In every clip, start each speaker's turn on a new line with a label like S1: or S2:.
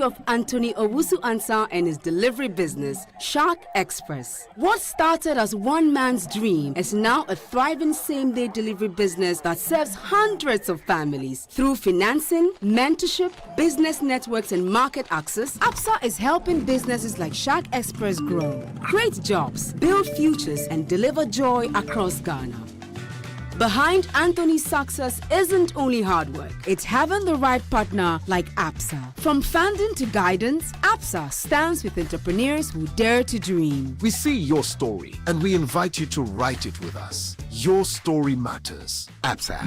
S1: of Anthony Owusu-Ansah and his delivery business, Shark Express. What started as one man's dream is now a thriving same-day delivery business that serves hundreds of families. Through financing, mentorship, business networks, and market access, Absa is helping businesses like Shark Express grow, create jobs, build futures, and deliver joy across Ghana. Behind Anthony's success isn't only hard work, it's having the right partner like Absa. From funding to guidance, Absa stands with entrepreneurs who dare to dream.
S2: We see your story and we invite you to write it with us. Your story matters. Absa.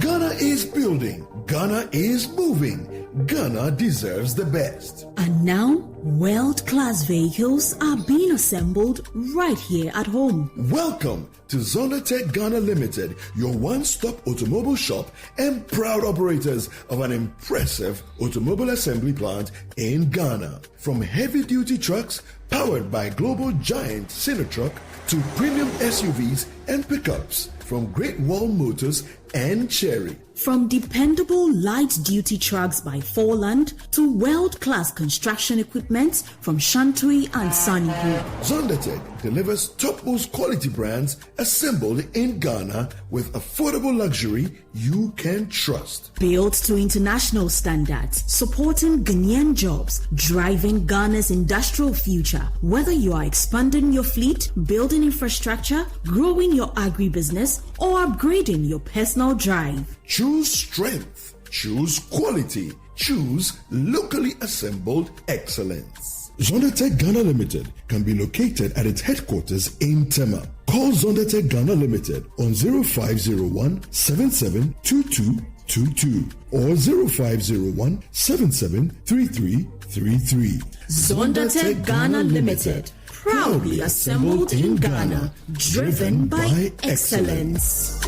S3: Ghana is building. Ghana is moving. Ghana deserves the best.
S4: And now, world-class vehicles are being assembled right here at home.
S3: Welcome to Zonda Ghana Limited, your one-stop automobile shop and proud operators of an impressive automobile assembly plant in Ghana. From heavy-duty trucks powered by global giant Sinotruck to premium SUVs and pickups, from Great Wall Motors and Cherry.
S4: From dependable light-duty trucks by Forland to world-class construction equipment from Shantui and Sanibu.
S3: Zonda delivers topmost quality brands assembled in Ghana with affordable luxury you can trust.
S4: Built to international standards, supporting Ghanaian jobs, driving Ghana's industrial future. Whether you are expanding your fleet, building infrastructure, growing your agribusiness, or upgrading your personal drive.
S3: Choose strength. Choose quality. Choose locally assembled excellence. Zonda Ghana Limited can be located at its headquarters in Tema. Call Zonda Ghana Limited on 0501 772222 or 0501 773333.
S4: Zonda Ghana Limited, proudly assembled in Ghana, driven by excellence.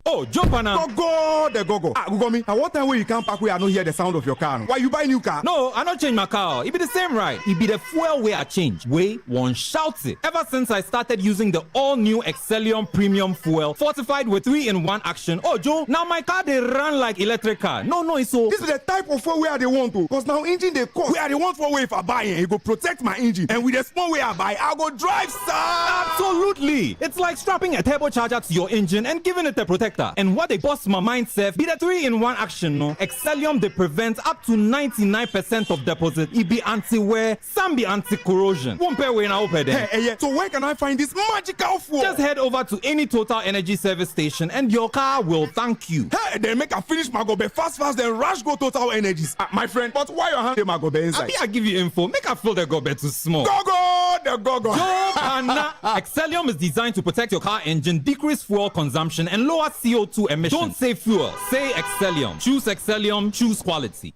S5: Oh, jump on now. Go, the go. Ah, go me. At what time when you can't park where I don't hear the sound of your car? Why you buy new car?
S6: No, I don't change my car. It be the same right. It be the fuel way I change. Way one shouts it. Ever since I started using the all-new Excelium premium fuel, fortified with 3-in-1 action. Oh, Joe, now my car they run like electric car. No, it's so.
S5: This is the type of fuel where they want to. Cause now engine they cost. Where they want for way if I buy it go protect my engine. And with the small way I buy, I go drive sir.
S6: Absolutely. It's like strapping a turbocharger to your engine and giving it a protector. And what they bust my mind self be the 3-in-1 action, no? Excelium they prevent up to 99% of deposit. It be anti-wear, some be anti-corrosion. One pair way now open there.
S5: Hey, so where can I find this magical fuel?
S6: Just head over to any Total Energy service station and your car will thank you.
S5: Hey, then make a finish my go be fast then rush go Total Energies. My friend, but why your hand my go be inside?
S6: I give you info. Make a feel the go be too small.
S5: Go, the go.
S6: Excelium is designed to protect your car engine, decrease fuel consumption, and lower CO2 emissions. Don't say fuel, say Excelium. Choose Excelium, choose quality.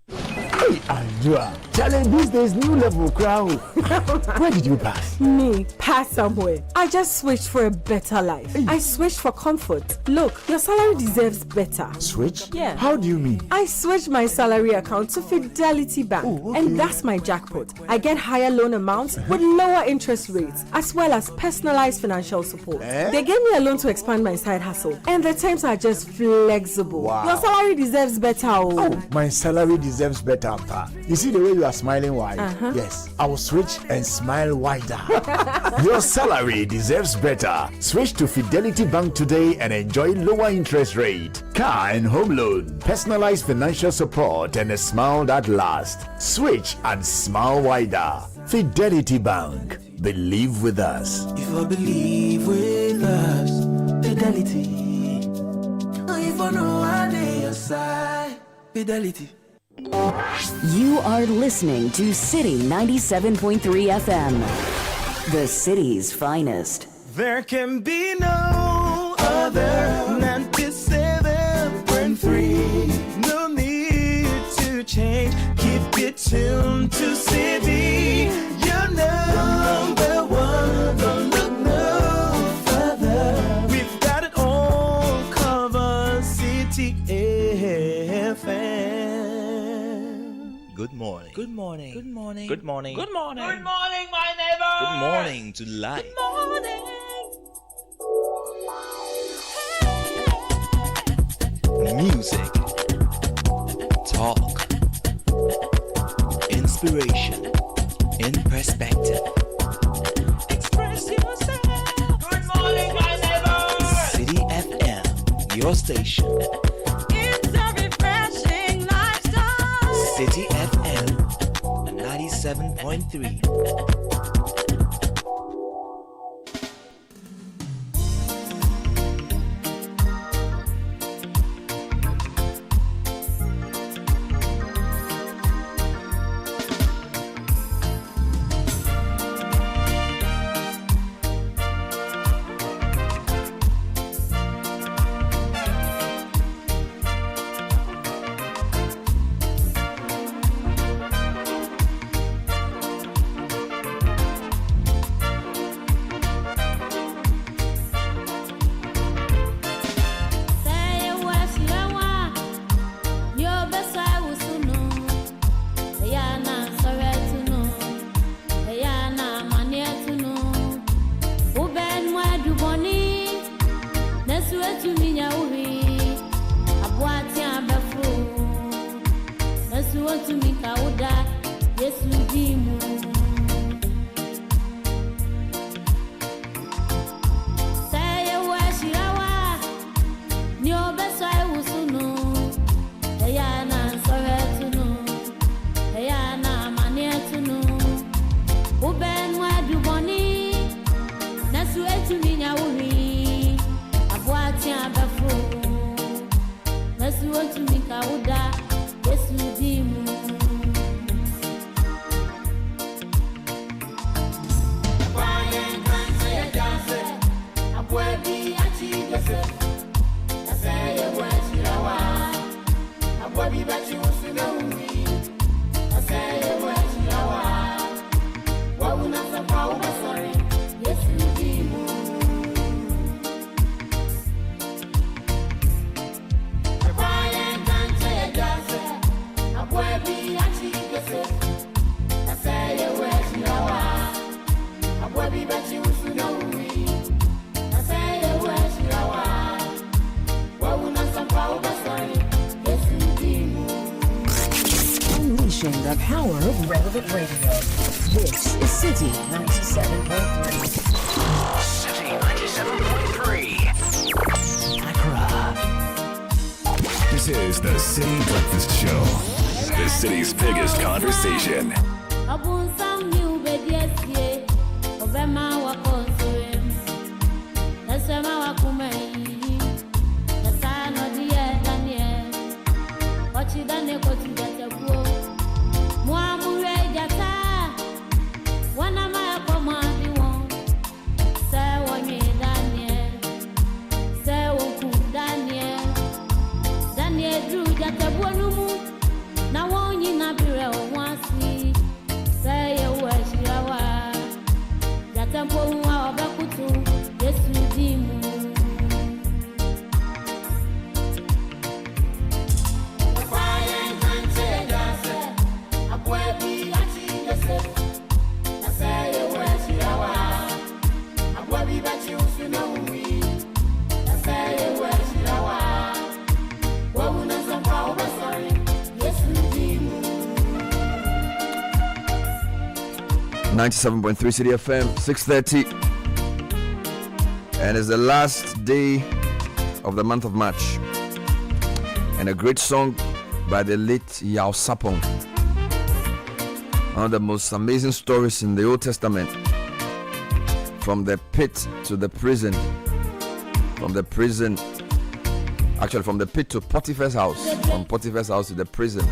S7: Hey, Andrea, challenge these days, new level crown. Where did you pass?
S8: Me, pass somewhere. I just switched for a better life. I switched for comfort. Look, your salary deserves better.
S7: Switch?
S8: Yeah.
S7: How do you mean?
S8: I switched my salary account to Fidelity Bank.
S7: Oh, okay.
S8: And that's my jackpot. I get higher loan amounts with lower interest rates, as well as personalized financial support. They gave me a loan to expand my side hustle, and the terms are just flexible.
S7: Wow.
S8: Your salary deserves better.
S7: Oh, my salary deserves better. You see the way you are smiling wide? Yes, I will switch and smile wider. Your salary deserves better. Switch to Fidelity Bank today and enjoy lower interest rate, car and home loan, personalized financial support, and a smile that lasts. Switch and smile wider. Fidelity Bank. Believe with us.
S9: If I believe with us, Fidelity. If I know I need your side, Fidelity.
S10: You are listening to Citi 97.3 FM, the city's finest.
S9: There can be no other 97.3. No need to change. Keep it tuned to Citi. You're number one. Don't look no further. We've got it all covered. Citi FM.
S11: Good morning.
S9: Good morning.
S11: Good morning.
S9: Good morning.
S11: Good morning.
S12: Good morning, my name
S9: morning to life. Music, talk, inspiration, in perspective. Express yourself. Good morning, my neighbor. Citi FM, your station.
S11: It's a refreshing lifestyle.
S9: Citi FM 97.3.
S10: The power of relevant radio. This is Citi 97.3.
S12: Citi 97.3. Accra.
S13: This is the Citi Breakfast Show. The city's biggest conversation.
S14: .3 Citi FM, 6:30, and it's the last day of the month of March, and a great song by the late Yao Sapong. One of the most amazing stories in the Old Testament, from the pit to the prison, from the pit to Potiphar's house, from Potiphar's house to the prison,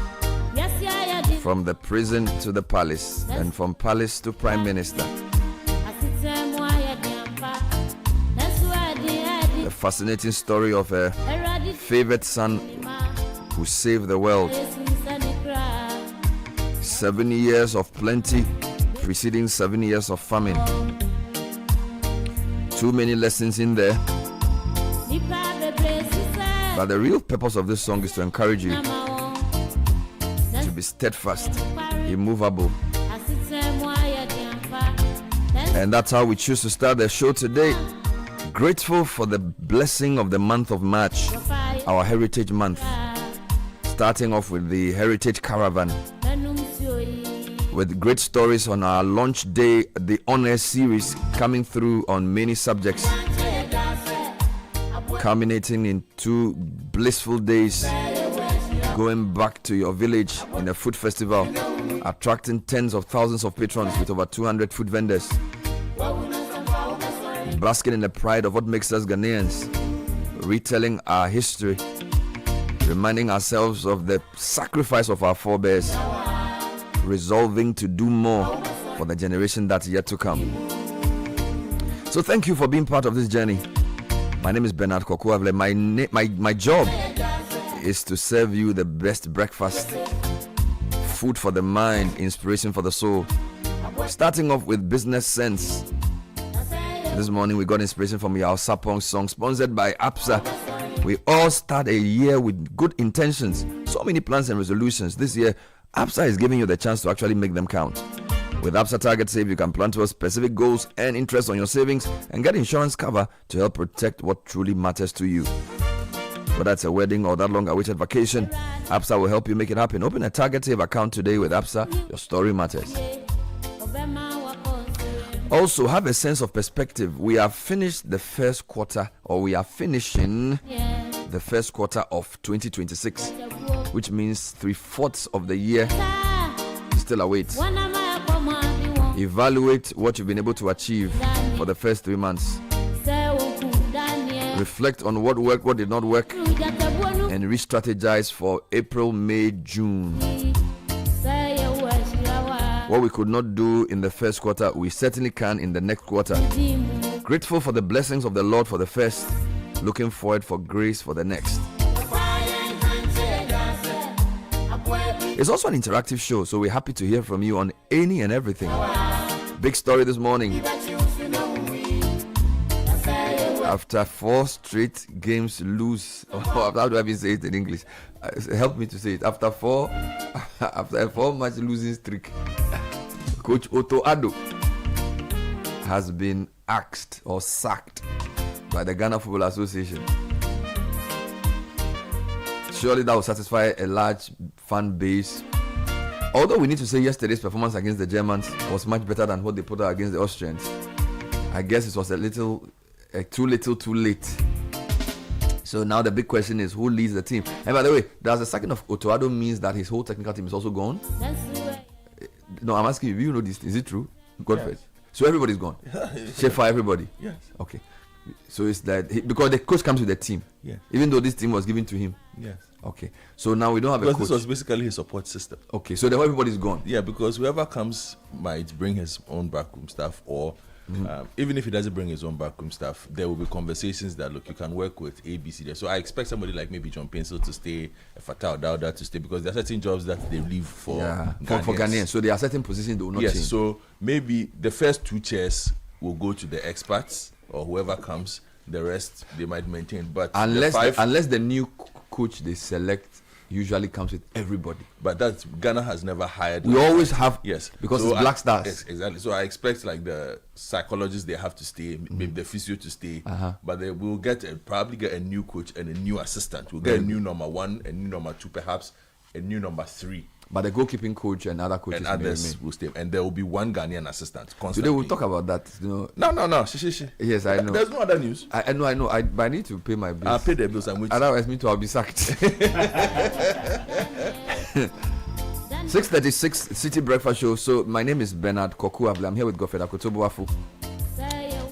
S14: from the prison to the palace, and from palace to prime minister. The fascinating story of a favorite son who saved the world. 7 years of plenty preceding 7 years of famine. Too many lessons in there. But the real purpose of this song is to encourage you to be steadfast, immovable, And that's how we choose to start the show today. Grateful for the blessing of the month of March, our Heritage Month. Starting off with the Heritage Caravan, with great stories on our launch day, the Honor Series coming through on many subjects, culminating in 2 blissful days, going back to your village in a food festival, attracting tens of thousands of patrons with over 200 food vendors, basking in the pride of what makes us Ghanaians, retelling our history, reminding ourselves of the sacrifice of our forebears, resolving to do more for the generation that's yet to come. So thank you for being part of this journey. My name is Bernard Kokuavle. My job is to serve you the best breakfast, food for the mind, inspiration for the soul. Starting off with business sense. This morning we got inspiration from Yao Sapong's song, sponsored by Absa. We all start a year with good intentions, so many plans and resolutions. This year, Absa is giving you the chance to actually make them count. With Absa Target Save, you can plan towards specific goals, earn interest on your savings, and get insurance cover to help protect what truly matters to you. Whether it's a wedding or that long-awaited vacation, Absa will help you make it happen. Open a Target Save account today with Absa. Your story matters. Also, have a sense of perspective. We have finished the first quarter, or we are finishing the first quarter of 2026, which means 3/4 of the year still awaits. Evaluate what you've been able to achieve for the first 3 months. Reflect on what worked, what did not work, and re-strategize for April, May, June. What we could not do in the first quarter, we certainly can in the next quarter. Grateful for the blessings of the Lord for the first, looking forward for grace for the next. It's also an interactive show, so we're happy to hear from you on any and everything. Big story this morning. After 4 straight games lose, how do I even say it in English? Help me to say it. After a 4-match losing streak, Coach Otto Addo has been axed or sacked by the Ghana Football Association. Surely that will satisfy a large fan base. Although we need to say yesterday's performance against the Germans was much better than what they put out against the Austrians. I guess it was too little, too late. So now the big question is, who leads the team? And by the way, does the sacking of Otto Addo means that his whole technical team is also gone? No, I'm asking you, you know this. Is it true? Godfrey. Yes. So everybody's gone? Shefa, everybody?
S15: Yes.
S14: Okay. So it's that because the coach comes with the team.
S15: Yes.
S14: Even though this team was given to him.
S15: Yes.
S14: Okay. So now we don't have
S15: because
S14: a coach.
S15: This was basically his support system.
S14: Okay. So then everybody's gone.
S15: Yeah, because whoever comes might bring his own backroom staff, or even if he doesn't bring his own backroom staff, there will be conversations that, look, you can work with ABC there. So I expect somebody like maybe John Pencil to stay, Fatah Dawda to stay, because there are certain jobs that they leave for
S14: Ghanaians. So there are certain positions they will not change.
S15: Yes. So maybe the first 2 chairs will go to the experts or whoever comes. The rest they might maintain, but
S14: unless the new coach they select usually comes with everybody.
S15: But that Ghana has never hired.
S14: We always have,
S15: yes,
S14: because it's Black Stars.
S15: Yes, exactly. So I expect like the psychologists they have to stay, maybe the physio to stay, but they will probably get a new coach and a new assistant. We'll get a new number 1, a new number 2, perhaps a new number 3.
S14: But the goalkeeping coach and other coaches
S15: and others will stay, and there will be 1 Ghanaian assistant constantly.
S14: Today we'll talk about that. You
S15: know. No.
S14: Yes, I know.
S15: There's no other news.
S14: I know. But I need to pay my bills.
S15: I'll pay the bills.
S14: Otherwise, me too, I'll be sacked. 6:36 City Breakfast Show. So my name is Bernard Kokuavle. I'm here with Godfrey Akotobuafu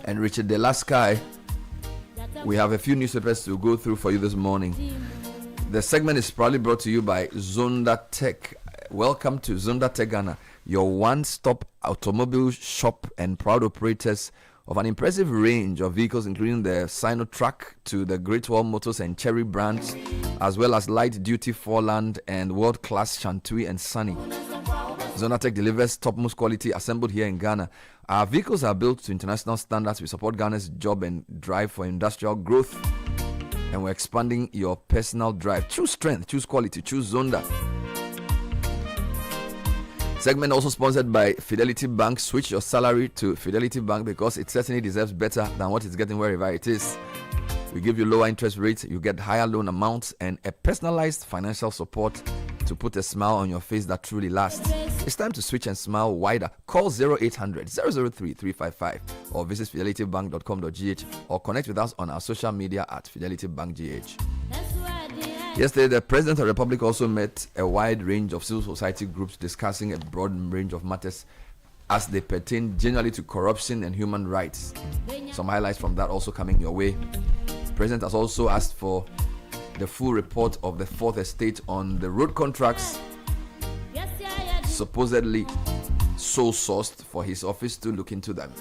S14: and Richard Delaskai. We have a few newspapers to go through for you this morning. The segment is proudly brought to you by Zonda Tech. Welcome to Zonda Ghana, your one-stop automobile shop and proud operators of an impressive range of vehicles, including the Sinotrack to the Great Wall Motors and Cherry brands, as well as light-duty Forland and world-class Shantui and Sunny. Zonda Tech delivers topmost quality assembled here in Ghana. Our vehicles are built to international standards. We support Ghana's job and drive for industrial growth, and we're expanding your personal drive. Choose strength, choose quality, choose Zonda. Segment also sponsored by Fidelity Bank. Switch your salary to Fidelity Bank because it certainly deserves better than what it's getting wherever it is. We give you lower interest rates, you get higher loan amounts, and a personalized financial support to put a smile on your face that truly lasts. It's time to switch and smile wider. Call 0800 003 355 or visit fidelitybank.com.gh or connect with us on our social media at Fidelity Bank GH. Yesterday, the President of the Republic also met a wide range of civil society groups discussing a broad range of matters as they pertain generally to corruption and human rights. Some highlights from that also coming your way. The President has also asked for the full report of the Fourth Estate on the road contracts supposedly sole sourced for his office to look into them.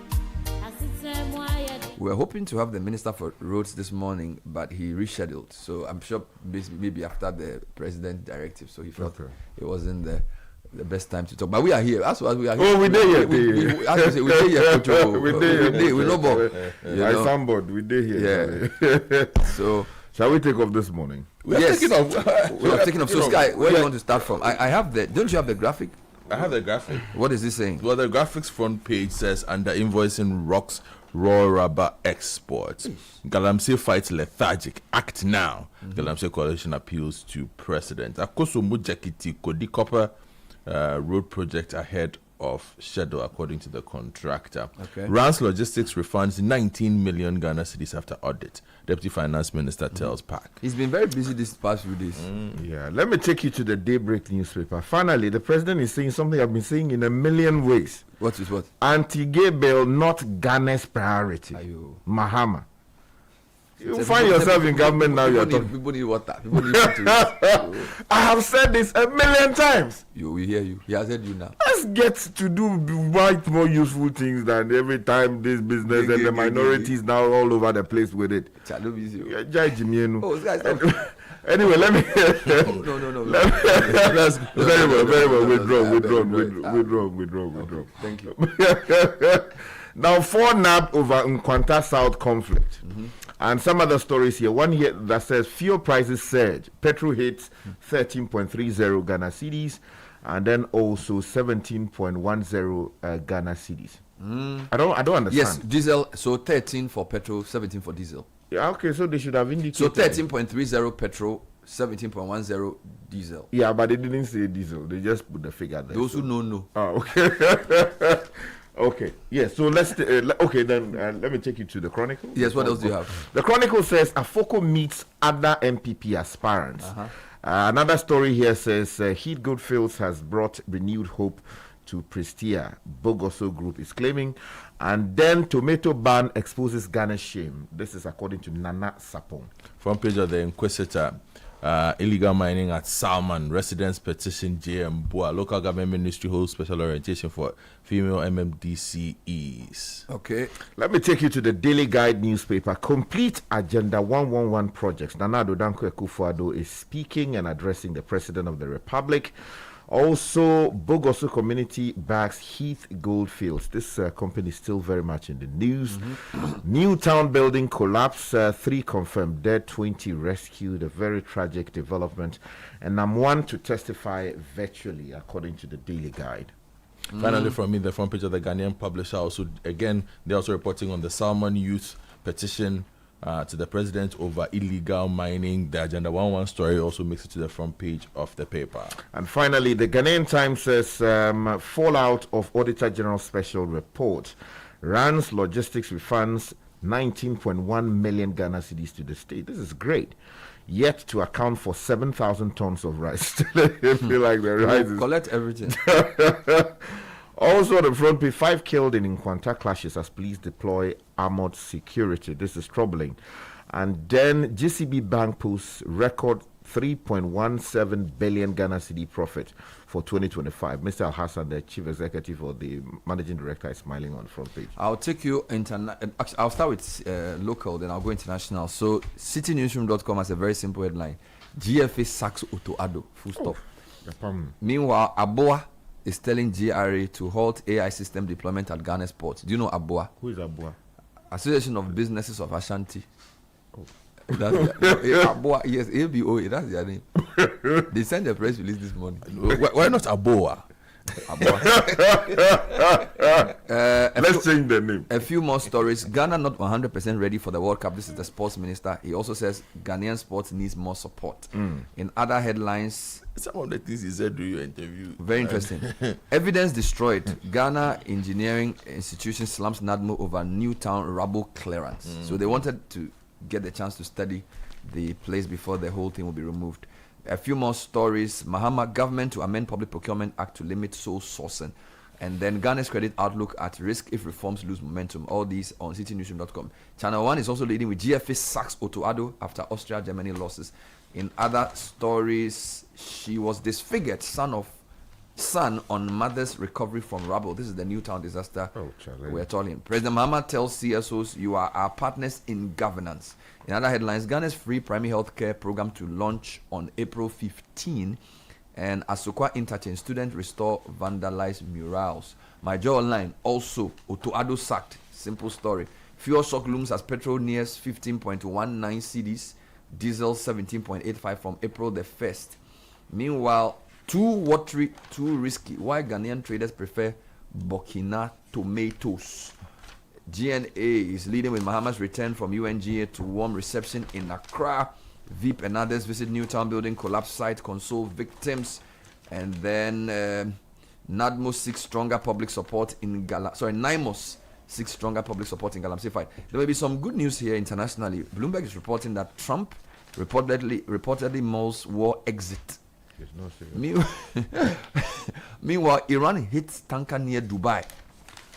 S14: We were hoping to have the Minister for Roads this morning, but he rescheduled. So I'm sure maybe after the President's directive. So he felt it wasn't the best time to talk. But we are here. That's why we are here.
S16: Oh, we there
S14: here. As we say, we there here. We know about.
S16: I sound bored. We there here.
S14: Yeah. So
S16: shall we take off this morning?
S14: We are taking off. So Sky, where do you want to start from? I have the. Don't you have the graphic?
S15: I have the graphic.
S14: What is this saying?
S15: Well, the graphics front page says under invoicing rocks raw rubber exports. Galamsey fights lethargic. Act now. Galamsey coalition appeals to president. Akoso Mujakiti Kodi Copper road project ahead of schedule according to the contractor.
S14: Okay.
S15: Rance Logistics refunds 19 million Ghana cedis after audit. Deputy Finance Minister tells PAC.
S14: He's been very busy this past few days.
S16: Yeah, let me take you to the Daybreak newspaper. Finally, the president is saying something I've been saying in a million ways.
S14: What is what?
S16: Anti-gay bill, not Ghana's priority. Mahama. You find yourself in government now.
S14: People need water. People need water.
S16: I have said this a million times.
S14: We hear you. He has heard you now.
S16: Let's get to do much more useful things than every time this business and the minorities now all over the place with it. Anyway, let me.
S14: No.
S16: Very well. Withdraw.
S14: Thank you.
S16: Now, 4 nabbed over Nkwanta South conflict. And some other stories here. One here that says fuel prices surge. Petrol hits 13.30 Ghana cedis, and then also 17.10 Ghana cedis. I don't understand.
S14: Yes, diesel. So 13 for petrol, 17 for diesel.
S16: Yeah, okay. So they should have indicated.
S14: So 13.30 petrol, 17.10 diesel.
S16: Yeah, but they didn't say diesel. They just put the figure there.
S14: Those who know.
S16: Oh, okay. Okay, yes, so let's let me take you to the Chronicle.
S14: Yes, what else do you have?
S16: The Chronicle says Afoko meets other MPP aspirants. Another story here says Heath Goldfields has brought renewed hope to Prestia, Bogoso Group is claiming. And then tomato ban exposes Ghana's shame. This is according to Nana Sapong.
S15: Front page of the Inquisitor. Illegal mining at Salman. Residents petition JM Boa. Local government ministry holds special orientation for female MMDCEs.
S14: Okay.
S16: Let me take you to the Daily Guide newspaper. Complete Agenda 111 projects. Nana Addo Dankwa Akufo-Addo is speaking and addressing the President of the Republic. Also, Bogoso community backs Heath Goldfields. This company is still very much in the news. New town building collapse. 3 confirmed dead, 20 rescued. A very tragic development. And I'm one to testify virtually, according to the Daily Guide.
S15: Finally, from me, the front page of the Ghanaian Publisher. Also, again, they're also reporting on the Salmon Youth petition to the president over illegal mining. The Agenda 111 story also makes it to the front page of the paper.
S16: And finally, the Ghanaian Times says fallout of Auditor General Special Report. Rance Logistics refunds 19.1 million Ghana cedis to the state. This is great. Yet to account for 7,000 tons of rice. I feel like the rice is...
S14: Collect everything.
S16: Also, on the front page, 5 killed in Nkwanta clashes as police deploy armored security. This is troubling. And then GCB Bank posts record 3.17 billion Ghana cedi profit for 2025. Mr. Al Hassan, the chief executive or the managing director, is smiling on the front page.
S14: I'll take you I'll start with local, then I'll go international. So, CitiNewsroom.com has a very simple headline: GFA sacks Otto Addo. Full stop. Meanwhile, Aboa is telling GRA to halt AI system deployment at Ghana's ports. Do you know Aboa?
S16: Who is Aboa?
S14: Association of Businesses of Ashanti. That's Aboa, yes, ABOA, that's their name. They sent a press release this morning.
S15: Why not Aboa?
S16: Let's change the name.
S14: A few more stories. Ghana not 100% ready for the World Cup. This is the sports minister. He also says Ghanaian sports needs more support. In other headlines,
S15: some of the things he said during your interview.
S14: Very interesting. Evidence destroyed. Ghana Engineering Institution slumps NADMO over Newtown rubble clearance. So they wanted to get the chance to study the place before the whole thing will be removed. A few more stories. Mahama government to amend Public Procurement Act to limit sole sourcing. And then Ghana's credit outlook at risk if reforms lose momentum. All these on citynewsroom.com. Channel 1 is also leading with GFA sacks Otto Addo after Austria-Germany losses. In other stories, she was disfigured, son on mother's recovery from rubble. This is the Newtown disaster we're talking. President Mahama tells CSOs, you are our partners in governance. In other headlines, Ghana's free primary health care program to launch on April 15. And Asokwa Interchange students restore vandalized murals. My Joy Online also, Otto Addo sacked. Simple story. Fuel shock looms as petrol nears 15.19 cedis, diesel 17.85 from April the 1st. Meanwhile, too watery, too risky. Why Ghanaian traders prefer Burkina tomatoes? GNA is leading with Mahama's return from UNGA to warm reception in Accra. VIP and others visit Newtown building collapse site, console victims. And then NADMO seeks stronger public support in NIMOS seeks stronger public support in Galamsey fight. There may be some good news here internationally. Bloomberg is reporting that Trump reportedly mulls war exit. Meanwhile, Iran hits tanker near Dubai.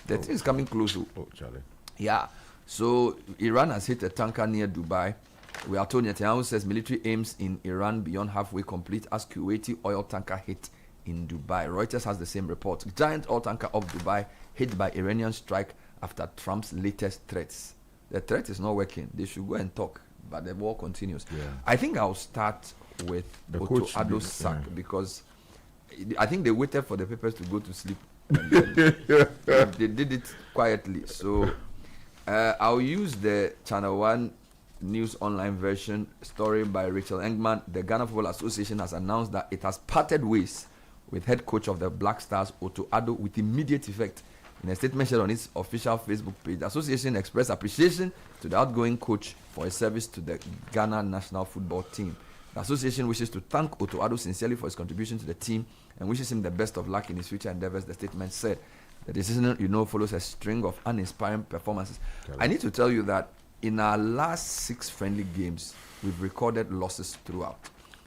S14: The thing is coming close.
S16: Charlie.
S14: Yeah. So Iran has hit a tanker near Dubai. We are told Netanyahu says military aims in Iran beyond halfway complete as Kuwaiti oil tanker hit in Dubai. Reuters has the same report. Giant oil tanker off Dubai hit by Iranian strike after Trump's latest threats. The threat is not working. They should go and talk, but the war continues.
S16: Yeah.
S14: I think I'll start with
S16: The
S14: Otto
S16: coach
S14: Addo's
S16: did,
S14: sack
S16: yeah.
S14: because I think they waited for the papers to go to sleep. And then they did it quietly. So I'll use the Channel 1 News Online version story by Rachel Engman. The Ghana Football Association has announced that it has parted ways with head coach of the Black Stars, Otto Addo, with immediate effect. In a statement shared on its official Facebook page, the association expressed appreciation to the outgoing coach for his service to the Ghana national football team. The association wishes to thank Otto Addo sincerely for his contribution to the team and wishes him the best of luck in his future endeavors, the statement said. The decision, follows a string of uninspiring performances. I need to tell you that in our last 6 friendly games, we've recorded losses throughout.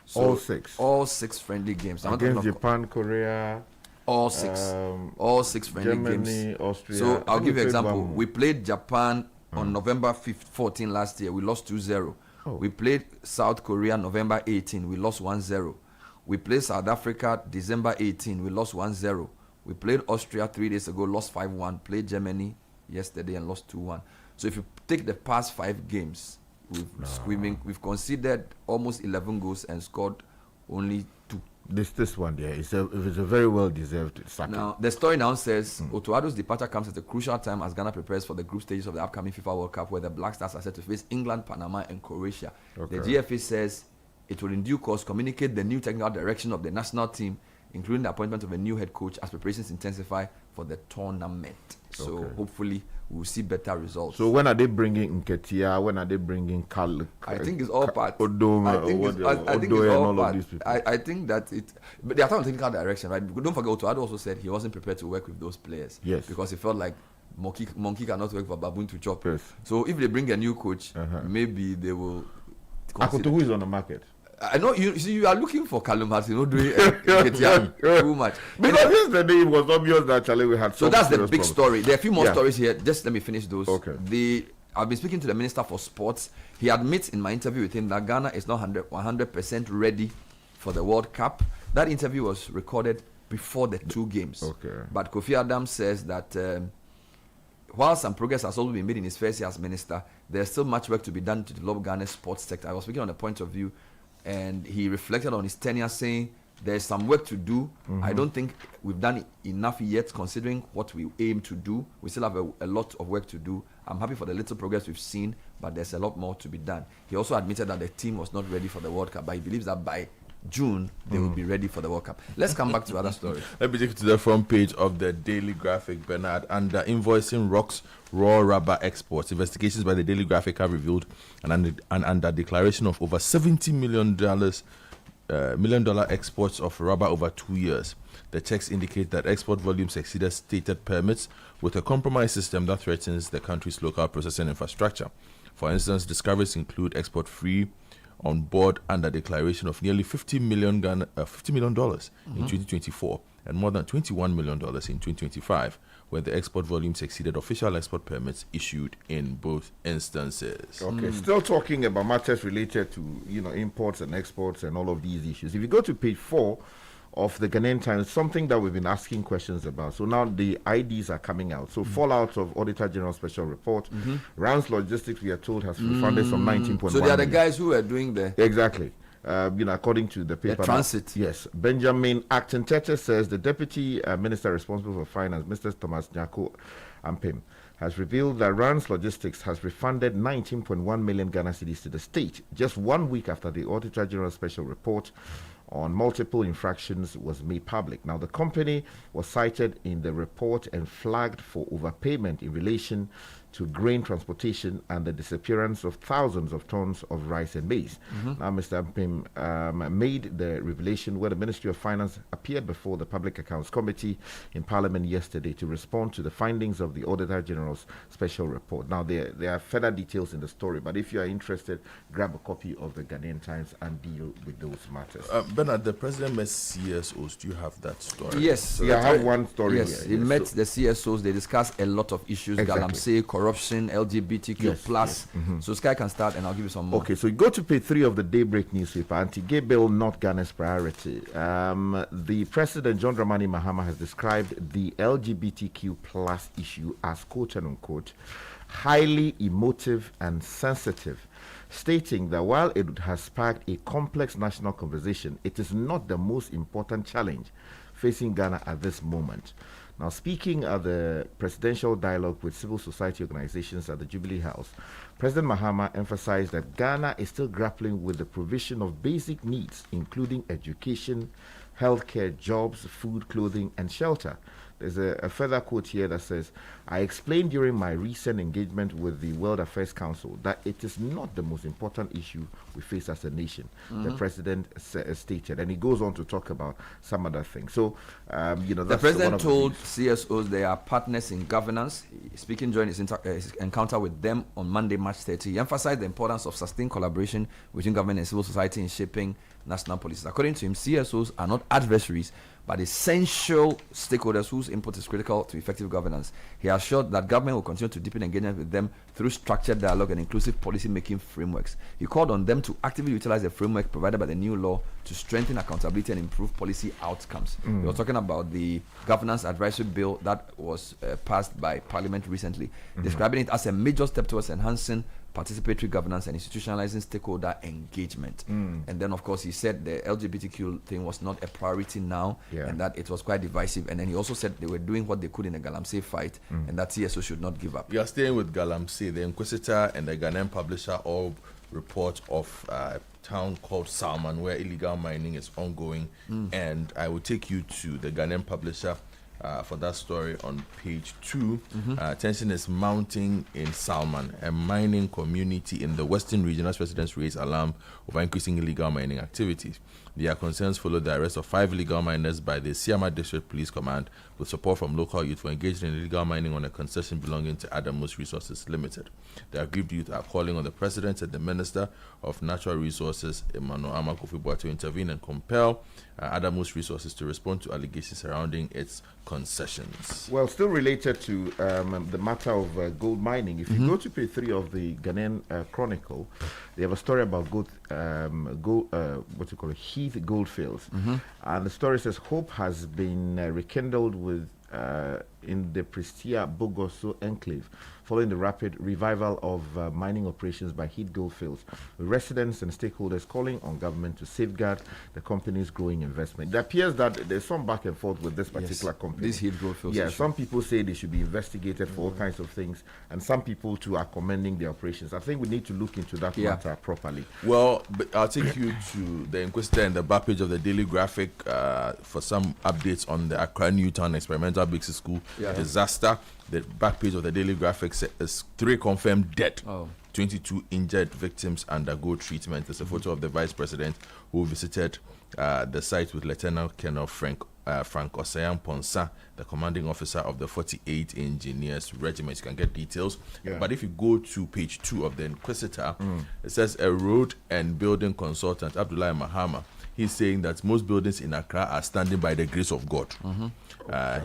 S14: So
S16: all 6?
S14: All 6 friendly games.
S16: Against Japan, Korea?
S14: All 6. All 6 friendly
S16: Germany,
S14: games.
S16: Austria.
S14: So I'll give you an example. We played Japan on November 14 last year. We lost 2-0. We played South Korea November 18. We lost 1-0. We played South Africa December 18. We lost 1-0. We played Austria 3 days ago, lost 5-1. Played Germany yesterday and lost 2-1. So if you take the past 5 games, we've conceded almost 11 goals and scored only 2.
S16: This one there is a very well deserved sack.
S14: Now the story now says Otto Addo's departure comes at a crucial time as Ghana prepares for the group stages of the upcoming FIFA World Cup, where the Black Stars are set to face England, Panama, and Croatia.
S16: Okay.
S14: The GFA says it will in due course communicate the new technical direction of the national team, including the appointment of a new head coach as preparations intensify for the tournament. So hopefully we'll see better results.
S16: So when are they bringing Nketia? When are they bringing Carl?
S14: I think it's all part.
S16: Odo,
S14: I think it's all part. I think that but they are talking technical direction, right? Don't forget, Otto Addo also said he wasn't prepared to work with those players.
S16: Yes.
S14: Because he felt like monkey cannot work for baboon to chop.
S16: Yes.
S14: So if they bring a new coach, maybe they will.
S16: Akoto, who is on the market?
S14: I know you see you are looking for Callum Hudson, doing too much.
S16: Because yesterday it was obvious that Charlie we had.
S14: So that's the big story. There are a few more stories here. Just let me finish those.
S16: Okay.
S14: I've been speaking to the Minister for Sports. He admits in my interview with him that Ghana is not 100% ready for the World Cup. That interview was recorded before the 2 games.
S16: Okay.
S14: But Kofi Adam says that while some progress has also been made in his first year as minister, there's still much work to be done to develop Ghana's sports sector. I was speaking on the point of view, and he reflected on his tenure, saying there's some work to do. I don't think we've done enough yet, considering what we aim to do. We still have a lot of work to do. I'm happy for the little progress we've seen, but there's a lot more to be done. He also admitted that the team was not ready for the World Cup, but he believes that by June, they will be ready for the World Cup. Let's come back to other stories.
S15: Let me take you to the front page of the Daily Graphic, Bernard. Under invoicing rocks raw rubber exports, investigations by the Daily Graphic have revealed an under declaration of over $70 million exports of rubber over 2 years. The checks indicate that export volumes exceeded stated permits with a compromised system that threatens the country's local processing infrastructure. For instance, discoveries include export free on board under declaration of nearly $50 million in 2024 and more than $21 million in 2025, where the export volumes exceeded official export permits issued in both instances.
S16: Okay, still talking about matters related to imports and exports and all of these issues. If you go to page 4 of the Ghanaian Times, something that we've been asking questions about. So now the IDs are coming out. So fallout of Auditor General Special Report. Rams Logistics, we are told, has refunded some 19.1
S14: So they are the guys who are doing the...
S16: Exactly. According to the paper.
S14: The transit.
S16: Yes. Benjamin Acton Tete says the Deputy Minister responsible for Finance, Mr. Thomas Nyako Ampim, has revealed that Rams Logistics has refunded 19.1 million Ghana cedis to the state just 1 week after the Auditor General Special Report on multiple infractions was made public. Now, the company was cited in the report and flagged for overpayment in relation to grain transportation and the disappearance of thousands of tons of rice and maize. Now, Mr. Ampim made the revelation where the Ministry of Finance appeared before the Public Accounts Committee in Parliament yesterday to respond to the findings of the Auditor General's special report. Now, there are further details in the story, but if you are interested, grab a copy of the Ghanaian Times and deal with those matters.
S15: Bernard, the president met CSOs. Do you have that story?
S14: Yes.
S16: So I have one story
S14: yes,
S16: here.
S14: He met the CSOs. They discussed a lot of issues.
S16: Exactly.
S14: Galamsey, corruption, LGBTQ+. So Sky can start and I'll give you some more.
S16: Okay, so you go to page 3 of the Daybreak newspaper. Anti-gay bill not Ghana's priority. The President, John Dramani Mahama, has described the LGBTQ+ issue as, quote and unquote, highly emotive and sensitive, stating that while it has sparked a complex national conversation, it is not the most important challenge facing Ghana at this moment. Now, speaking at the presidential dialogue with civil society organizations at the Jubilee House, President Mahama emphasized that Ghana is still grappling with the provision of basic needs, including education, healthcare, jobs, food, clothing, and shelter. There's a further quote here that says, I explained during my recent engagement with the World Affairs Council that it is not the most important issue we face as a nation, the president stated. And he goes on to talk about some other things. So, that's
S14: the president told CSOs they are partners in governance. Speaking during his encounter with them on Monday, March 30, he emphasized the importance of sustained collaboration between government and civil society in shaping national policies. According to him, CSOs are not adversaries, but essential stakeholders whose input is critical to effective governance. He assured that government will continue to deepen engagement with them through structured dialogue and inclusive policy-making frameworks. He called on them to actively utilize the framework provided by the new law to strengthen accountability and improve policy outcomes. We were talking about the governance advisory bill that was passed by Parliament recently, describing it as a major step towards enhancing participatory governance and institutionalizing stakeholder engagement. And then, of course, he said the LGBTQ thing was not a priority now, and that it was quite divisive. And then he also said they were doing what they could in the Galamsey fight, and that CSO should not give up.
S15: You are staying with Galamsey. The Inquisitor and the Ghanaian Publisher all report of a town called Salman, where illegal mining is ongoing. And I will take you to the Ghanaian Publisher for that story on page 2. Tension is mounting in Salman, a mining community in the western region, as residents raise alarm over increasing illegal mining activities. Their concerns followed the arrest of 5 illegal miners by the Siama District Police Command, with support from local youth for engaged in illegal mining on a concession belonging to Adamus Resources Limited. The aggrieved youth are calling on the President and the Minister of Natural Resources, Emmanuel Amakofi-Boa, to intervene and compel Adamus Resources to respond to allegations surrounding its concessions.
S16: Well, still related to the matter of gold mining, if you go to page 3 of the Ghanaian Chronicle, they have a story about Heath Goldfields. And the story says hope has been rekindled with in the Prestia Bogoso enclave following the rapid revival of mining operations by Heat Goldfields, with residents and stakeholders calling on government to safeguard the company's growing investment. It appears that there's some back and forth with this particular company.
S14: This Heat Goldfields
S16: Yeah,
S14: issue.
S16: some people say they should be investigated for all kinds of things, and some people too are commending the operations. I think we need to look into that matter properly.
S15: Well, but I'll take you to the Inquisitor and the back page of the Daily Graphic for some updates on the Accra Newtown Experimental Basic School disaster. The back page of the Daily Graphic says 3 confirmed dead. 22 injured victims undergo treatment. There's a photo of the Vice President who visited the site with Lieutenant Colonel Frank Osayan Ponsa, the commanding officer of the 48 Engineers Regiment. You can get details. But if you go to page 2 of the Inquisitor, it says a road and building consultant, Abdullah Mahama, he's saying that most buildings in Accra are standing by the grace of God.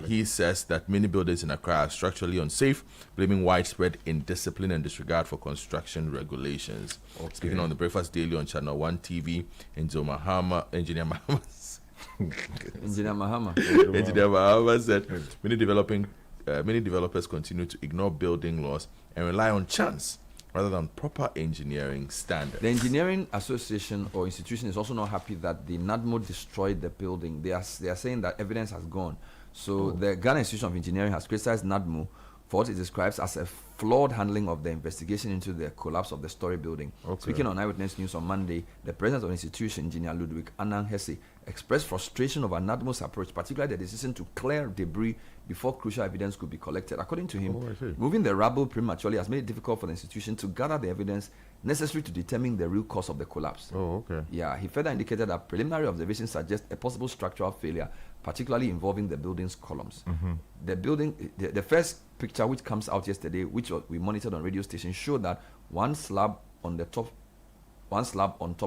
S15: He says that many buildings in Accra are structurally unsafe, blaming widespread indiscipline and disregard for construction regulations. Speaking on the Breakfast Daily on Channel 1 TV, Engineer Mahama said many developers continue to ignore building laws and rely on chance rather than proper engineering standards.
S14: The Engineering Association or institution is also not happy that the NADMO destroyed the building. They are saying that evidence has gone. So the Ghana Institution of Engineering has criticized NADMO for what it describes as a flawed handling of the investigation into the collapse of the story building. Speaking on Eyewitness News on Monday, the president of the institution, Engineer Ludwig Anang Hesse, expressed frustration over NADMO's approach, particularly the decision to clear debris before crucial evidence could be collected. According to him, moving the rubble prematurely has made it difficult for the institution to gather the evidence necessary to determine the real cause of the collapse. Yeah, he further indicated that preliminary observations suggest a possible structural failure, particularly involving the building's columns. The building, the first picture which comes out yesterday, which we monitored on radio station, showed that one slab on top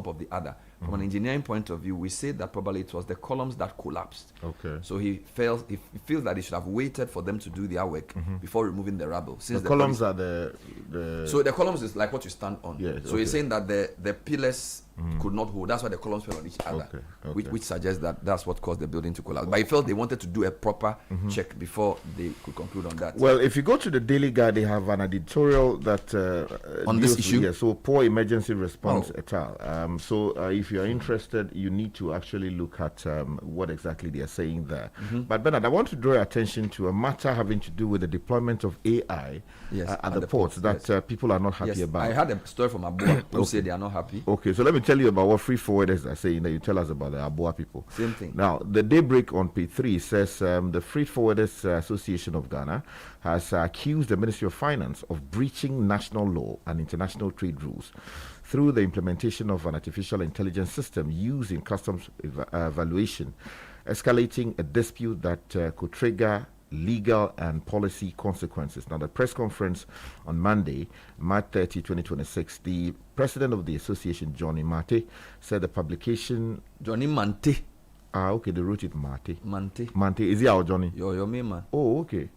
S14: of the other. From an engineering point of view, we say that probably it was the columns that collapsed. So he feels that he should have waited for them to do their work before removing the rubble. Since
S16: the columns are the
S14: so the columns is like what you stand on. So he's saying that the pillars could not hold. That's why the columns fell on each other, which suggests that that's what caused the building to collapse. But he felt they wanted to do a proper check before they could conclude on that.
S16: Well, if you go to the Daily Guide, they have an editorial that
S14: on this issue.
S16: So poor emergency response et al. So if you are interested, you need to actually look at what exactly they are saying there. But Bernard, I want to draw your attention to a matter having to do with the deployment of AI at the ports that people are not happy about.
S14: I had a story from Abua who said they are not happy.
S16: So let me tell you about what free forwarders are saying, that you tell us about the Abua people.
S14: Same thing.
S16: Now, the Daybreak on page 3 says the Free Forwarders Association of Ghana has accused the Ministry of Finance of breaching national law and international trade rules through the implementation of an artificial intelligence system used in customs evaluation, escalating a dispute that could trigger legal and policy consequences. Now, the press conference on Monday, March 30, 2026, the president of the association, Johnny Mate, said the publication...
S14: Johnny Mante.
S16: Okay, they wrote it Mate.
S14: Mante.
S16: Mante. Is he our Johnny?
S14: Your main man.
S16: Oh, okay.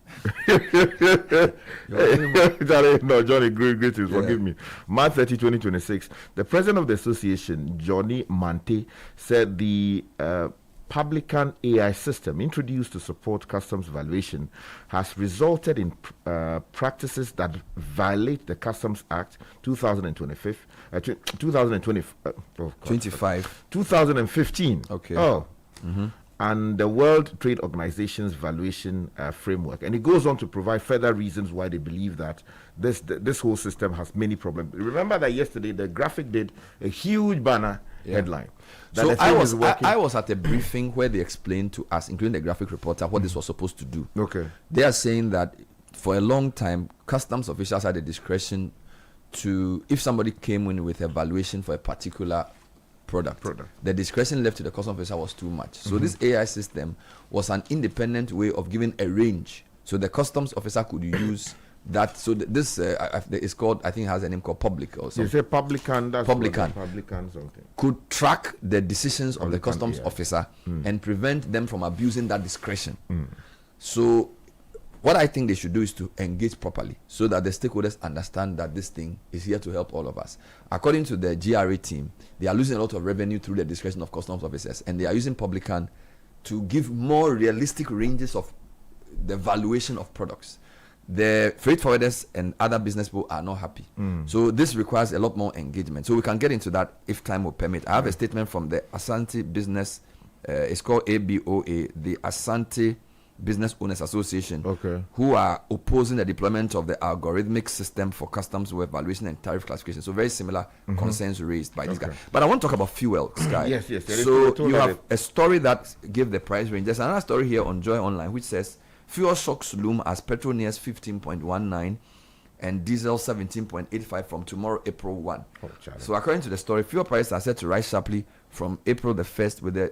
S16: No, Johnny, greetings, forgive me. March 30, 2026, the president of the association, Johnny Mante, said the Publican AI system introduced to support customs valuation has resulted in practices that violate the Customs Act 2015. And the World Trade Organization's valuation framework. And it goes on to provide further reasons why they believe that this whole system has many problems. Remember that yesterday the Graphic did a huge banner headline.
S14: So I was at a briefing where they explained to us, including the graphic reporter, what this was supposed to do. They are saying that for a long time, customs officials had the discretion to, if somebody came in with a valuation for a particular product, the discretion left to the customs officer was too much. So this AI system was an independent way of giving a range. So the customs officer could use that. So this is called, I think it has a name called public or something.
S16: You say publican, that's
S14: publican
S16: something.
S14: Could track the decisions of the customs officer and prevent them from abusing that discretion. So what I think they should do is to engage properly so that the stakeholders understand that this thing is here to help all of us. According to the GRA team, they are losing a lot of revenue through the discretion of customs officers, and they are using publican to give more realistic ranges of the valuation of products. The freight forwarders and other business people are not happy. So this requires a lot more engagement. So we can get into that if time will permit. I have a statement from the Asante Business, it's called ABOA, the Asante Business Owners Association, who are opposing the deployment of the algorithmic system for customs evaluation and tariff classification. So very similar concerns raised by this guy. But I want to talk about fuel, Sky.
S16: Yes.
S14: So you have a story that gives the price range. There's another story here on Joy Online which says fuel shocks loom as petrol nears 15.19 and diesel 17.85 from tomorrow, April 1. So according to the story, fuel prices are set to rise sharply from April the 1st, with the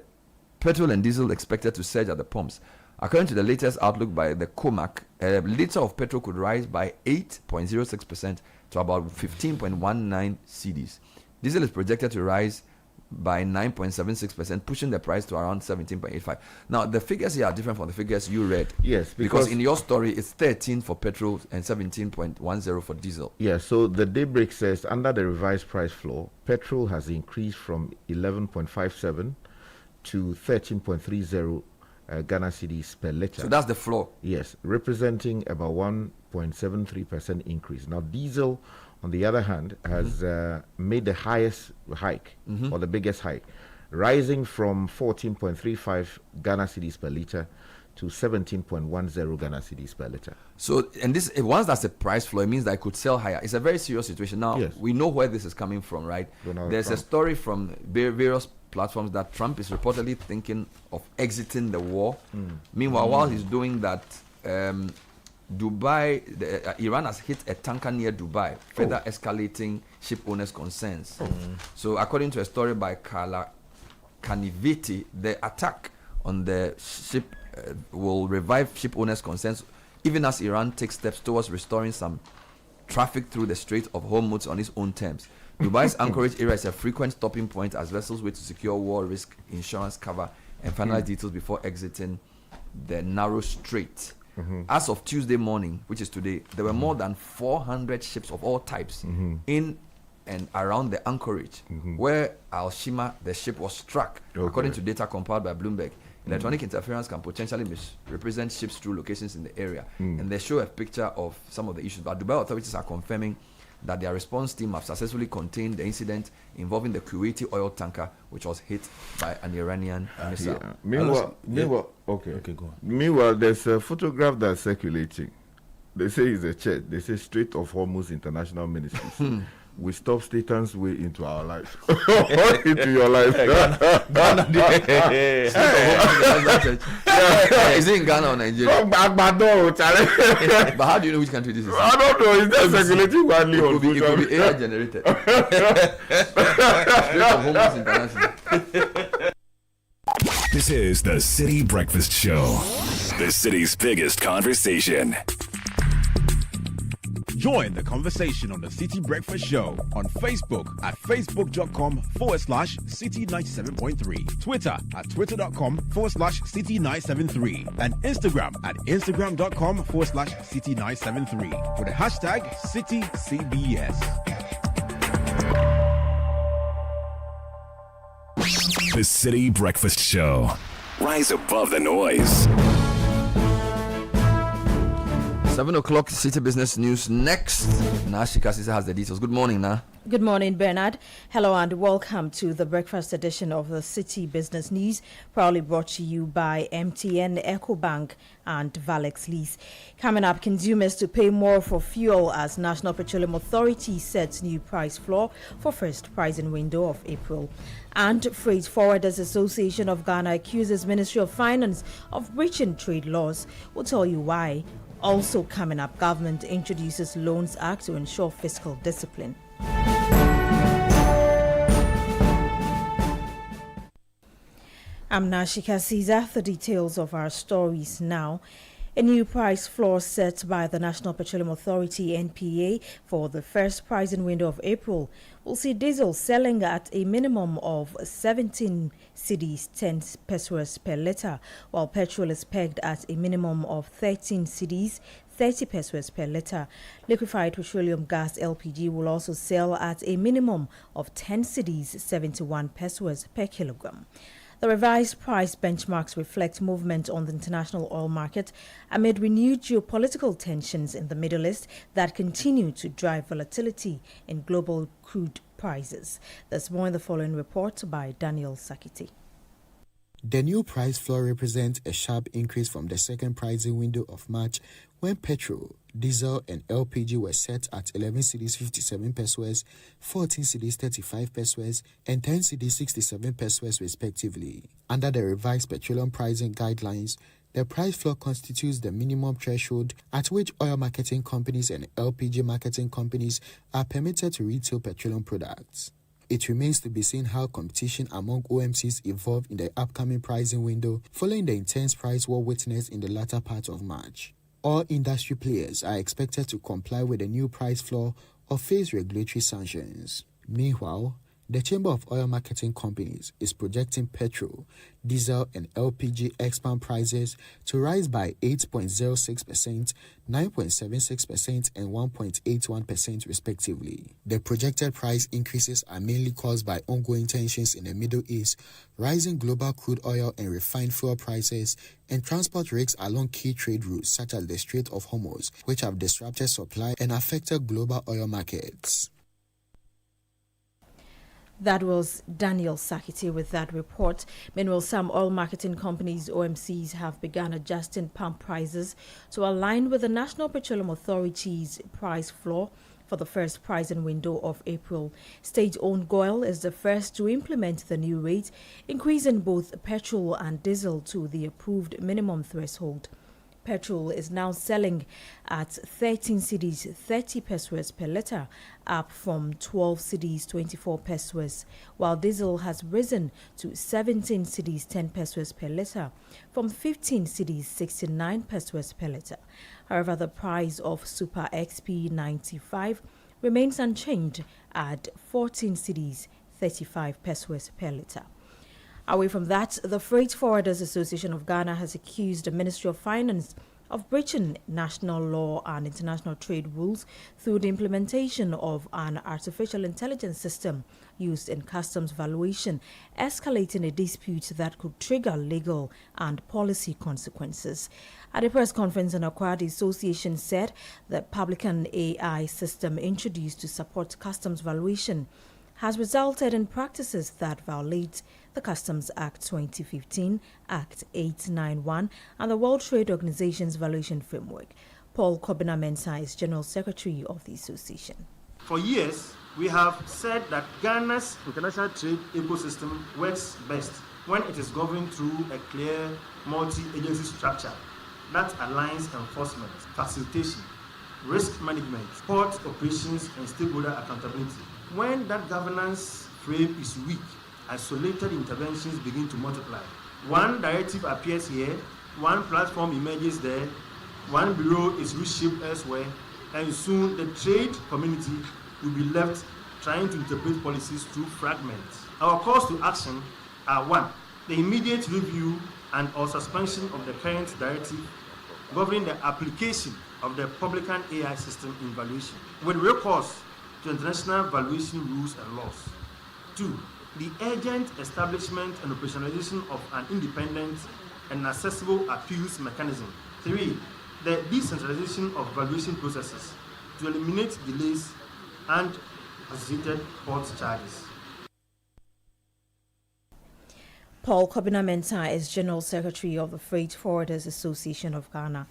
S14: petrol and diesel expected to surge at the pumps. According to the latest outlook by the COMAC, a litre of petrol could rise by 8.06% to about 15.19 cedis. Diesel is projected to rise by 9.76%, pushing the price to around 17.85. Now, the figures here are different from the figures you read.
S16: Yes,
S14: because in your story, it's 13 for petrol and 17.10 for diesel.
S16: Yeah, so the Daybreak says under the revised price floor, petrol has increased from 11.57 to 13.30 Ghana cedis per litre.
S14: So that's the floor.
S16: Yes, representing about 1.73% increase. Now, diesel, on the other hand, has made the highest hike, or the biggest hike, rising from 14.35 Ghana cedis per litre to 17.10 Ghana cedis per litre.
S14: So, and this, once that's the price floor, it means that it could sell higher. It's a very serious situation. Now, we know where this is coming from, right? There's a story from various platforms that Trump is reportedly thinking of exiting the war. Meanwhile, while he's doing that, Dubai, Iran has hit a tanker near Dubai, further escalating ship owners' concerns. So, according to a story by Carla Caniviti, the attack on the ship will revive ship owners' concerns, even as Iran takes steps towards restoring some traffic through the Strait of Hormuz on its own terms. Dubai's Anchorage area is a frequent stopping point as vessels wait to secure war risk insurance cover and finalize details before exiting the narrow strait. As of Tuesday morning, which is today, there were more than 400 ships of all types in and around the Anchorage, where Al-Shima, the ship, was struck. According to data compiled by Bloomberg, electronic interference can potentially misrepresent ships through locations in the area. And they show a picture of some of the issues. But Dubai authorities are confirming that their response team have successfully contained the incident involving the Kuwaiti oil tanker, which was hit by an Iranian missile.
S16: Meanwhile, go on. Meanwhile, there's a photograph that's circulating. They say it's a church. They say Strait of Hormuz International Ministries. We stop Satan's way into our lives. Into your life.
S14: Is it in Ghana or Nigeria? But how do you know which country this is?
S16: I don't know. Is that circulating widely?
S14: It could be AI generated.
S13: This is the City Breakfast Show, the city's biggest conversation.
S17: Join the conversation on the City Breakfast Show on Facebook at facebook.com/City97.3, Twitter at twitter.com/City973, and Instagram at instagram.com/City973 with the hashtag CityCBS.
S13: The City Breakfast Show. Rise above the noise.
S14: 7 o'clock, City Business News next. Nashika Sisa has the details. Good morning, Na.
S18: Good morning, Bernard. Hello and welcome to the breakfast edition of the City Business News, proudly brought to you by MTN, EcoBank and Valex Lease. Coming up, consumers to pay more for fuel as National Petroleum Authority sets new price floor for first pricing window of April. And Freight Forwarders Association of Ghana accuses Ministry of Finance of breaching trade laws. We'll tell you why. Also coming up, government introduces Loans Act to ensure fiscal discipline. I'm Nashika Caesar. The details of our stories now. A new price floor set by the National Petroleum Authority (NPA) for the first pricing window of April will see diesel selling at a minimum of 17 cedis 10 pesos per litre, while petrol is pegged at a minimum of 13 cedis 30 pesos per litre. Liquefied petroleum gas (LPG) will also sell at a minimum of 10 cedis 71 pesos per kilogram. The revised price benchmarks reflect movement on the international oil market amid renewed geopolitical tensions in the Middle East that continue to drive volatility in global crude prices. There's more in the following report by Daniel Sakiti.
S19: The new price floor represents a sharp increase from the second pricing window of March, when petrol, diesel and LPG were set at 11 cedis 57 pesos, 14 cedis 35 pesos and 10 cedis 67 pesos respectively. Under the revised petroleum pricing guidelines, the price floor constitutes the minimum threshold at which oil marketing companies and LPG marketing companies are permitted to retail petroleum products. It remains to be seen how competition among OMCs evolve in the upcoming pricing window following the intense price war witnessed in the latter part of March. All industry players are expected to comply with the new price floor or face regulatory sanctions. Meanwhile, the Chamber of Oil Marketing Companies is projecting petrol, diesel and LPG expand prices to rise by 8.06%, 9.76% and 1.81% respectively. The projected price increases are mainly caused by ongoing tensions in the Middle East, rising global crude oil and refined fuel prices, and transport risks along key trade routes such as the Strait of Hormuz, which have disrupted supply and affected global oil markets.
S18: That was Daniel Sakiti with that report. Meanwhile, some oil marketing companies, OMCs, have begun adjusting pump prices to align with the National Petroleum Authority's price floor for the first pricing window of April. State-owned GOIL is the first to implement the new rate, increasing both petrol and diesel to the approved minimum threshold. Petrol is now selling at 13 cedis 30 pesos per litre, up from 12 cedis 24 pesos, while diesel has risen to 17 cedis 10 pesos per litre, from 15 cedis 69 pesos per litre. However, the price of Super XP 95 remains unchanged at 14 cedis 35 pesos per litre. Away from that, the Freight Forwarders Association of Ghana has accused the Ministry of Finance of breaching national law and international trade rules through the implementation of an artificial intelligence system used in customs valuation, escalating a dispute that could trigger legal and policy consequences. At a press conference in Accra, the association said the Publican AI system introduced to support customs valuation has resulted in practices that violate the Customs Act 2015, Act 891, and the World Trade Organization's valuation framework. Paul Kobina-Mensah is General Secretary of the association.
S20: For years, we have said that Ghana's international trade ecosystem works best when it is governed through a clear multi-agency structure that aligns enforcement, facilitation, risk management, port operations, and stakeholder accountability. When that governance frame is weak, isolated interventions begin to multiply. One directive appears here, one platform emerges there, one bureau is reshaped elsewhere, and soon the trade community will be left trying to interpret policies through fragments. Our calls to action are: 1. The immediate review and or suspension of the current directive governing the application of the Publican AI system in valuation, with recourse to international valuation rules and laws. 2. The urgent establishment and operationalization of an independent and accessible appeals mechanism. 3. The decentralization of valuation processes to eliminate delays and associated court charges.
S18: Paul Kobina-Mensah is General Secretary of the Freight Forwarders Association of Ghana.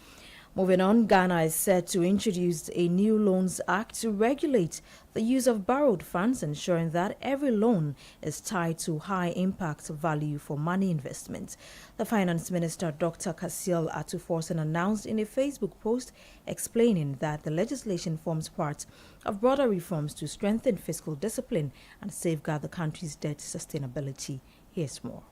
S18: Moving on, Ghana is set to introduce a new Loans Act to regulate the use of borrowed funds, ensuring that every loan is tied to high-impact value for money investments. The Finance Minister, Dr. Kasiel Atuforsen, announced in a Facebook post explaining that the legislation forms part of broader reforms to strengthen fiscal discipline and safeguard the country's debt sustainability. Here's more.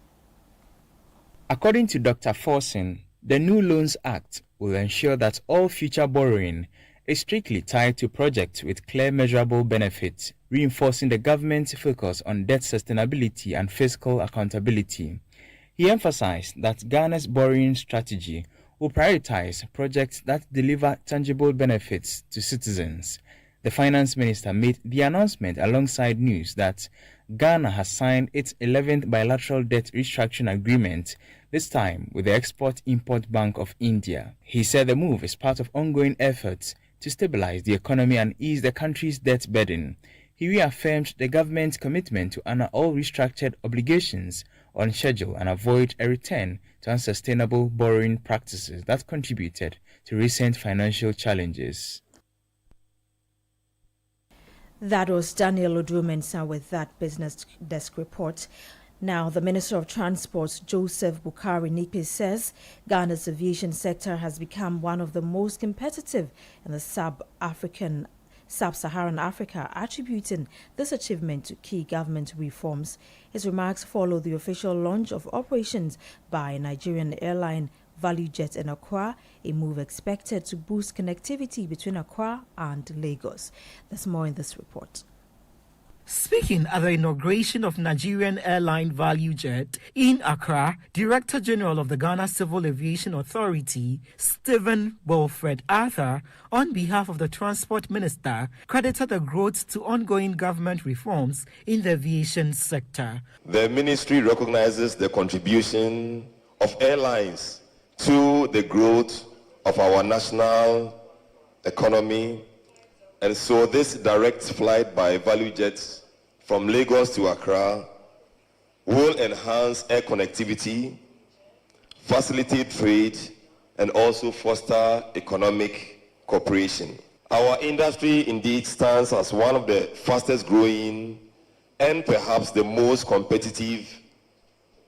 S21: According to Dr. Forsen, the new Loans Act will ensure that all future borrowing is strictly tied to projects with clear measurable benefits, reinforcing the government's focus on debt sustainability and fiscal accountability. He emphasized that Ghana's borrowing strategy will prioritize projects that deliver tangible benefits to citizens. The finance minister made the announcement alongside news that Ghana has signed its 11th bilateral debt restructuring agreement, this time with the Export-Import Bank of India. He said the move is part of ongoing efforts to stabilize the economy and ease the country's debt burden. He reaffirmed the government's commitment to honor all restructured obligations on schedule and avoid a return to unsustainable borrowing practices that contributed to recent financial challenges.
S18: That was Daniel Odumensa with that business desk report. Now, the Minister of Transport, Joseph Bukari Nipe, says Ghana's aviation sector has become one of the most competitive in the sub-Saharan Africa, attributing this achievement to key government reforms. His remarks follow the official launch of operations by Nigerian airline ValueJet in Accra, a move expected to boost connectivity between Accra and Lagos. There's more in this report.
S1: Speaking at the inauguration of Nigerian airline ValueJet in Accra, Director General of the Ghana Civil Aviation Authority, Stephen Wilfred Arthur, on behalf of the Transport Minister, credited the growth to ongoing government reforms in the aviation sector.
S22: The ministry recognizes the contribution of airlines to the growth of our national economy, and so this direct flight by ValueJet from Lagos to Accra will enhance air connectivity, facilitate trade, and also foster economic cooperation. Our industry indeed stands as one of the fastest growing and perhaps the most competitive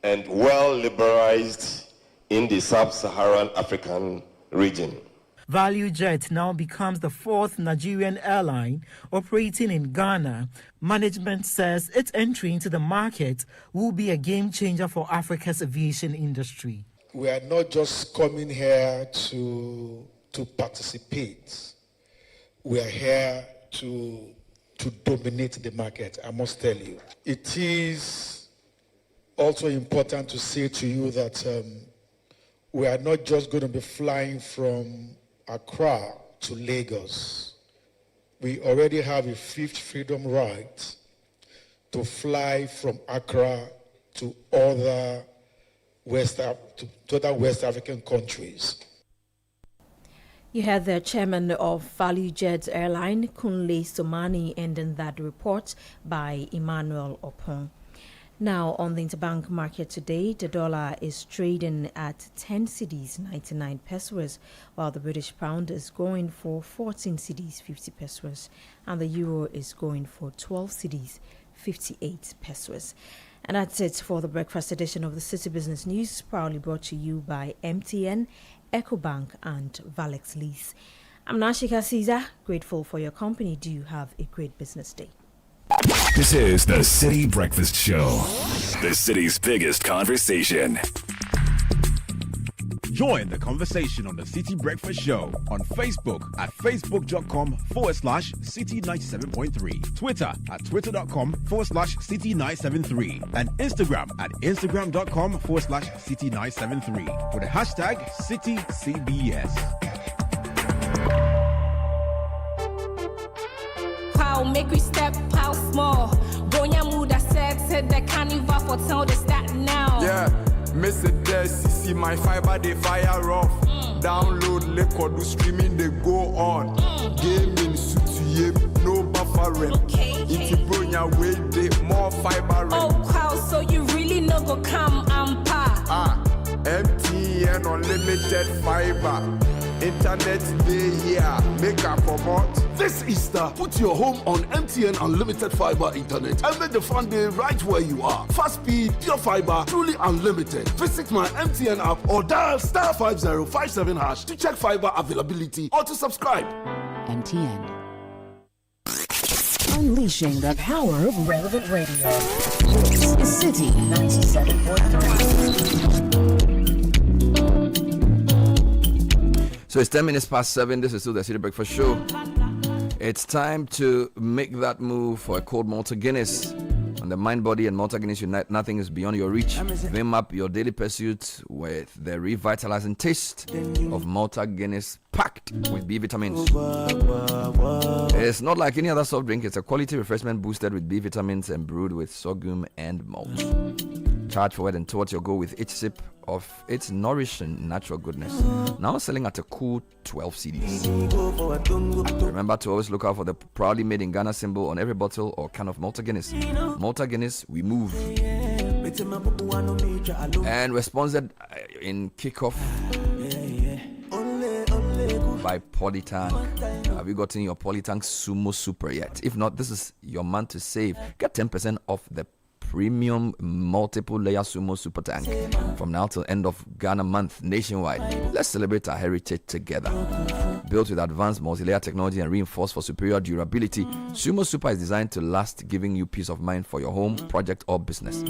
S22: and well liberalized in the sub-Saharan African region.
S1: ValueJet now becomes the fourth Nigerian airline operating in Ghana. Management says its entry into the market will be a game changer for Africa's aviation industry.
S23: We are not just coming here to participate. We are here to dominate the market, I must tell you. It is also important to say to you that we are not just going to be flying from Accra to Lagos. We already have a fifth freedom right to fly from Accra to other West African countries.
S18: You had the chairman of ValueJet Airline, Kunle Somani, ending that report by Emmanuel Opon. Now, on the interbank market today, the dollar is trading at 10 cedis 99 pesos, while the British pound is going for 14 cedis 50 pesos, and the euro is going for 12 cedis 58 pesos. And that's it for the breakfast edition of the City Business News, proudly brought to you by MTN, EcoBank, and Valex Lease. I'm Nashika Caesar, grateful for your company. Do you have a great business day?
S13: This is the City Breakfast Show, the city's biggest conversation.
S17: Join the conversation on the City Breakfast Show on Facebook at facebook.com/City97.3, Twitter at twitter.com/City973, and Instagram at instagram.com/City973 with the hashtag CityCBS.
S24: Make we step out small. Bonya Muda said the carnival for town they start now.
S25: Yeah, Mr. Des, see my fiber they fire off. Download record, do streaming they go on. Gaming suit you no buffering. It's Bonya way they more fiber.
S24: Oh wow, so you really no go come and pa.
S25: MTN unlimited fiber. Internet day here, make a promote.
S2: This Easter, put your home on MTN Unlimited Fiber Internet and make the fun day right where you are. Fast speed, pure fiber, truly unlimited. Visit my MTN app or dial *5057# to check fiber availability or to subscribe.
S10: MTN. Unleashing the power of relevant radio. This is City 97.3.
S14: So it's 10 minutes past 7. This is still the City Breakfast Show. It's time to make that move for a cold Malta Guinness on On the Mind, Body, and Malta Guinness Unite, nothing is beyond your reach. Vim up your daily pursuit with the revitalizing taste of Malta Guinness packed with B vitamins. It's not like any other soft drink. It's a quality refreshment boosted with B vitamins and brewed with sorghum and malt. Charge forward and towards your goal with each sip of its nourishing natural goodness. Now selling at a cool 12 cedis. Remember to always look out for the proudly made in Ghana symbol on every bottle or can of Malta Guinness. Malta Guinness, we move. And we're sponsored in Kickoff by Polytank. Have you gotten your Polytank Sumo Super yet? If not, this is your month to save. Get 10% off the premium multiple layer Sumo Super Tank from now till end of Ghana month nationwide. Let's celebrate our heritage together. Built with advanced multi-layer technology and reinforced for superior durability, Sumo Super is designed to last, giving you peace of mind for your home, project, or business.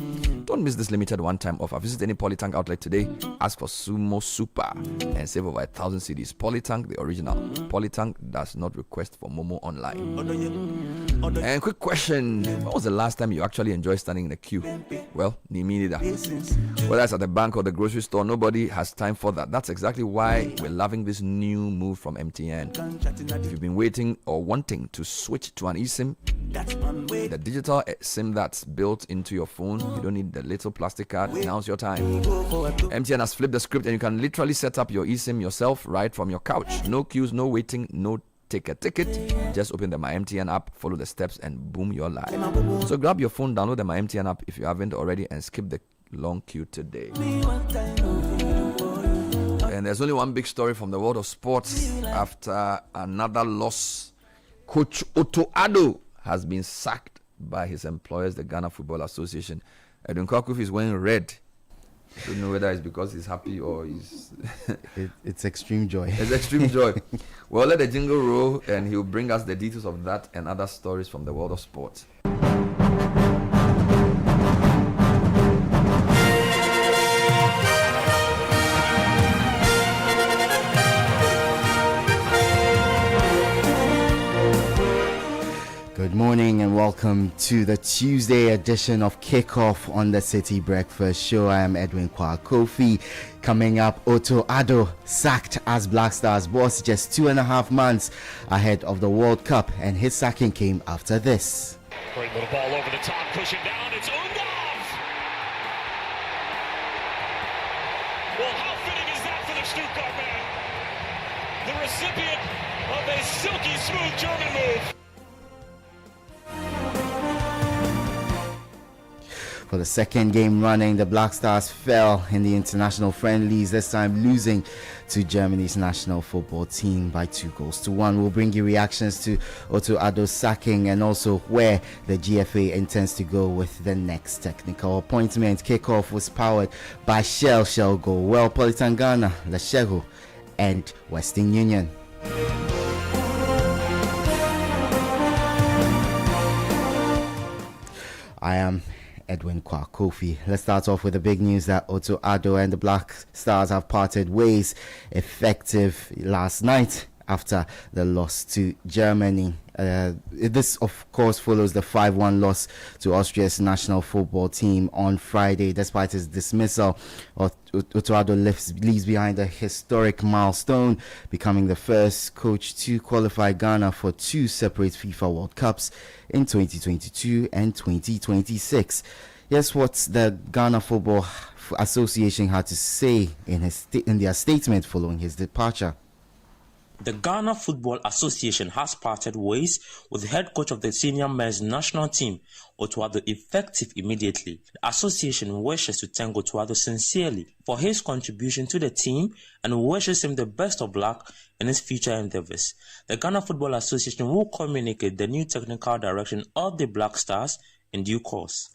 S14: Don't miss this limited one-time offer. Visit any Polytank outlet today, ask for Sumo Super, and save over 1,000 cedis. Polytank, the original. Polytank does not request for Momo online. And quick question, when was the last time you actually enjoyed standing in a queue? Well, me neither. Whether it's at the bank or the grocery store, nobody has time for that. That's exactly why we're loving this new move from MTN. If you've been waiting or wanting to switch to an eSIM, the digital SIM that's built into your phone, you don't need the little plastic card. Now's your time. MTN has flipped the script and you can literally set up your eSIM yourself right from your couch. No queues, no waiting, no take a ticket. Just open the My MTN app, follow the steps, and boom, you're live. So grab your phone, download the My MTN app if you haven't already, and skip the long queue today. And there's only one big story from the world of sports. After another loss, Coach Otto Addo has been sacked by his employers, the Ghana Football Association. Edwin Kwaku is wearing red. I don't know whether it's because he's happy or he's...
S3: it's extreme joy.
S14: It's extreme joy. Well, let the jingle roll and he'll bring us the details of that and other stories from the world of sports.
S3: Good morning and welcome to the Tuesday edition of Kickoff on the City Breakfast Show. I am Edwin Kofi. Coming up, Otto Addo sacked as Black Stars boss just 2.5 months ahead of the World Cup, and his sacking came after this.
S4: Great little ball over the top, pushing down. It's Undov. Well, how fitting is that for the Stuttgart man? The recipient of a silky smooth German move.
S3: For the second game running, the Black Stars fell in the international friendlies, this time losing to Germany's national football team by 2-1. We'll bring you reactions to Otto Addo's sacking and also where the GFA intends to go with the next technical appointment. Kickoff was powered by Shell Go, Well, Polytan Ghana, Leshego, and Western Union. I am Edwin Kofi. Let's start off with the big news that Otto Addo and the Black Stars have parted ways effective last night after the loss to Germany. This, of course, follows the 5-1 loss to Austria's national football team on Friday. Despite his dismissal, Otto Addo leaves behind a historic milestone, becoming the first coach to qualify Ghana for 2 separate FIFA World Cups in 2022 and 2026. Here's what the Ghana Football Association had to say in their statement following his departure.
S5: The Ghana Football Association has parted ways with the head coach of the senior men's national team, Otto Addo, effective immediately. The association wishes to thank Otto Addo sincerely for his contribution to the team and wishes him the best of luck in his future endeavors. The Ghana Football Association will communicate the new technical direction of the Black Stars in due course.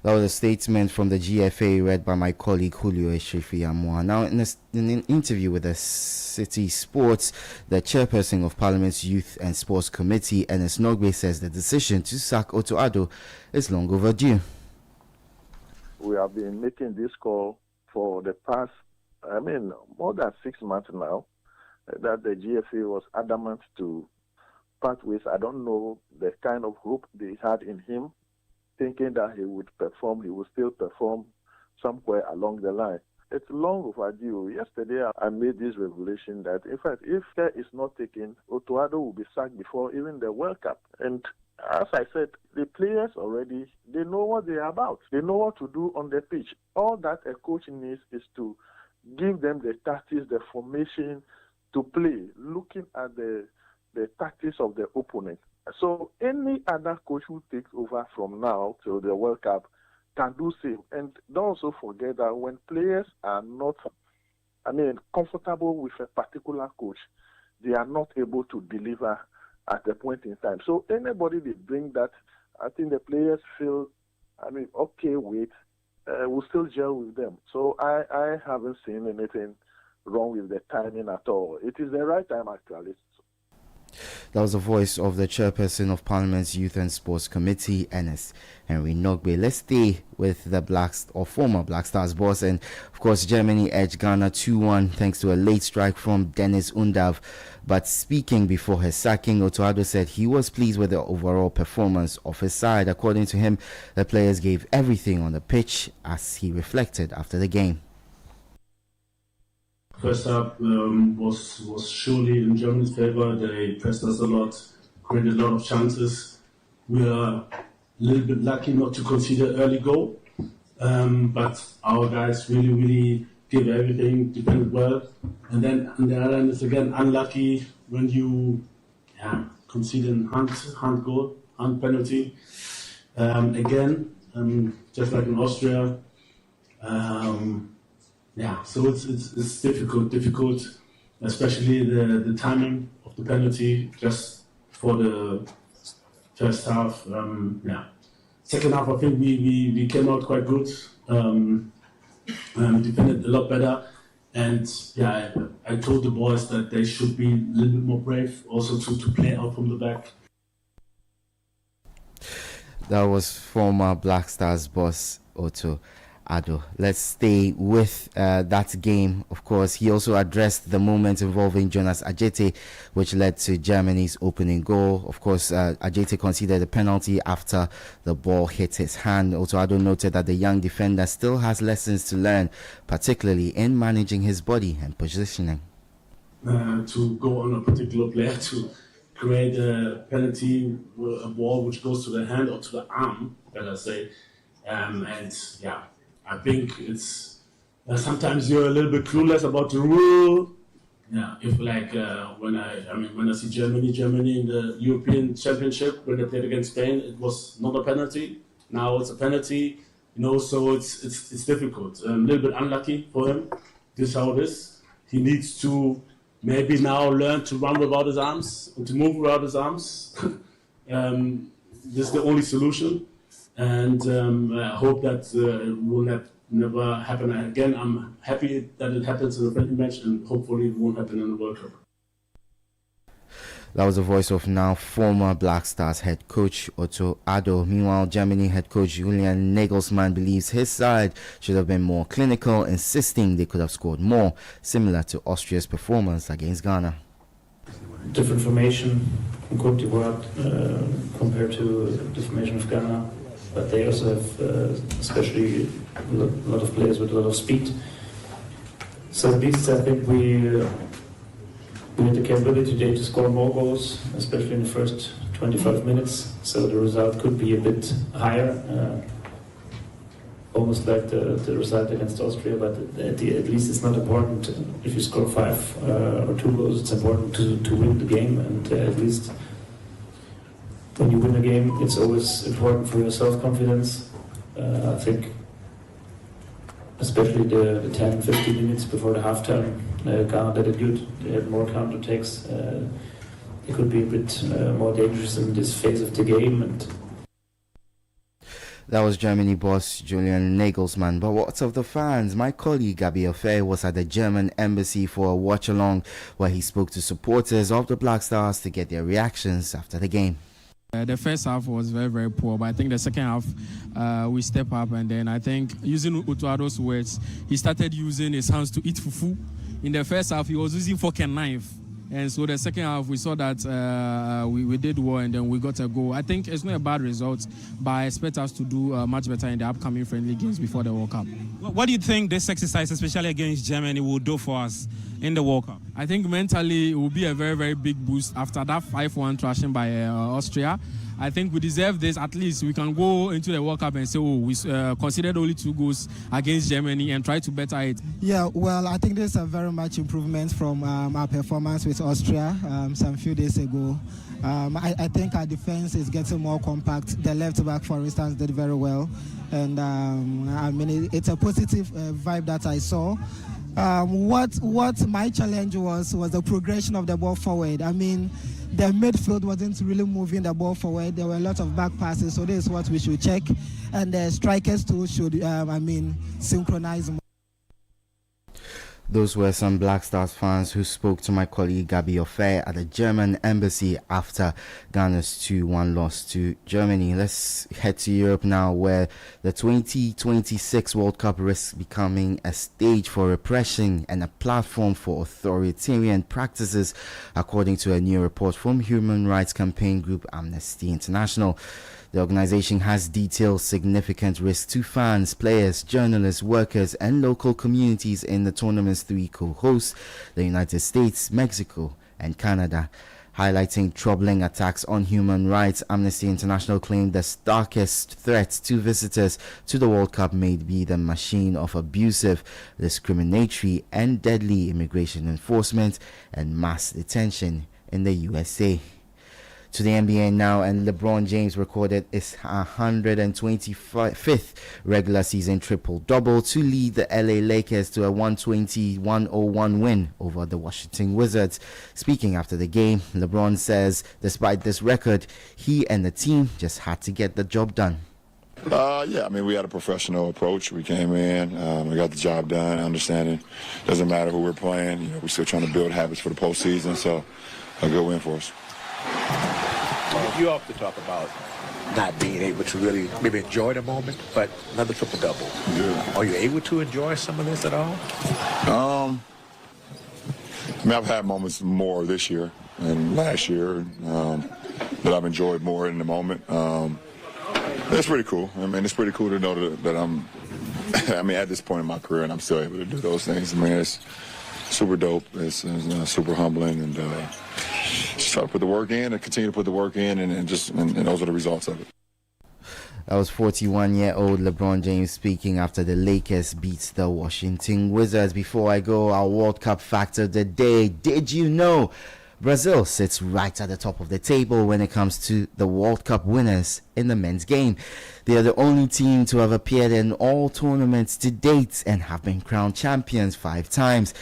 S3: That was a statement from the GFA read by my colleague Julio Eshrifi-Amwa. Now, in an interview with the City Sports, the chairperson of Parliament's Youth and Sports Committee, Ernest Nogbe, says the decision to sack Otto Addo is long overdue.
S6: We have been making this call for the past, more than 6 months now, that the GFA was adamant to part ways. I don't know the kind of hope they had in him thinking that he would still perform somewhere along the line. It's long overdue. Yesterday, I made this revelation that, in fact, if care is not taken, Otto Addo will be sacked before even the World Cup. And as I said, the players already, they know what they are about. They know what to do on the pitch. All that a coach needs is to give them the tactics, the formation to play, looking at the tactics of the opponent. So any other coach who takes over from now till the World Cup can do same. And don't also forget that when players are not, comfortable with a particular coach, they are not able to deliver at a point in time. So anybody they bring that, I think the players feel, okay with, will still gel with them. So I haven't seen anything wrong with the timing at all. It is the right time, actually.
S3: That was the voice of the chairperson of Parliament's Youth and Sports Committee, Ernest Henry Nogbe. Let's stay with the former Black Stars boss, and of course Germany edged Ghana 2-1 thanks to a late strike from Dennis Undav. But speaking before his sacking, Otto Addo said he was pleased with the overall performance of his side. According to him, the players gave everything on the pitch, as he reflected after the game.
S7: First half was surely in Germany's favor. They pressed us a lot, created a lot of chances. We are a little bit lucky not to concede an early goal, but our guys really gave everything, defended well. And then on the other end, it's again unlucky when you concede a hand goal, hand penalty. Again, just like in Austria. So it's difficult, especially the timing of the penalty just for the first half. Second half, I think we came out quite good, defended a lot better, and I told the boys that they should be a little bit more brave, also to play out from the back.
S3: That was former Black Stars boss Otto Addo. Let's stay with that game. Of course, he also addressed the moment involving Jonas Ajete, which led to Germany's opening goal. Of course, Ajete conceded a penalty after the ball hit his hand. Otto Addo noted that the young defender still has lessons to learn, particularly in managing his body and positioning.
S7: To go on a particular player to create a penalty, a ball which goes to the hand or to the arm, better say, I think it's sometimes you're a little bit clueless about the rule. If when I see Germany in the European Championship when they played against Spain, it was not a penalty. Now it's a penalty, so it's difficult. A little bit unlucky for him. This is how it is. He needs to maybe now learn to run without his arms and to move without his arms. This is the only solution. And I hope that it will never happen again. I'm happy that it happens in a friendly match, and hopefully it won't happen in the World Cup.
S3: That was the voice of now former Black Stars head coach Otto Addo. Meanwhile, Germany head coach Julian Nagelsmann believes his side should have been more clinical, insisting they could have scored more, similar to Austria's performance against Ghana.
S8: Different formation in Côte d'Ivoire compared to the formation of Ghana. But they also have, especially a lot of players with a lot of speed. So at least I think we had the capability today to score more goals, especially in the first 25 minutes. So the result could be a bit higher, almost like the result against Austria. But at least it's not important if you score 5 or 2 goals. It's important to win the game, and at least. When you win a game, it's always important for your self-confidence. I think, especially the 10-15 minutes before the halftime, Ghana did it good. They had more counterattacks. They could be a bit more dangerous in this phase of the game. And
S3: that was Germany boss Julian Nagelsmann. But what of the fans? My colleague Gabriel Faye was at the German embassy for a watch-along where he spoke to supporters of the Black Stars to get their reactions after the game.
S9: The first half was very, very poor, but I think the second half we step up, and then I think, using Otto Addo's words, he started using his hands to eat fufu. In the first half, he was using fork and knife. And so the second half, we saw that we did well, and then we got a goal. I think it's not a bad result, but I expect us to do much better in the upcoming friendly games before the World Cup.
S11: What do you think this exercise, especially against Germany, will do for us in the World Cup?
S9: I think mentally it will be a very, very big boost after that 5-1 thrashing by Austria. I think we deserve this. At least we can go into the World Cup and say, we considered only 2 goals against Germany and try to better it.
S12: Yeah, well, I think there's a very much improvement from our performance with Austria some few days ago. I think our defense is getting more compact. The left back, for instance, did very well. And I mean, it's a positive vibe that I saw. What my challenge was the progression of the ball forward. I mean, the midfield wasn't really moving the ball forward. There were a lot of back passes, so this is what we should check. And the strikers too should, synchronize more.
S3: Those were some Black Stars fans who spoke to my colleague Gabi Ofe at the German embassy after Ghana's 2-1 loss to Germany. Let's head to Europe now, where the 2026 World Cup risks becoming a stage for repression and a platform for authoritarian practices, according to a new report from human rights campaign group Amnesty International. The organization has detailed significant risks to fans, players, journalists, workers, and local communities in the tournament's 3 co-hosts, the United States, Mexico, and Canada. Highlighting troubling attacks on human rights, Amnesty International claimed the starkest threat to visitors to the World Cup may be the machine of abusive, discriminatory, and deadly immigration enforcement and mass detention in the USA. To the NBA now, and LeBron James recorded his 125th regular season triple-double to lead the LA Lakers to a 120-101 win over the Washington Wizards. Speaking after the game, LeBron says despite this record, he and the team just had to get the job done.
S15: Yeah, I mean, we had a professional approach. We came in, we got the job done, understanding it doesn't matter who we're playing. We're still trying to build habits for the postseason, so a good win for us.
S16: You often talk about not being able to really maybe enjoy the moment, but another triple-double.
S15: Yeah.
S16: Are you able to enjoy some of this at all?
S15: I mean, I've had moments more this year and last year that I've enjoyed more in the moment. It's pretty cool. I mean, it's pretty cool to know that I'm, at this point in my career, and I'm still able to do those things. I mean, it's super dope. It's super humbling, and just try to put the work in and continue to put the work in, and those are the results of it.
S3: That was 41-year-old LeBron James speaking after the Lakers beat the Washington Wizards. Before I go, our World Cup fact of the day. Did you know Brazil sits right at the top of the table when it comes to the World Cup winners in the men's game? They are the only team to have appeared in all tournaments to date and have been crowned champions 5 times.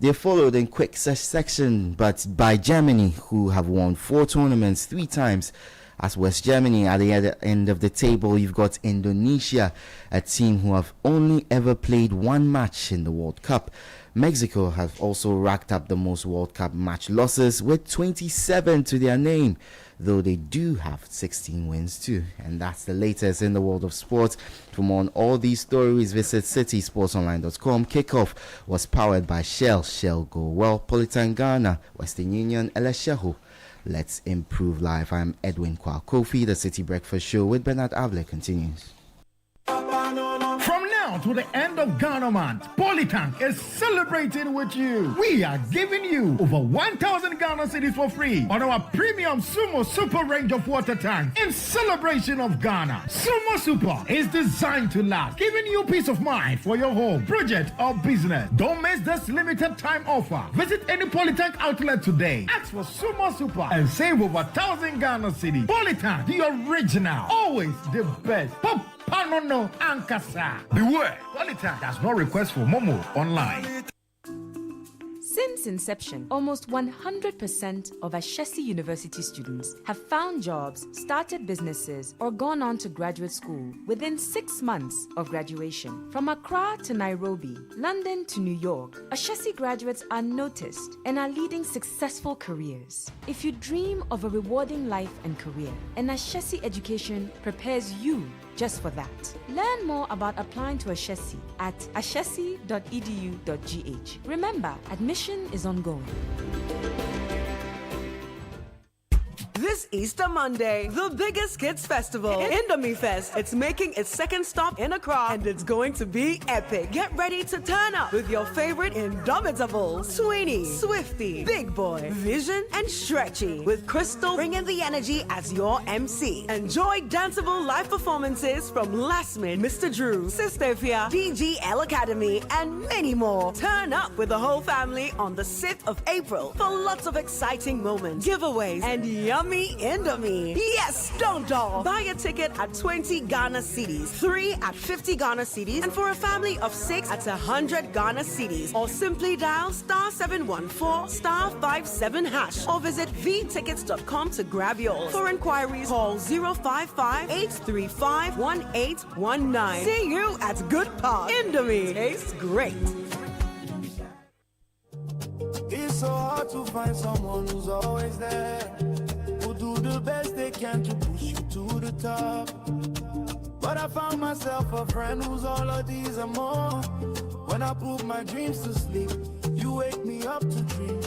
S3: They are followed in quick succession but by Germany, who have won 4 tournaments 3 times. As West Germany, at the other end of the table, you've got Indonesia, a team who have only ever played 1 match in the World Cup. Mexico have also racked up the most World Cup match losses with 27 to their name, though they do have 16 wins too. And that's the latest in the world of sports. For more on all these stories, visit citysportsonline.com. Kickoff was powered by Shell. Shell Go Well, Politan Ghana, Western Union, Eleshehu. Let's improve life. I'm Edwin Kofi. The City Breakfast Show with Bernard Avle continues.
S19: From now to the end of Ghana month, Polytank is celebrating with you. We are giving you over 1,000 Ghana cedis for free on our premium Sumo Super range of water tanks in celebration of Ghana. Sumo Super is designed to last, giving you peace of mind for your home, project, or business. Don't miss this limited time offer. Visit any Polytank outlet today. Ask for Sumo Super and save over 1,000 Ghana cedis. Polytank, the original, always the best. Panono Ankasa. Beware, Polytank does not request for Momo online.
S26: Since inception, almost 100% of Ashesi University students have found jobs, started businesses, or gone on to graduate school within 6 months of graduation. From Accra to Nairobi, London to New York, Ashesi graduates are noticed and are leading successful careers. If you dream of a rewarding life and career, an Ashesi education prepares you just for that. Learn more about applying to Ashesi at ashesi.edu.gh. Remember, admission is ongoing.
S1: this Easter Monday, the biggest kids festival, Indomie Fest. It's making its second stop in Accra, and it's going to be epic. Get ready to turn up with your favorite Indomitables, Sweeney, Swifty, Big Boy, Vision, and Stretchy, with Crystal bringing the energy as your MC. Enjoy danceable live performances from Lastman, Mr. Drew, Sister Fia, DGL Academy, and many more. Turn up with the whole family on the 6th of April for lots of exciting moments, giveaways, and yummy Indomie. Yes, don't dull. Buy a ticket at 20 Ghana cedis, 3 at 50 Ghana cedis, and for a family of 6 at 100 Ghana cedis. Or simply dial *714*57# or visit vtickets.com to grab yours. For inquiries, call 055-835-1819. See you at Good Park. Indomie tastes great.
S18: It's so hard to find someone who's always there, who do the best they can to push you to the top. But I found myself a friend who's all of these and more. When I put my dreams to sleep, you wake me up to dream.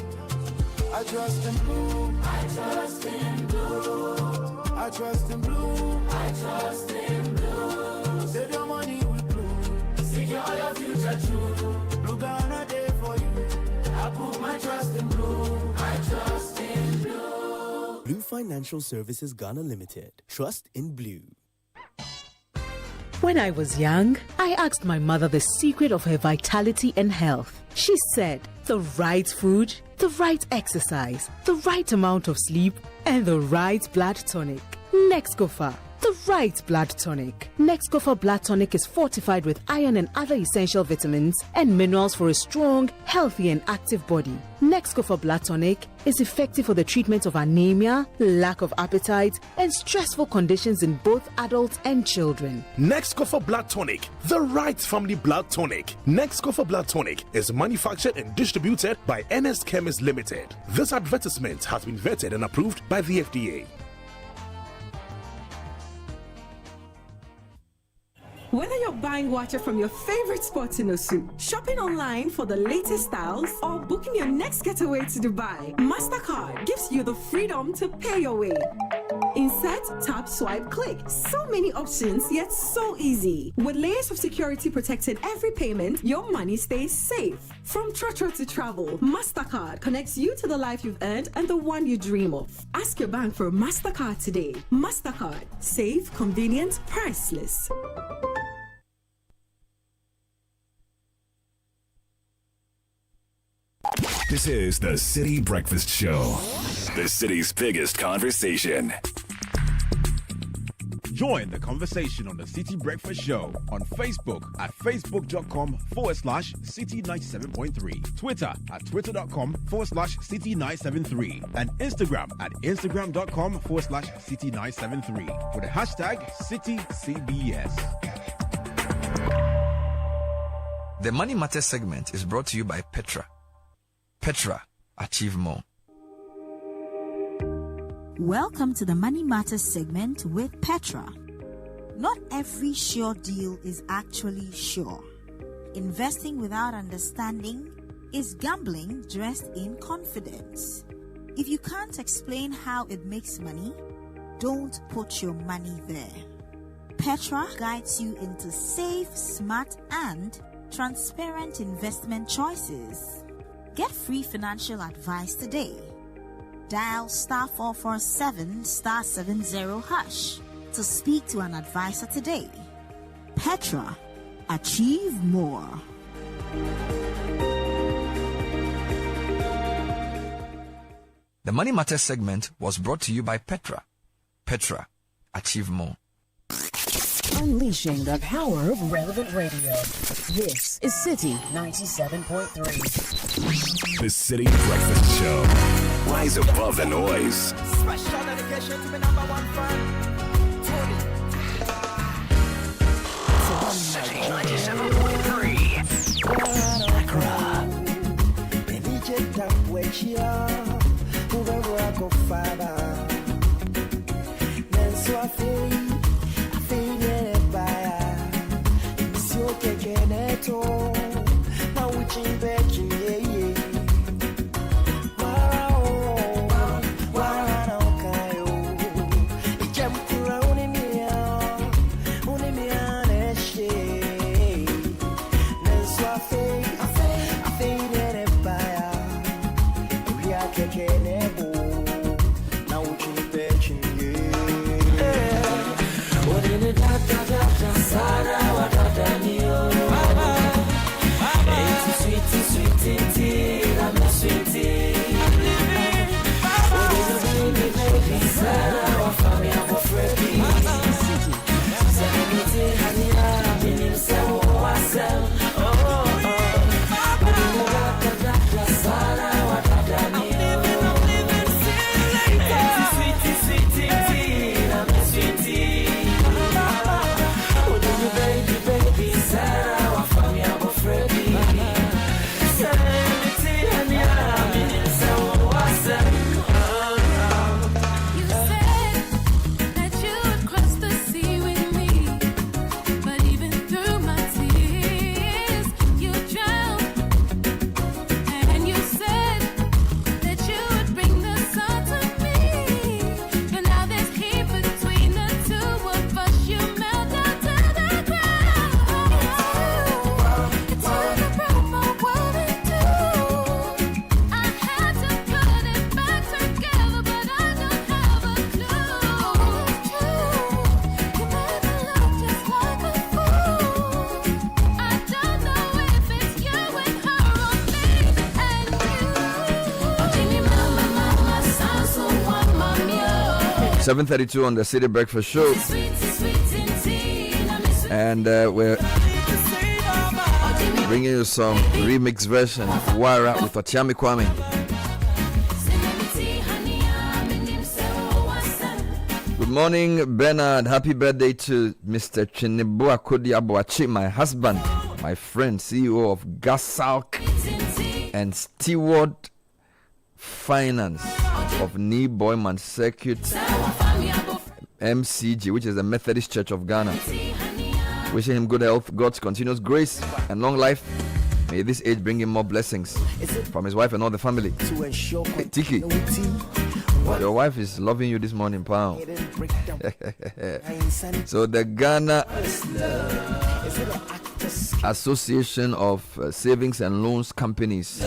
S18: I trust in blue. I trust in blue. I trust in blue. I trust in blue. Save your money with blue. Secure your future true. Blue Ghana day for you. I put my trust in blue. I trust in blue.
S20: Blue Financial Services Ghana Limited. Trust in blue.
S21: When I was young, I asked my mother the secret of her vitality and health. She said, the right food, the right exercise, the right amount of sleep, and the right blood tonic. Nexcofa, the right blood tonic. Nexcofa blood tonic is fortified with iron and other essential vitamins and minerals for a strong, healthy, and active body. Nexcofa blood tonic is effective for the treatment of anemia, lack of appetite, and stressful conditions in both adults and children.
S22: Nexcofa blood tonic, the right family blood tonic. Nexcofa blood tonic is manufactured and distributed by NS Chemist Limited. This advertisement has been vetted and approved by the FDA.
S1: Whether you're buying water from your favorite spot in Osu, shopping online for the latest styles, or booking your next getaway to Dubai, MasterCard gives you the freedom to pay your way. Insert, tap, swipe, click. So many options, yet so easy. With layers of security protecting every payment, your money stays safe. From Trotro to travel, MasterCard connects you to the life you've earned and the one you dream of. Ask your bank for MasterCard today. MasterCard. Safe, convenient, priceless.
S13: This is the Citi Breakfast Show, the city's biggest conversation.
S17: Join the conversation on the Citi Breakfast Show on Facebook at facebook.com/Citi97.3, Twitter at twitter.com/Citi973, and Instagram at instagram.com/Citi973 with the hashtag CitiCBS.
S14: The Money Matters segment is brought to you by Petra. Petra, achieve more.
S23: Welcome to the Money Matters segment with Petra. Not every sure deal is actually sure. Investing without understanding is gambling dressed in confidence. If you can't explain how it makes money, don't put your money there. Petra guides you into safe, smart, and transparent investment choices. Get free financial advice today. Dial *447*70# to speak to an advisor today. Petra, achieve more.
S14: The Money Matters segment was brought to you by Petra. Petra, achieve more.
S10: Unleashing the power of relevant radio. This is Citi 97.3.
S13: The Citi Breakfast Show. Rise above the noise.
S18: Special dedication to the number one fan, Tony.
S13: Citi 97.3.
S14: 7:32 on the City Breakfast Show. And we're bringing you some remix version of Wara with Otiami Kwame. Good morning, Bernard. Happy birthday to Mr. Chinebo Akodi Abuachi, my husband, my friend, CEO of Gasalk and Steward Finance of Knee Boyman Circuit MCG, which is the Methodist Church of Ghana. Wishing him good health, God's continuous grace and long life. May this age bring him more blessings from his wife and all the family. Hey, Tiki, your wife is loving you this morning, pal. So the Ghana Association of Savings and Loans Companies.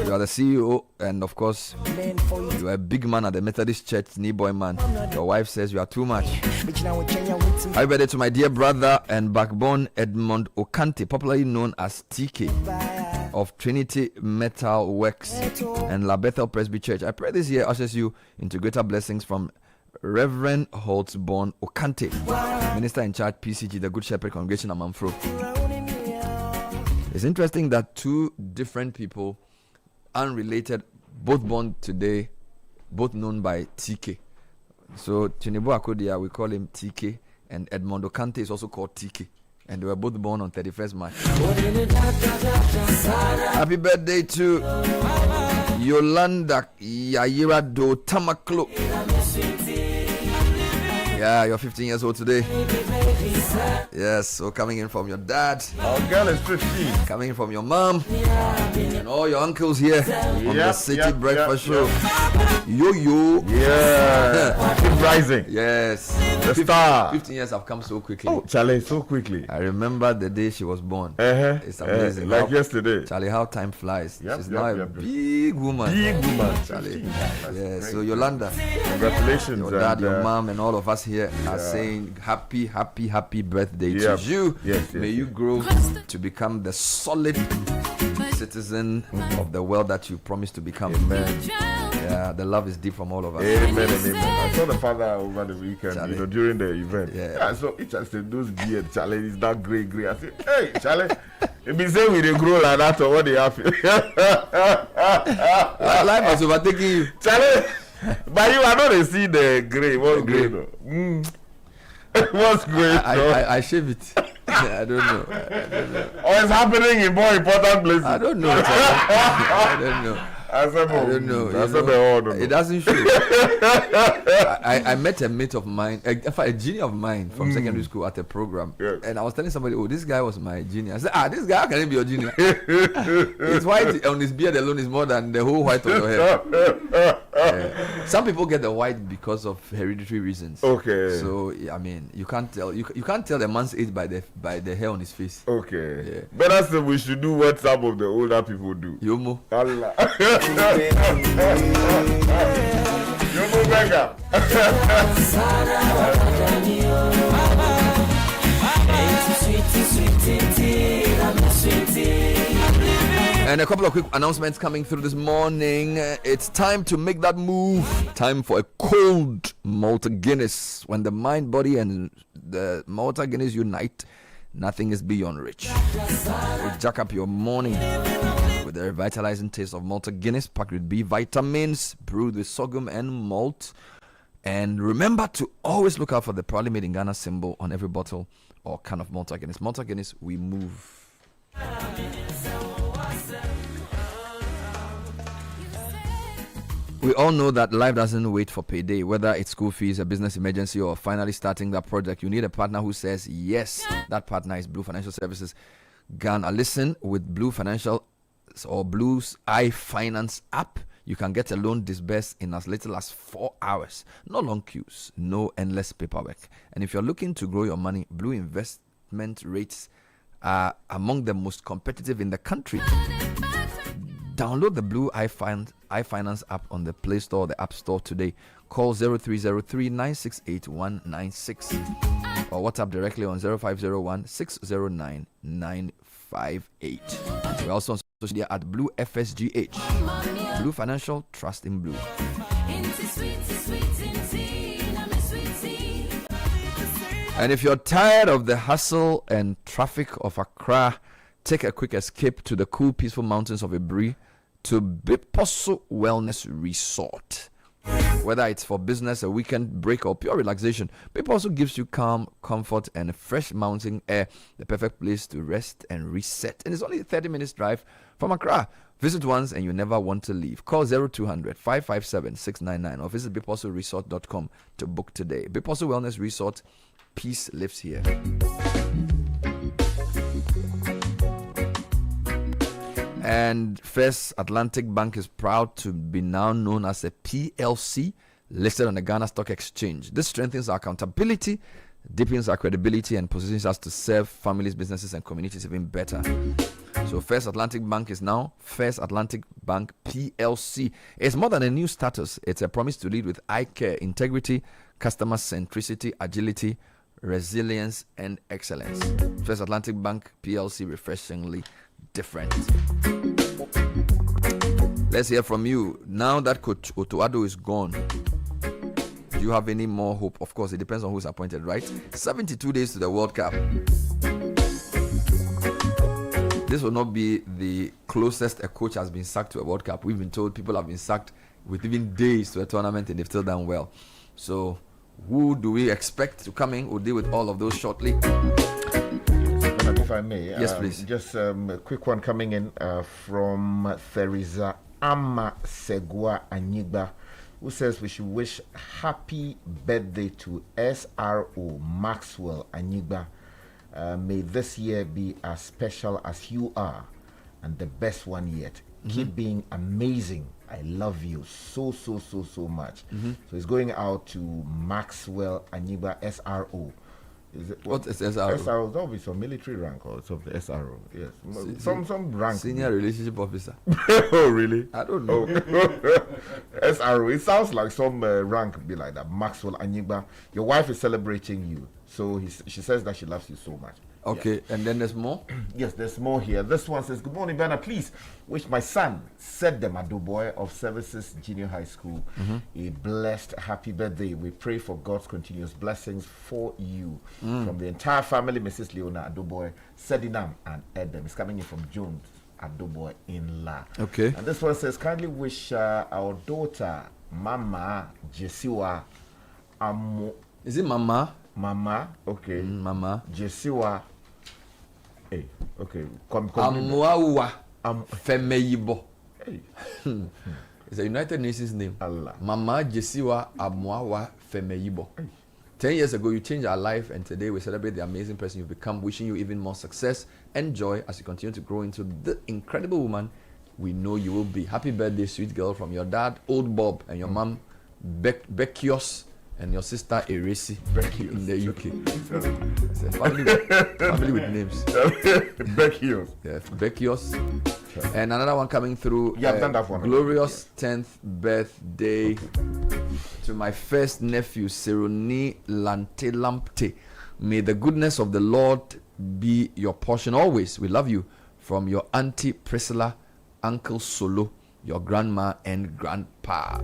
S14: You are the CEO, and of course, you are a big man at the Methodist Church, Neboy man. Your wife says you are too much. Happy birthday to my dear brother and backbone Edmond Okante, popularly known as TK, of Trinity Metal Works and La Bethel Presby Church. I pray this year ushers you into greater blessings from Reverend Holtzborn Okante, Minister in Charge, PCG, the Good Shepherd Congregation, Amanfro. It's interesting that two different people, unrelated, both born today, both known by TK. So Chinebo Akodia, we call him TK, and Edmondo Kante is also called TK, and they were both born on 31st March. Happy birthday to Yolanda Yayira Do Tamaklo. Yeah, you're 15 years old today. Yes, so coming in from your dad.
S22: Our girl is 15.
S14: Coming in from your mom. And all your uncles here on the City Breakfast Show. Yo.
S22: Yeah. Keep rising.
S14: Yes.
S22: The star.
S14: 15 years have come so quickly.
S22: Oh, Charlie, so quickly.
S14: I remember the day she was born. It's amazing.
S22: Like yesterday.
S14: Charlie, how time flies. She's now a
S22: big
S14: woman.
S22: Big woman,
S14: Charlie. Yeah, so Yolanda.
S22: Congratulations.
S14: Your dad, your mom, and all of us here are saying happy birthday to you.
S22: Yes.
S14: May you grow to become the solid citizen of the world that you promised to become.
S22: Amen.
S14: Yeah, the love is deep from all of us.
S22: Amen and amen. I saw the father over the weekend,
S14: Charlie.
S22: during the event.
S14: Yeah.
S22: So each I said, those beard, Charlie, is that grey. I said, hey, Charlie, it be saying we they grow like that or what they have.
S14: Life was overtaking you.
S22: Charlie, but you are not to see the grey. What's grey though? What's grey?
S14: I shave it. I don't know.
S22: Or it's happening in more important places.
S14: I don't know. I don't know.
S22: I don't
S14: know.
S22: It
S14: doesn't show. I met a mate of mine, a junior of mine from secondary school at a program.
S22: Yes.
S14: And I was telling somebody, oh, this guy was my junior. I said, this guy, how can he be your junior? His white on his beard alone is more than the whole white on your hair. Some people get the white because of hereditary reasons.
S22: Okay.
S14: So, I mean, you can't tell the man's age by the hair on his face.
S22: Okay.
S14: Yeah.
S22: But that's the we should do what some of the older people do.
S14: Yomo.
S22: Allah. Yomo Benga.
S14: And a couple of quick announcements coming through this morning. It's time to make that move. Time for a cold Malta Guinness. When the mind, body, and the Malta Guinness unite, nothing is beyond reach. So jack up your morning with the revitalizing taste of Malta Guinness, packed with B vitamins, brewed with sorghum and malt. And remember to always look out for the proudly made in Ghana symbol on every bottle or can of Malta Guinness. Malta Guinness, we move. We all know that life doesn't wait for payday. Whether it's school fees, a business emergency, or finally starting that project, you need a partner who says yes. That partner is Blue Financial Services Ghana. Listen, with Blue Financial or Blue's iFinance app, you can get a loan disbursed in as little as 4 hours. No long queues, no endless paperwork. And if you're looking to grow your money, Blue investment rates are among the most competitive in the country. Download the Blue iFinance app on the Play Store or the App Store today. Call 0303-968-196 or WhatsApp directly on 0501-609-958. We're also on social media at Blue FSGH. Blue Financial, trust in Blue. And if you're tired of the hustle and traffic of Accra, take a quick escape to the cool, peaceful mountains of Ibri to Biposo Wellness Resort. Whether it's for business, a weekend break, or pure relaxation, Biposo gives you calm, comfort, and fresh mountain air, the perfect place to rest and reset. And it's only a 30 minutes drive from Accra. Visit once and you never want to leave. Call 0200 557 699 or visit biposoresort.com to book today. Biposo Wellness Resort, peace lives here. And First Atlantic Bank is proud to be now known as a PLC listed on the Ghana Stock Exchange. This strengthens our accountability, deepens our credibility, and positions us to serve families, businesses, and communities even better. So First Atlantic Bank is now First Atlantic Bank PLC. It's more than a new status. It's a promise to lead with eye care, integrity, customer centricity, agility, resilience, and excellence. First Atlantic Bank PLC, refreshingly different. Let's hear from you. Now that Coach Otto Addo is gone, do you have any more hope? Of course, it depends on who's appointed, right? 72 days to the World Cup. This will not be the closest a coach has been sacked to a World Cup. We've been told people have been sacked with even days to a tournament and they've still done well. So who do we expect to come in? We'll deal with all of those shortly.
S2: If I may,
S14: yes, please.
S2: Just a quick one coming in from Theresa Ama Segua Anigba, who says we should wish happy birthday to SRO Maxwell Anigba. May this year be as special as you are and the best one yet. Keep being amazing. I love you so much. So it's going out to Maxwell Anigba, SRO.
S14: What is SRO?
S2: SRO, that will be some military rank or some of the SRO. Yes, some rank.
S14: Senior relationship officer.
S2: Oh, really?
S14: I don't know.
S2: SRO. It sounds like some rank be like that. Maxwell Anigba. Your wife is celebrating you, so she says that she loves you so much.
S14: Okay, and then there's more?
S2: Yes, there's more here. This one says, good morning, Bernard. Please wish my son, said the Addo boy of Services Junior High School, a blessed happy birthday. We pray for God's continuous blessings for you. From the entire family, Mrs. Leona Addo boy, Sedinam and Edem. It's coming in from Jones Addo boy in La.
S14: Okay.
S2: And this one says, kindly wish our daughter, Mama Jesiwa
S14: Is it Mama?
S2: Mama, okay.
S14: Mama
S2: Jesiwa. Hey, okay.
S14: Amwawa Femeyibo.
S2: Hey.
S14: It's a United Nations name.
S2: Allah.
S14: Mama Jesiwa Amwawa Femeyibo. 10 years ago, you changed our life, and today we celebrate the amazing person you've become, wishing you even more success and joy as you continue to grow into the incredible woman we know you will be. Happy birthday, sweet girl, from your dad, Old Bob, and your mom, Beckios, and your sister Eresi in the UK. It's a family with names.
S2: Beckios.
S14: Yeah, Beckios. And another one coming through.
S2: Yeah, I've done that one.
S14: Glorious 10th birthday to my first nephew, Seruni Lante. May the goodness of the Lord be your portion always. We love you. From your auntie Priscilla, Uncle Solo, your grandma and grandpa.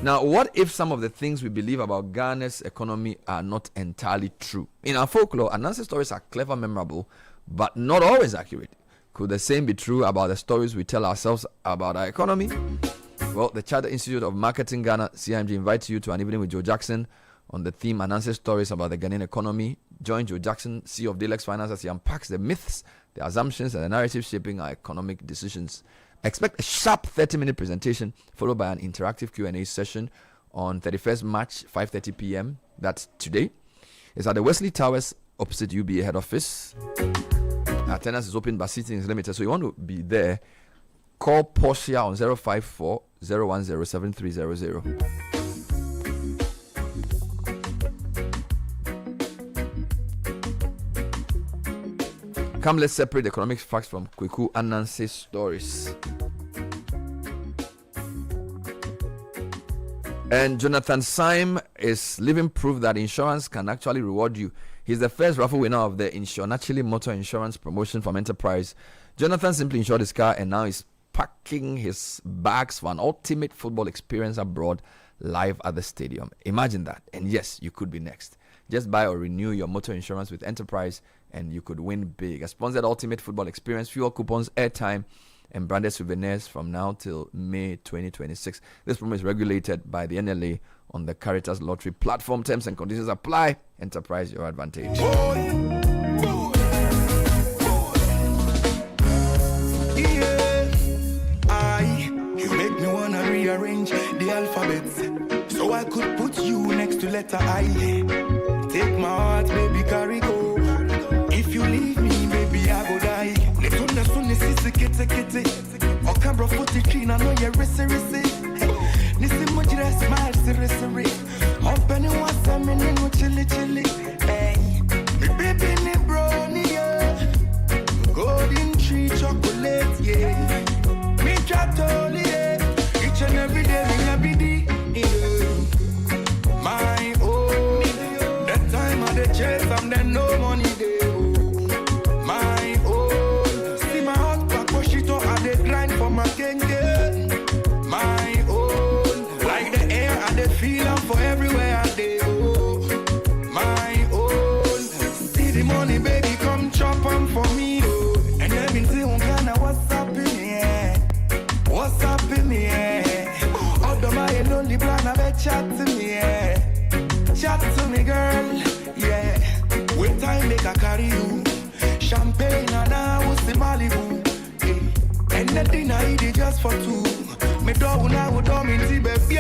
S14: Now, what if some of the things we believe about Ghana's economy are not entirely true? In our folklore, Anansi stories are clever, memorable, but not always accurate. Could the same be true about the stories we tell ourselves about our economy? Well, the Charter Institute of Marketing Ghana, CIMG, invites you to an evening with Joe Jackson on the theme Anansi stories about the Ghanaian economy. Join Joe Jackson, CEO of Delex Finance, as he unpacks the myths, the assumptions, and the narratives shaping our economic decisions. Expect a sharp 30-minute presentation followed by an interactive Q&A session on 31st March, 5:30 p.m. That's today. It's at the Wesley Towers opposite UBA head office. Attendance is open, but seating is limited. So you want to be there, call Portia on 054 010 7300. Come, let's separate the economic facts from Kweku Anansi's stories. And Jonathan Syme is living proof that insurance can actually reward you. He's the first raffle winner of the Naturally Motor Insurance promotion from Enterprise. Jonathan simply insured his car and now is packing his bags for an ultimate football experience abroad live at the stadium. Imagine that. And yes, you could be next. Just buy or renew your motor insurance with Enterprise and you could win big. A sponsored ultimate football experience, fuel coupons, airtime, and branded souvenirs from now till May 2026. This promo is regulated by the NLA on the Caritas Lottery platform. Terms and conditions apply. Enterprise, your advantage.
S18: You make me wanna rearrange the alphabet so I could put you next to letter I. Take my heart, baby, carry go. If you leave me, baby, I go die. O cabro footy clean, I know you're rissy. Nisi mujira smile, siri. Open it once, I'm in no chilly. Hey, me baby, me brownie, yeah. Golden tree chocolate, yeah. Me chatoli, yeah. Each and every day, me happy day, yeah. My own, that time of the chase, I'm then no money day. My gang, my own, like the air and the feeling for everywhere I go. My own, see the money, baby, come chop on for me, oh. And let me see what's up in here, what's up in here. Although my lonely plan, I bet chat to me, yeah. Chat to me, girl, yeah. Wait time make I carry you, champagne and I was the Malibu. And the dinner I eat just for two. Me dog now would come in the baby.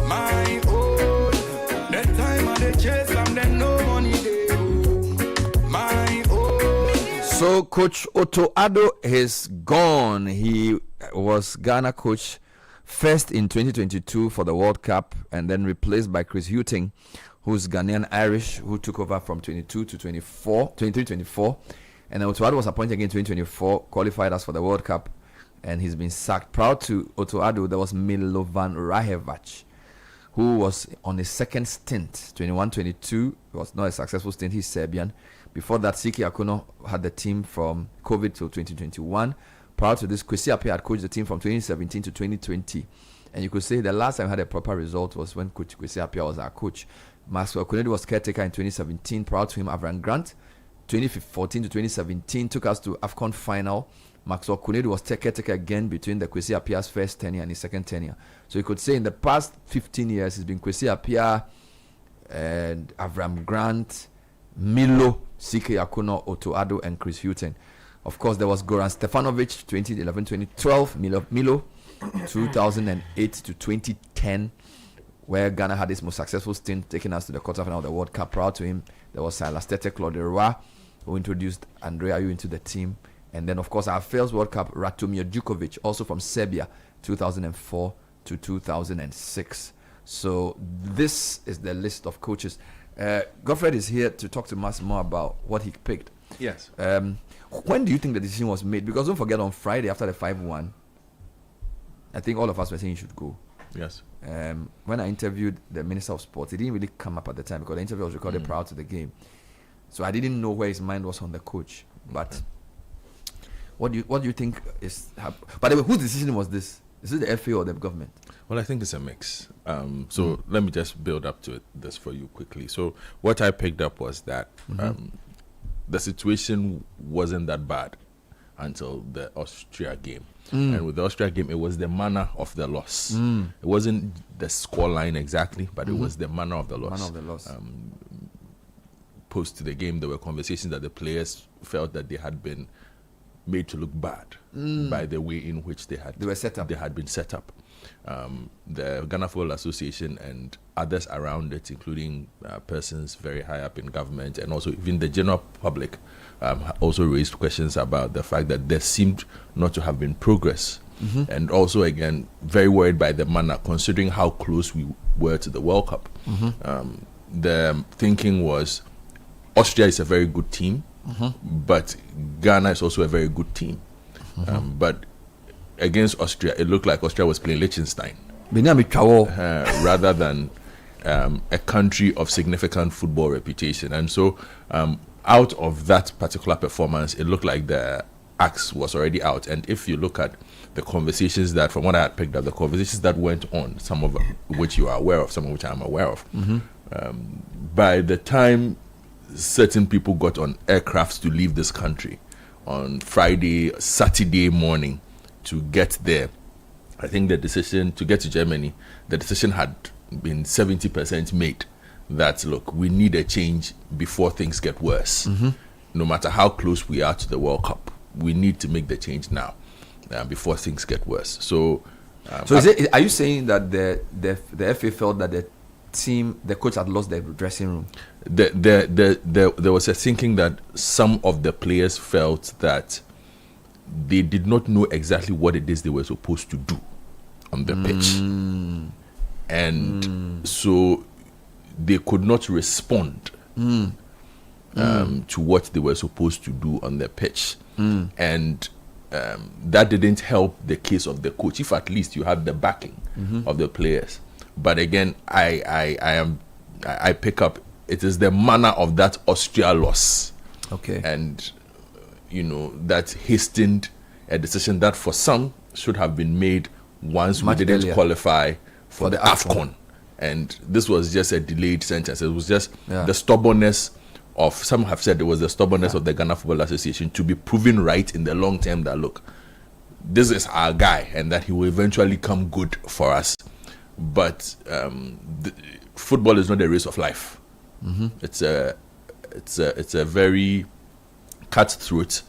S18: My own. That time of the chase, I'm then no money day. My own.
S14: So Coach Otto Addo is gone. He was Ghana coach first in 2022 for the World Cup and then replaced by Chris Hughton, who's Ghanaian Irish, who took over from 22 to 23-24. And Otto Addo was appointed again in 2024, qualified us for the World Cup, and he's been sacked. Prior to Otto Addo, there was Milovan Rajevac, who was on his second stint, 21-22. It was not a successful stint. He's Serbian. Before that, Siki Akuno had the team from COVID till 2021. Prior to this, Kwesi Appiah had coached the team from 2017 to 2020. And you could say the last time we had a proper result was when Coach Kwesi Appiah was our coach. Maxwell Konadu was caretaker in 2017. Prior to him, Avram Grant, 2014 to 2017 took us to AFCON final. Maxwell Konadu was caretaker again between the Kwesi Appiah's first tenure and his second tenure. So you could say in the past 15 years, it's been Kwesi Appiah and Avram Grant, Milo, CK Akuno, Otto Addo, and Chris Hughton. Of course, there was Goran Stefanovic, 2011-2012, Milo, 2008 to 2010, where Ghana had its most successful stint, taking us to the quarterfinal of the World Cup. Prior to him, there was Silas Tete Claude Roy, who introduced Andrea Ayew into the team. And then, of course, our first World Cup, Ratomir Djukovic, also from Serbia, 2004 to 2006. So this is the list of coaches. Godfred is here to talk to us more about what he picked.
S4: Yes.
S14: When do you think the decision was made? Because don't forget, on Friday after the 5-1, I think all of us were saying he should go.
S4: Yes.
S14: When I interviewed the Minister of Sports, it didn't really come up at the time because the interview was recorded prior to the game. So I didn't know where his mind was on the coach. But what do you think is happening? By the way, whose decision was this? Is it the FA or the government?
S4: Well, I think it's a mix. So let me just build up to this for you quickly. So what I picked up was that the situation wasn't that bad until the Austria game. And with the Austria game, it was the manner of the loss. It wasn't the scoreline exactly, but it was the manner of the loss. Post to the game, there were conversations that the players felt that they had been made to look bad by the way in which they had been set up. The Ghana Football Association and others around it, including persons very high up in government and also even the general public, also raised questions about the fact that there seemed not to have been progress. And also, again, very worried by the manner, considering how close we were to the World Cup. The thinking was Austria is a very good team, but Ghana is also a very good team. But against Austria, it looked like Austria was playing Liechtenstein. rather than a country of significant football reputation. And so out of that particular performance, it looked like the axe was already out. And if you look at the conversations that, from what I had picked up, the conversations that went on, some of which you are aware of, some of which I'm aware of, by the time certain people got on aircrafts to leave this country on Friday, Saturday morning to get there, I think the decision to get to Germany, the decision had been 70% made that, look, we need a change before things get worse. No matter how close we are to the World Cup, we need to make the change now before things get worse. So
S14: are you saying that the FA felt that the coach had lost their dressing room?
S4: There was a thinking that some of the players felt that they did not know exactly what it is they were supposed to do on the pitch. And so they could not respond to what they were supposed to do on the pitch. And that didn't help the case of the coach, if at least you have the backing of the players. But again, I pick up, it is the manner of that Austria loss.
S14: Okay.
S4: And, that hastened a decision that for some should have been made once we didn't qualify for the AFCON. And this was just a delayed sentence. It was just the stubbornness of, some have said it was the stubbornness of the Ghana Football Association to be proven right in the long term that, look, this is our guy and that he will eventually come good for us. But football is not a race of life. It's a very cutthroat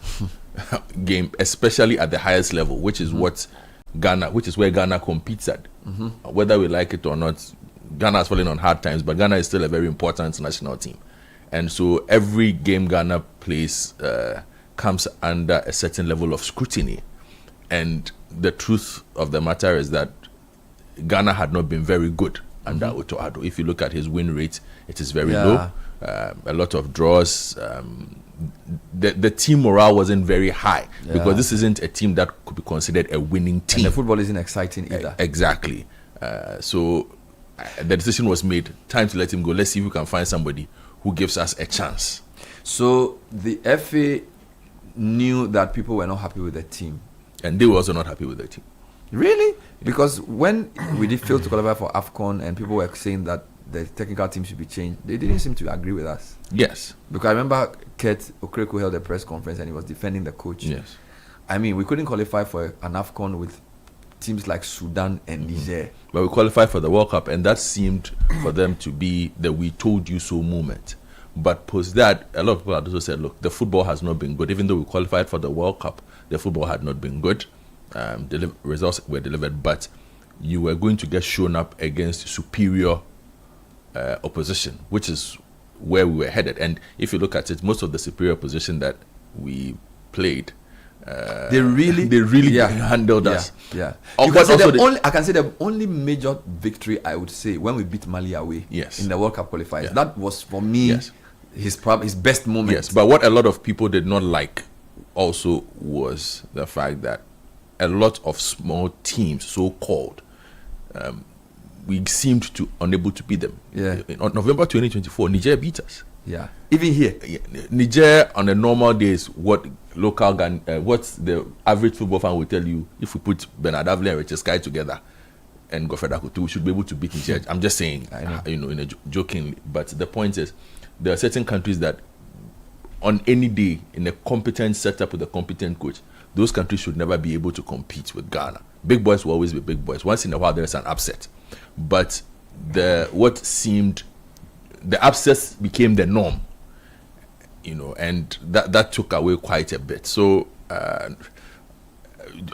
S4: game, especially at the highest level, which is where Ghana competes at. Whether we like it or not, Ghana has fallen on hard times, but Ghana is still a very important national team. And so every game Ghana plays comes under a certain level of scrutiny. And the truth of the matter is that Ghana had not been very good under Otto Addo. If you look at his win rate, it is very low. A lot of draws. The team morale wasn't very high because this isn't a team that could be considered a winning team.
S14: And the football isn't exciting either.
S4: Exactly. So the decision was made, time to let him go. Let's see if we can find somebody who gives us a chance.
S14: So the FA knew that people were not happy with the team.
S4: And they were also not happy with the team.
S14: Really? Because when we did fail to qualify for AFCON and people were saying that the technical team should be changed, they didn't seem to agree with us.
S4: Yes.
S14: Because I remember Kurt Okreko held a press conference and he was defending the coach.
S4: Yes.
S14: I mean, we couldn't qualify for an AFCON with teams like Sudan and Niger.
S4: But we qualified for the World Cup, and that seemed for them to be the "we told you so" moment. But post that, a lot of people had also said, look, the football has not been good. Even though we qualified for the World Cup, the football had not been good. Results were delivered, but you were going to get shown up against superior opposition, which is where we were headed. And if you look at it, most of the superior opposition that we played,
S14: they really
S4: handled us.
S14: Yeah. Because I can say the only major victory, I would say, when we beat Mali away in the World Cup qualifiers. That was, for me, his best moment.
S4: Yes, but what a lot of people did not like also was the fact that a lot of small teams, so-called, we seemed to unable to beat them. On November 2024, Niger beat us.
S14: Yeah, even here.
S4: Niger on the normal days, what the average football fan will tell you, if we put Bernard Avle and Richard Sky together and Godfrey Akutu, we should be able to beat Niger. I'm just saying, jokingly. But the point is, there are certain countries that on any day in a competent setup with a competent coach, those countries should never be able to compete with Ghana. Big boys will always be big boys. Once in a while, there's an upset. But the upsets became the norm, and that took away quite a bit. So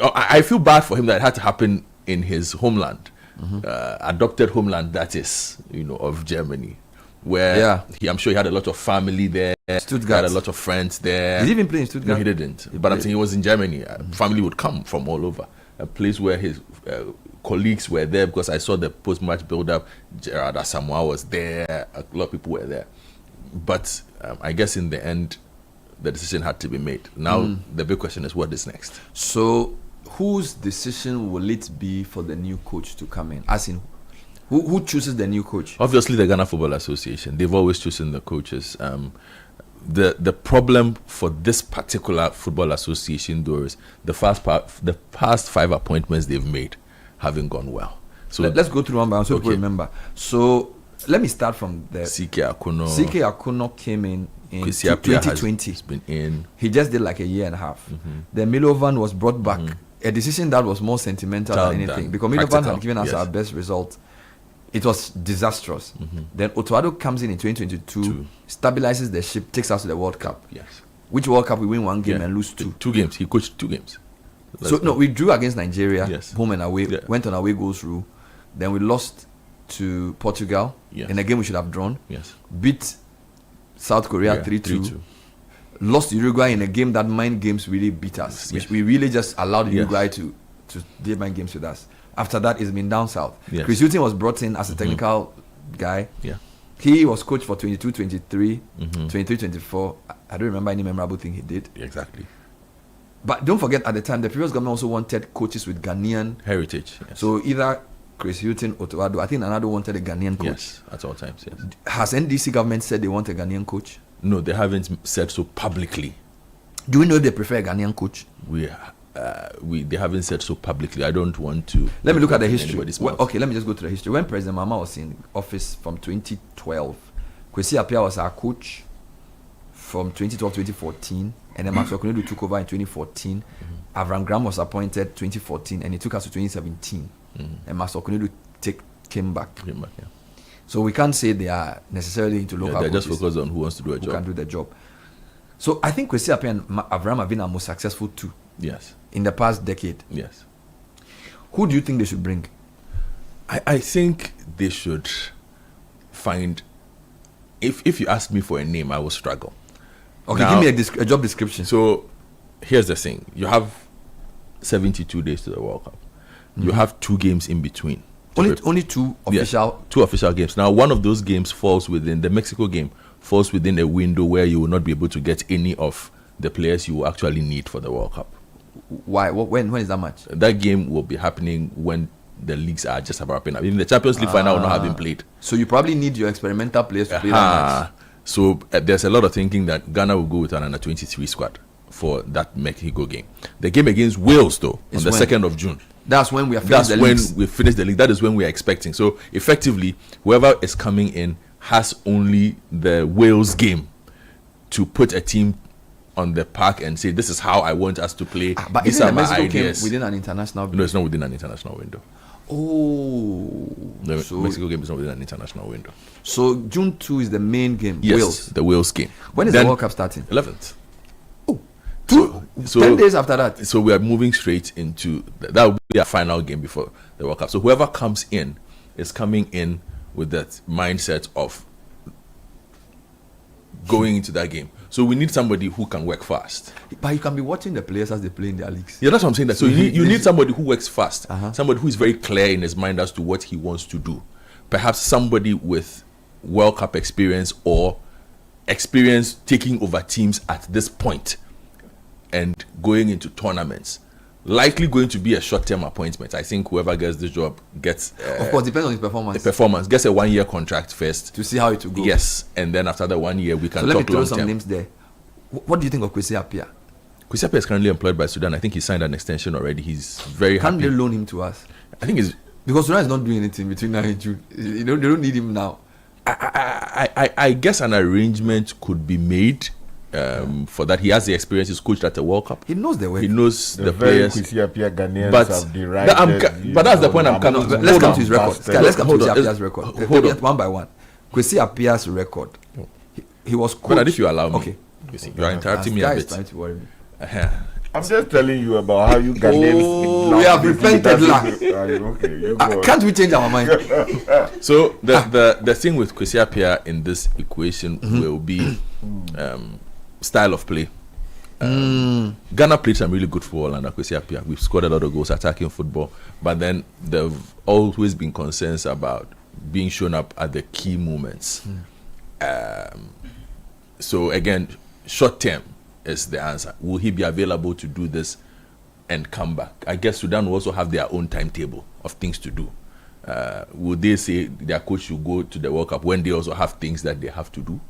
S4: I feel bad for him that it had to happen in his homeland, adopted homeland, that is, of Germany, where I'm sure he had a lot of family there.
S14: Stuttgart.
S4: Had a lot of friends there.
S14: Did he even play in Stuttgart?
S4: No, he didn't. But I'm saying he was in Germany. Family would come from all over. A place where his colleagues were there, because I saw the post-match build-up. Gerard Asamoah was there. A lot of people were there. But I guess in the end, the decision had to be made. Now, the big question is, what is next?
S14: So, whose decision will it be for the new coach to come in? As in, who chooses the new coach?
S4: Obviously, the Ghana Football Association. They've always chosen the coaches. The problem for this particular football association, though, is the past 5 appointments they've made haven't gone well. So
S14: let's go through one by one so people remember. So let me start from there.
S4: CK
S14: Akuno came in 2020.
S4: Has been in.
S14: He just did like a year and a half. Then Milovan was brought back. A decision that was more sentimental than anything, because Milovan had given us our best result. It was disastrous. Then Otto Addo comes in 2022, stabilizes the ship, takes us to the World Cup.
S4: Yes.
S14: Which World Cup we win 1 game and lose 2.
S4: 2 games. He coached 2 games.
S14: We drew against Nigeria,
S4: yes,
S14: home and away, went on away goals rule. Then we lost to Portugal in a game we should have drawn.
S4: Yes.
S14: Beat South Korea 3-2. Lost Uruguay in a game that mind games really beat us.
S4: Yes.
S14: We really just allowed Uruguay to play mind games with us. After that, it's been down south.
S4: Yes.
S14: Chris Hughton was brought in as a technical guy.
S4: Yeah.
S14: He was coach for 22-23, 23-24. I don't remember any memorable thing he did.
S4: Exactly.
S14: But don't forget, at the time, the previous government also wanted coaches with Ghanaian
S4: heritage. Yes.
S14: So either Chris Hughton or Otto Addo. I think Anado wanted a Ghanaian coach.
S4: Yes, at all times, yes.
S14: Has NDC government said they want a Ghanaian coach?
S4: No, they haven't said so publicly.
S14: Do we know if they prefer a Ghanaian coach?
S4: They haven't said so publicly. I don't want to.
S14: Let me look at the history. Okay, let me just go to the history. When President Mama was in office from 2012, Kwesi Appiah was our coach from 2012-2014, and then Maxwell Konedu took over in 2014. Avram Graham was appointed 2014, and he took us to 2017. And Maxwell Konedu came back. So we can't say they are necessarily into local
S4: they're
S14: coaches.
S4: just focused on who wants to do a job.
S14: Who can do the job. So I think Kwesi Appiah and Avram have been our most successful too.
S4: Yes.
S14: In the past decade.
S4: Yes.
S14: Who do you think they should bring?
S4: I think they should find. If you ask me for a name, I will struggle.
S14: Okay, now, give me a job description.
S4: So here's the thing: you have 72 days to the World Cup. You have 2 games in between.
S14: Only 2 official.
S4: Yes, 2 official games. Now, one of those games falls within the Mexico game. Falls within a window where you will not be able to get any of the players you will actually need for the World Cup.
S14: Why? When is that match?
S4: That game will be happening when the leagues are just about wrapping up. Even the Champions League final will not have been played.
S14: So you probably need your experimental players to play that match.
S4: So there's a lot of thinking that Ghana will go with an under 23 squad for that Mexico game. The game against Wales, though, on the 2nd of June.
S14: That's when we are finished the league.
S4: That's when we finish the league. That is when we are expecting. So effectively, whoever is coming in has only the Wales game to put a team on the park and say, this is how I want us to play.
S14: But
S4: these
S14: isn't
S4: are
S14: the
S4: my
S14: Mexico
S4: ideas.
S14: game within an international window?
S4: No, it's not within an international window.
S14: Oh.
S4: The Mexico game is not within an international window.
S14: So June 2 is the main game?
S4: Yes,
S14: Wales.
S4: the Wales game.
S14: When is the World Cup starting?
S4: 11th.
S14: Oh. 10 days after that.
S4: So we are moving straight into that will be our final game before the World Cup. So whoever comes in is coming in with that mindset of going into that game. So we need somebody who can work fast.
S14: But you can be watching the players as they play in their leagues.
S4: Yeah, that's what I'm saying. So you need somebody who works fast. Somebody who is very clear in his mind as to what he wants to do. Perhaps somebody with World Cup experience or experience taking over teams at this point and going into tournaments. Likely going to be a short-term appointment. I think whoever gets this job gets...
S14: of course, depends on his performance.
S4: The performance. Gets a 1-year contract first.
S14: To see how it will go.
S4: Yes. And then after the 1 year, we can
S14: talk long-term.
S4: So let me throw
S14: some names there. What do you think of Kwesi Appiah?
S4: Kwesi Appiah is currently employed by Sudan. I think he signed an extension already. He's very happy.
S14: Can't they loan him to us?
S4: I think it's...
S14: Because Sudan is not doing anything between now and June. They don't need him now.
S4: I guess an arrangement could be made for that. He has the experience. He's coached at the World Cup.
S14: He knows the way.
S4: He knows the players.
S2: But
S4: that's the point I'm coming to.
S14: Let's come to his record. Let's come to Kwesi Appiah's record. Hold on. One by one. Kwesi Appiah's record. He was coached.
S4: But if you allow me.
S14: Okay.
S4: You are interrupting me a bit.
S14: Trying to worry me.
S2: I'm just telling you about how you Ghanaians.
S14: We have repented lack.
S2: Okay, you go.
S14: Can't we change our mind?
S4: So the thing with Kwesi Appiah in this equation will be style of play. Ghana played some really good football under Kwesi Appiah. We've scored a lot of goals attacking football, but then there've always been concerns about being shown up at the key moments. So again, short term is the answer. Will he be available to do this and come back. I guess Sudan will also have their own timetable of things to do. Would they say their coach should go to the World Cup when they also have things that they have to do?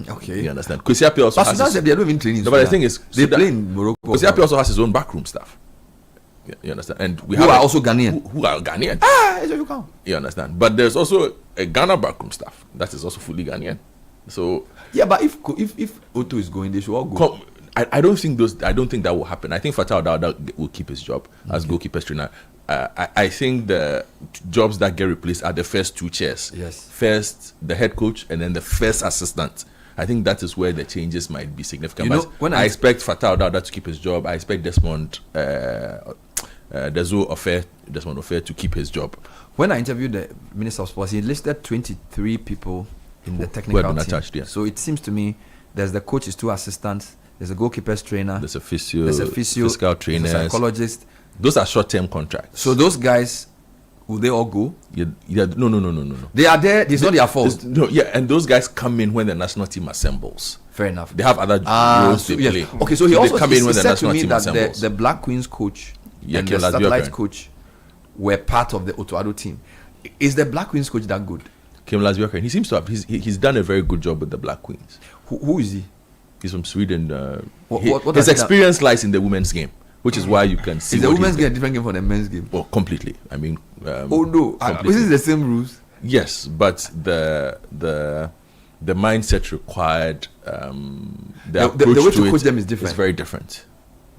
S14: Okay.
S4: You understand? Kofitia also has
S14: Sudan, they are not even training.
S4: No, but the thing is,
S14: they play in Morocco.
S4: Kofitia also has his own backroom staff. You understand? And we
S14: who are also Ghanaian.
S4: Who are Ghanaian. You understand? But there's also a Ghana backroom staff that is also fully Ghanaian. So
S14: yeah, but if Otto is going, they should all go.
S4: I don't think that will happen. I think Otto Addo will keep his job as goalkeeper trainer. I think the jobs that get replaced are the first two chairs.
S14: Yes.
S4: First the head coach and then the first assistant. I think that is where the changes might be significant.
S14: You know, when
S4: I expect Otto Addo to keep his job. I expect Desmond Offer to keep his job.
S14: When I interviewed the Minister of Sports, he listed 23 people in the technical team.
S4: Attached, yeah.
S14: So it seems to me there's the coach's two assistants, there's a goalkeeper's trainer,
S4: there's a physio,
S14: physical trainer, a psychologist.
S4: Those are short-term contracts.
S14: So those guys, will they all go?
S4: Yeah, no.
S14: They are there. It's not their fault.
S4: And those guys come in when the national team assembles.
S14: Fair enough.
S4: They have other roles to play.
S14: Okay, so he also
S4: come in when the national team
S14: that
S4: assembles.
S14: The Black Queens coach and the satellite coach were part of the Otto Addo team. Is the Black Queens coach that good?
S4: Kim Lasbjörken. He seems to have. He's done a very good job with the Black Queens.
S14: Who is he?
S4: He's from Sweden.
S14: What
S4: his experience lies in the women's game, which is why you can see.
S14: Is the women's game a different game from the men's game?
S4: Oh, completely. I mean,
S14: oh no, this is the same rules.
S4: Yes, but the mindset required, the
S14: way to coach them is different.
S4: It's very different.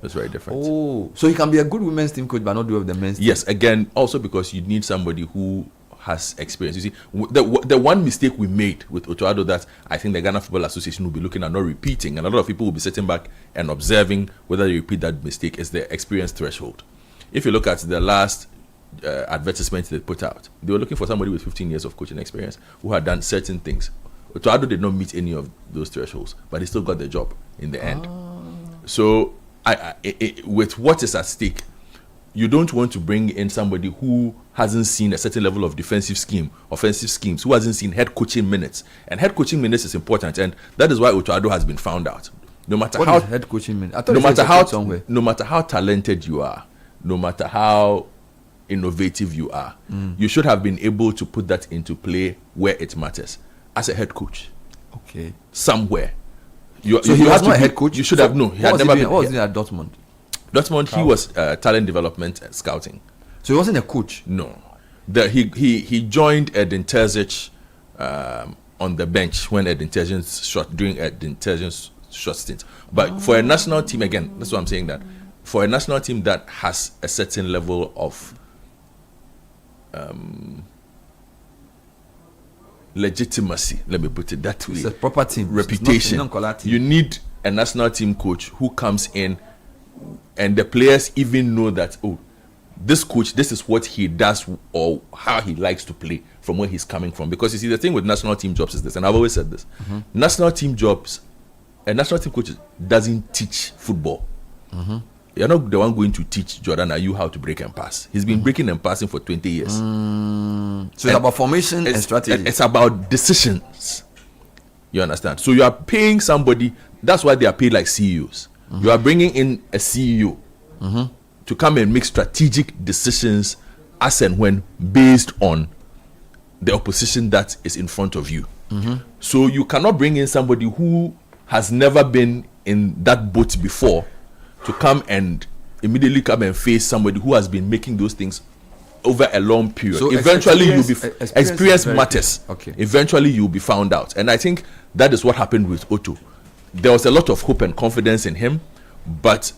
S4: It's very different.
S14: Oh, so he can be a good women's team coach, but not do of the men's team.
S4: Yes, again, also because you need somebody who has experience. You see, the one mistake we made with Otto Addo that I think the Ghana Football Association will be looking at not repeating, and a lot of people will be sitting back and observing whether they repeat that mistake, is the experience threshold. If you look at the last advertisement they put out, they were looking for somebody with 15 years of coaching experience who had done certain things. Otto Addo did not meet any of those thresholds, but he still got the job in the end. So with what is at stake, you don't want to bring in somebody who hasn't seen a certain level of defensive scheme, offensive schemes, who hasn't seen head coaching minutes. And head coaching minutes is important, and that is why Otto Addo has been found out. No matter
S14: what
S4: how
S14: is head coaching minutes?
S4: No matter how talented you are, no matter how innovative you are, you should have been able to put that into play where it matters as a head coach.
S14: Okay.
S4: Somewhere.
S14: So he was not a head coach?
S4: You should have known.
S14: He had never been. What was he at Dortmund?
S4: Dortmund, he was talent development and scouting.
S14: So he wasn't a coach?
S4: No. He joined Edin Terzic on the bench when Edin Terzic during Edin Terzic's short stint. But for a national team, again, that's why I'm saying that. For a national team that has a certain level of legitimacy, let me put it that way.
S14: It's a proper team.
S4: Reputation.
S14: It's not team.
S4: You need a national team coach who comes in and the players even know that, oh, this coach, this is what he does or how he likes to play from where he's coming from. Because you see, the thing with national team jobs is this, and I've always said this. National team jobs, a national team coach doesn't teach football. You're not the one going to teach Jordan Ayew how to break and pass. He's been breaking and passing for 20 years.
S14: So it's about formation and strategy.
S4: It's about decisions. You understand? So you are paying somebody, that's why they are paid like CEOs. You are bringing in a CEO to come and make strategic decisions as and when based on the opposition that is in front of you. So you cannot bring in somebody who has never been in that boat before to come and immediately come and face somebody who has been making those things over a long period. So eventually you'll be experience matters.
S14: Okay.
S4: Eventually you'll be found out. And I think that is what happened with Otto. There was a lot of hope and confidence in him, but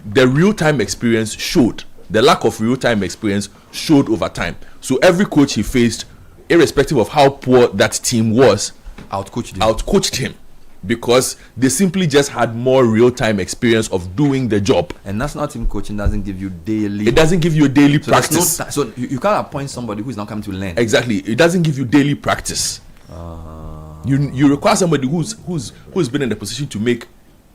S4: the real-time experience showed. The lack of real-time experience showed over time. So every coach he faced, irrespective of how poor that team was, outcoached him. Because they simply just had more real-time experience of doing the job. And
S14: national team coaching doesn't give you daily.
S4: It doesn't give you a daily practice.
S14: So you can't appoint somebody who's not coming to learn.
S4: Exactly. It doesn't give you daily practice. You require somebody who's been in a position to make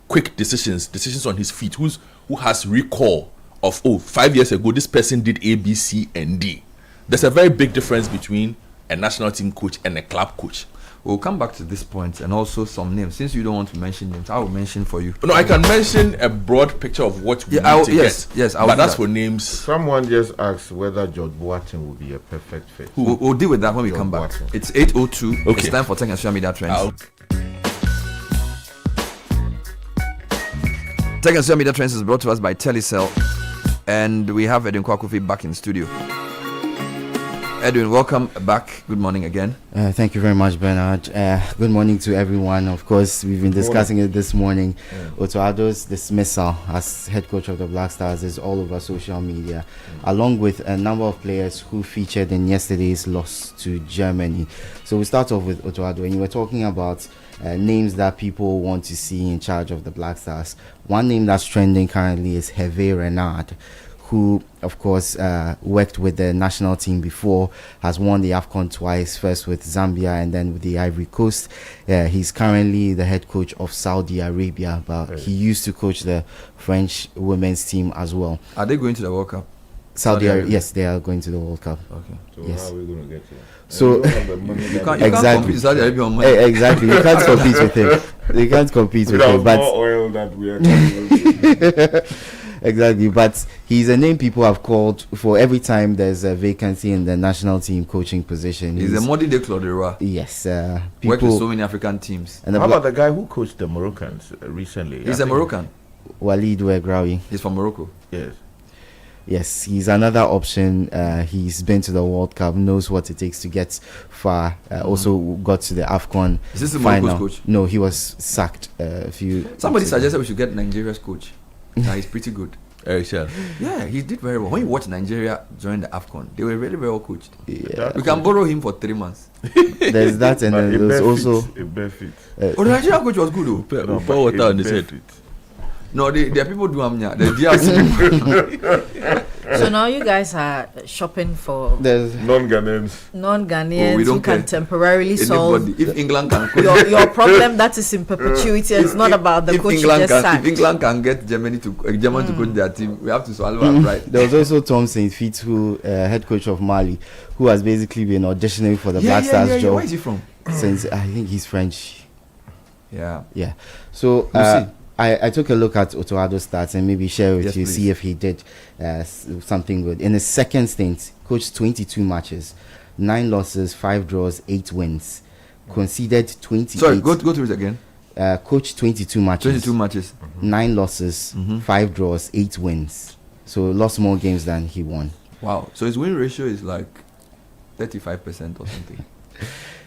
S4: quick decisions on his feet, who has recall of 5 years ago this person did A, B, C, and D. There's a very big difference between a national team coach and a club coach.
S14: We'll come back to this point and also some names. Since you don't want to mention names, I will mention for you.
S4: No, I can mention a broad picture of what we need to get.
S14: Yes,
S4: but that's for names.
S2: Someone just asked whether George Boateng will be a perfect fit.
S14: We'll deal with that when we come back. It's 8:02.
S4: Okay.
S14: It's time for Tech and Social Media Trends. Tech and Social Media Trends is brought to us by Telecel, and we have Edwin Kwakofi back in studio. Edwin, welcome back. Good morning again.
S3: Thank you very much, Bernard. Good morning to everyone. Of course, we've been discussing it this morning. Otto Addo's dismissal as head coach of the Black Stars is all over social media, along with a number of players who featured in yesterday's loss to Germany. So we start off with Otto Addo, and you were talking about names that people want to see in charge of the Black Stars. One name that's trending currently is Hervé Renard, who, of course, worked with the national team before, has won the AFCON twice, first with Zambia and then with the Ivory Coast. He's currently the head coach of Saudi Arabia, but he used to coach the French women's team as well.
S14: Are they going to the World Cup?
S3: Saudi Arabia, yes, they are going to the World Cup.
S14: Okay.
S2: So
S3: yes.
S2: how are we going to get to that?
S3: So
S14: you can't compete Saudi Arabia on money.
S3: Exactly, you can't compete with him. You can't compete with him. But
S2: more oil that we are
S3: exactly, but he's a name people have called for every time there's a vacancy in the national team coaching position.
S14: He's a modern day Claude Leroy.
S3: Yes,
S14: worked with so many African teams.
S2: And how about the guy who coached the Moroccans recently?
S14: He's a Moroccan.
S3: Walid Ouegraoui.
S14: He's from Morocco.
S2: Yes.
S3: Yes, he's another option. He's been to the World Cup, knows what it takes to get far. Also got to the AFCON
S14: Is this the
S3: final.
S14: Morocco's coach?
S3: No, he was sacked a few.
S14: Somebody suggested we should get Nigeria's coach. He's pretty good. Yeah, he did very well. When you watch Nigeria join the AFCON, they were really very well coached.
S3: Yeah.
S14: We can borrow him for 3 months.
S3: There's that, and then there's also
S2: a benefit.
S14: The Nigerian coach was good though.
S4: Pour water on his head.
S14: No, there are people do amnya. The DRC.
S5: So now you guys are shopping for
S2: non-Ghanaians
S5: who can temporarily solve
S14: if England can
S5: your problem that is in perpetuity. It's not about the coach just sacked.
S14: If England can get German to coach their team, we have to swallow our pride.
S3: There was also Tom St. Feet, who head coach of Mali, who has basically been auditioning for the Black Stars job.
S14: Where is he from?
S3: Since I think he's French.
S14: Yeah.
S3: So I took a look at Otto Addo's stats and maybe share with you, see if he did something good. In his second stint, coached 22 matches, 9 losses, 5 draws, 8 wins. Conceded 28.
S14: Sorry, go through it again.
S3: Coached 22 matches.
S14: 22 matches.
S3: 9 losses, 5 draws, 8 wins. So lost more games than he won.
S14: Wow. So his win ratio is like 35% or something.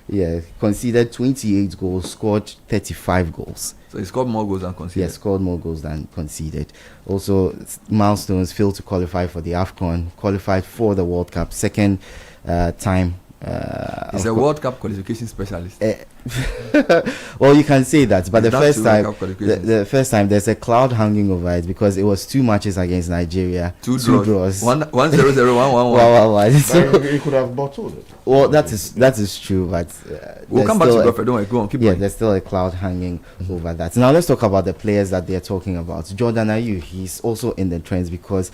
S3: Yeah, conceded 28 goals, scored 35 goals.
S14: So he scored more goals than conceded.
S3: Yeah, scored more goals than conceded. Also, milestones: failed to qualify for the AFCON, qualified for the World Cup, second time.
S14: He's a World Cup qualification specialist.
S3: Well, you can say that, but the first time there's a cloud hanging over it because it was 2 matches against Nigeria, 2 draws,
S14: 1-0, 1-1.
S3: So
S2: he could have bottled it.
S3: Well, that is true, but
S14: we'll come back to Buffett. Don't worry, go on, keep going.
S3: There's still a cloud hanging over that. Now let's talk about the players that they're talking about. Jordan Ayew, he's also in the trends because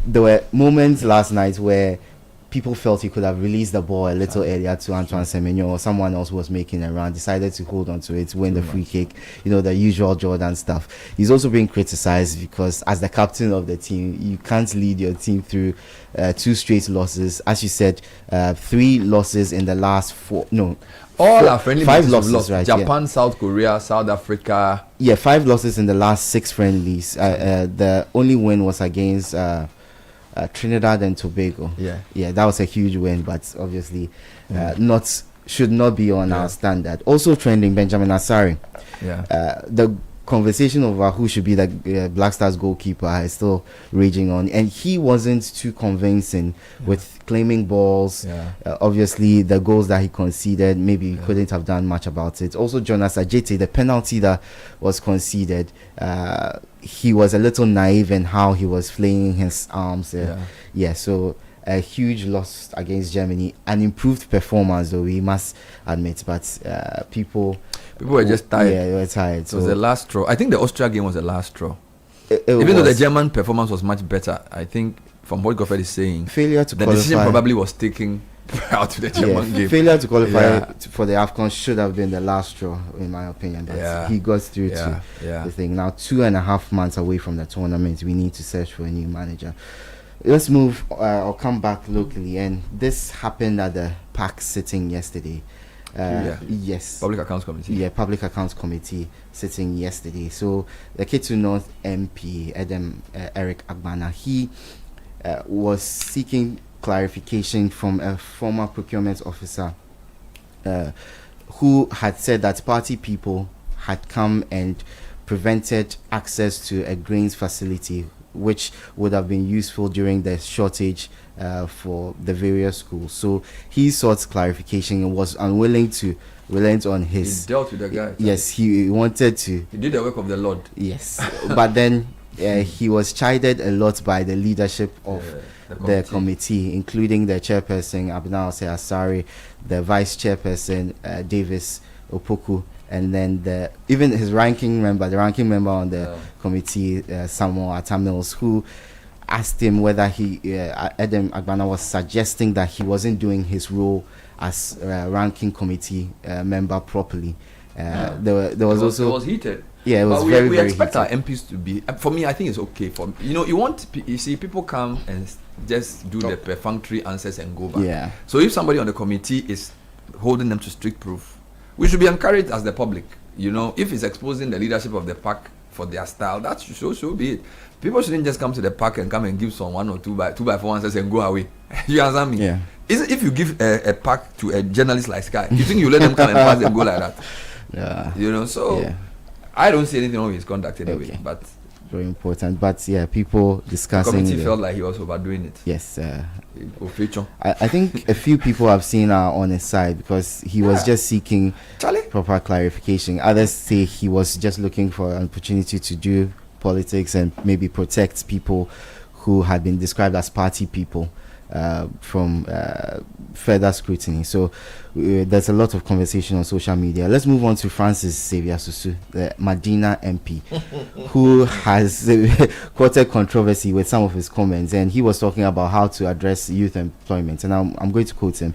S3: there were moments last night where people felt he could have released the ball a little earlier to Antoine Semenyo, or someone else who was making a run, decided to hold on to it, win the free kick, the usual Jordan stuff. He's also being criticized because as the captain of the team, you can't lead your team through 2 straight losses. As you said, 3 losses in the last 4, no.
S14: All our friendly
S3: 5 losses, right?
S14: Japan, South Korea, South Africa.
S3: Yeah, 5 losses in the last 6 friendlies. The only win was against Trinidad and Tobago. Yeah, that was a huge win, but obviously should not be on our standard. Also trending, Benjamin Asare. The conversation over who should be the Black Stars goalkeeper is still raging on, and he wasn't too convincing with claiming balls. Obviously the goals that he conceded, maybe he couldn't have done much about it. Also Jonas Ajete, the penalty that was conceded, he was a little naive in how he was flailing his arms. So a huge loss against Germany. An improved performance, though, we must admit, but people
S14: were just tired.
S3: Yeah, they were tired.
S14: It was the last straw. I think the Austria game was the last straw. Even though the German performance was much better, I think from what Goffert is saying,
S3: failure to
S14: the
S3: qualify.
S14: decision probably was taken prior to the German game.
S3: Failure to qualify for the AFCON should have been the last straw, in my opinion. But he got through to the thing. Now, 2.5 months away from the tournament, we need to search for a new manager. Let's move or come back locally. And this happened at the PAC sitting yesterday. Yes.
S14: Public Accounts Committee.
S3: Yeah, Public Accounts Committee sitting yesterday. So the Ketu North MP, Eric Agbana, he was seeking clarification from a former procurement officer who had said that party people had come and prevented access to a grains facility, which would have been useful during the shortage for the various schools. So he sought clarification and was unwilling to relent on his...
S14: He dealt with the guy.
S3: Yes, he wanted to...
S14: He did the work of the Lord.
S3: Yes. But then he was chided a lot by the leadership of the committee, including the chairperson, Abna Asari, the vice chairperson, Davis Opoku, and then even his ranking member on the committee, Samuel Atamils, who asked him whether Edem Agbana was suggesting that he wasn't doing his role as ranking committee member properly. There was also...
S14: It was heated.
S3: Yeah, it was
S14: but we
S3: very
S14: expect
S3: heated.
S14: our MPs to be... For me, I think it's okay. You see, people come and just do the perfunctory answers and go back.
S3: Yeah. So
S14: if somebody on the committee is holding them to strict proof, we should be encouraged as the public. If it's exposing the leadership of the PAC for their style, that should be it. People shouldn't just come to the PAC and come and give some 1 or 2 by 4 answers and go away. You understand me?
S3: Yeah.
S14: If you give a PAC to a journalist like Sky, you think you let them come and pass and go like that?
S3: Yeah.
S14: I don't see anything wrong with his conduct anyway.
S3: Okay.
S14: But
S3: very important. But people discussing...
S14: The committee felt like he was overdoing it.
S3: Yes.
S14: I
S3: think a few people have seen on his side because he was just seeking proper clarification. Others say he was just looking for an opportunity to do politics and maybe protect people who had been described as party people from further scrutiny. So there's a lot of conversation on social media. Let's move on to Francis Xavier Susu, the Medina MP, who has quoted controversy with some of his comments, and he was talking about how to address youth employment. And I'm going to quote him.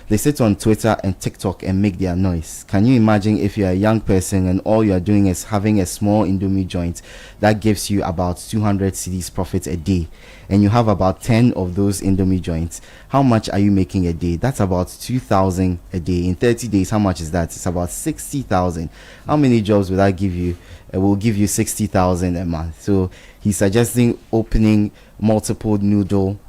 S3: They sit on Twitter and TikTok and make their noise. Can you imagine if you're a young person and all you're doing is having a small Indomie joint that gives you about 200 cedis profit a day, and you have about 10 of those Indomie joints? How much are you making a day? That's about 2,000 a day. In 30 days, how much is that? It's about 60,000. How many jobs will that give you? It will give you 60,000 a month. So he's suggesting opening multiple noodle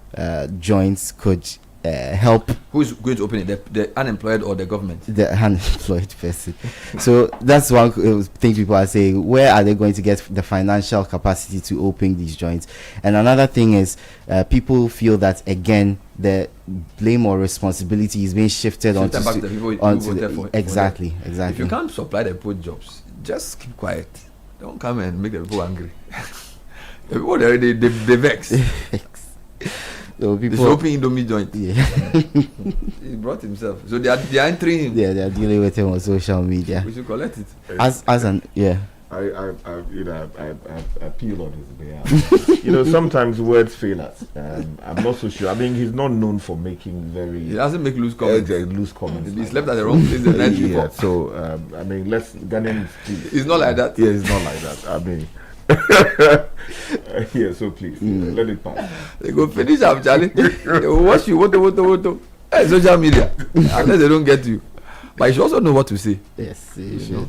S3: joints could help.
S14: Who's going to open it? The unemployed or the government?
S3: The unemployed person. So that's one thing people are saying. Where are they going to get the financial capacity to open these joints? And another thing is people feel that again the blame or responsibility is being shifted onto
S14: the people
S3: exactly.
S14: If you can't supply the poor jobs, just keep quiet. Don't come and make the people angry. The people already they vex.
S3: So
S14: people opening Indomie joint.
S3: Yeah.
S14: He brought himself. So they are entering him.
S3: Yeah, they are dealing with him on social media.
S14: We should collect it.
S2: I appeal on his behalf. Sometimes words fail us. I'm not so sure. I mean, he's not known for making very...
S14: He doesn't make loose comments.
S2: Loose comments.
S14: He slept at the wrong place the night before.
S2: So, I mean, let's...
S14: He's not like that.
S2: Yeah, he's not like that. I mean... yeah, so please, let it pass.
S14: They go finish up, Charlie. They will watch you. What? Hey, social media. Unless they don't get you. But you should also know what to say.
S3: Yes, you should.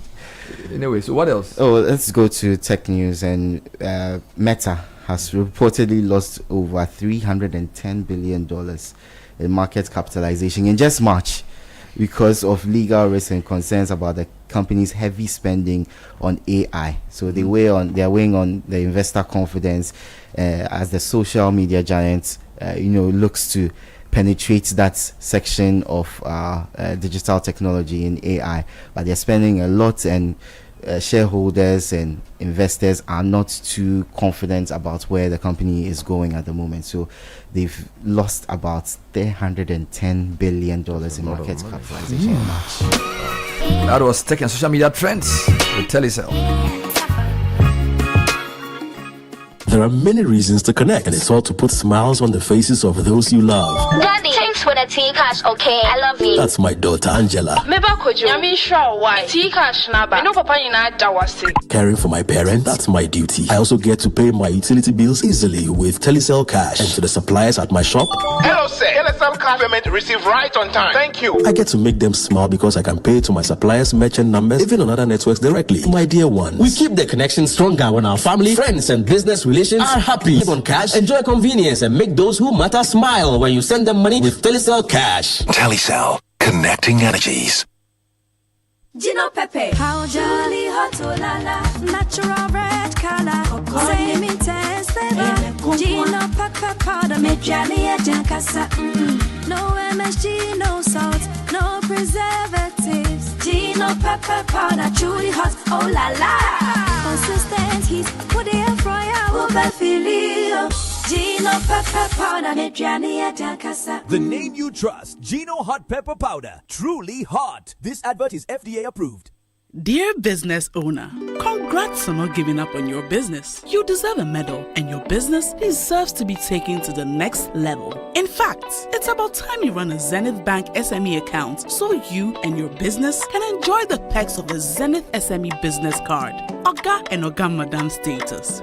S14: Anyway, so what else?
S3: Oh, let's go to tech news. And Meta has reportedly lost over $310 billion in market capitalization in just March because of legal risks and concerns about the company's heavy spending on AI. So they are weighing on the investor confidence as the social media giant looks to penetrate that section of digital technology in AI, but they're spending a lot, and shareholders and investors are not too confident about where the company is going at the moment. So they've lost about $310 billion in market capitalization in March.
S14: That was tech and social media trends with Telecel.
S20: There are many reasons to connect, and it's all to put smiles on the faces of those you love.
S6: Daddy, change Thanks for the tea cash, okay? I love you.
S7: That's my daughter Angela. Caring for my parents, that's my duty. I also get to pay my utility bills easily with Telecel Cash. And to the suppliers at my shop,
S8: hello sir, Telecel Cash payment received right on time. Thank you.
S7: I get to make them smile because I can pay to my suppliers' merchant numbers, even on other networks directly. My dear ones, we keep the connection stronger when our family, friends, and business relations are happy. Live on cash, enjoy convenience, and make those who matter smile when you send them money with Telecel Cash.
S13: Telecel, connecting energies.
S11: Gino Pepe, how jolly hot lala, natural red color, same intense flavor. Gino Pepe powder, make jolly a jankasa. No MSG, no salt, no preservatives. Gino Pepe powder, truly hot, oh la la. Consistent heat, put it fryer, over filio. Gino Pepper Powder,
S20: the name you trust, Gino Hot Pepper Powder. Truly hot. This advert is FDA approved.
S24: Dear business owner, congrats on not giving up on your business. You deserve a medal, and your business deserves to be taken to the next level. In fact, it's about time you run a Zenith Bank SME account so you and your business can enjoy the perks of the Zenith SME business card. Oga and Oga Madam status.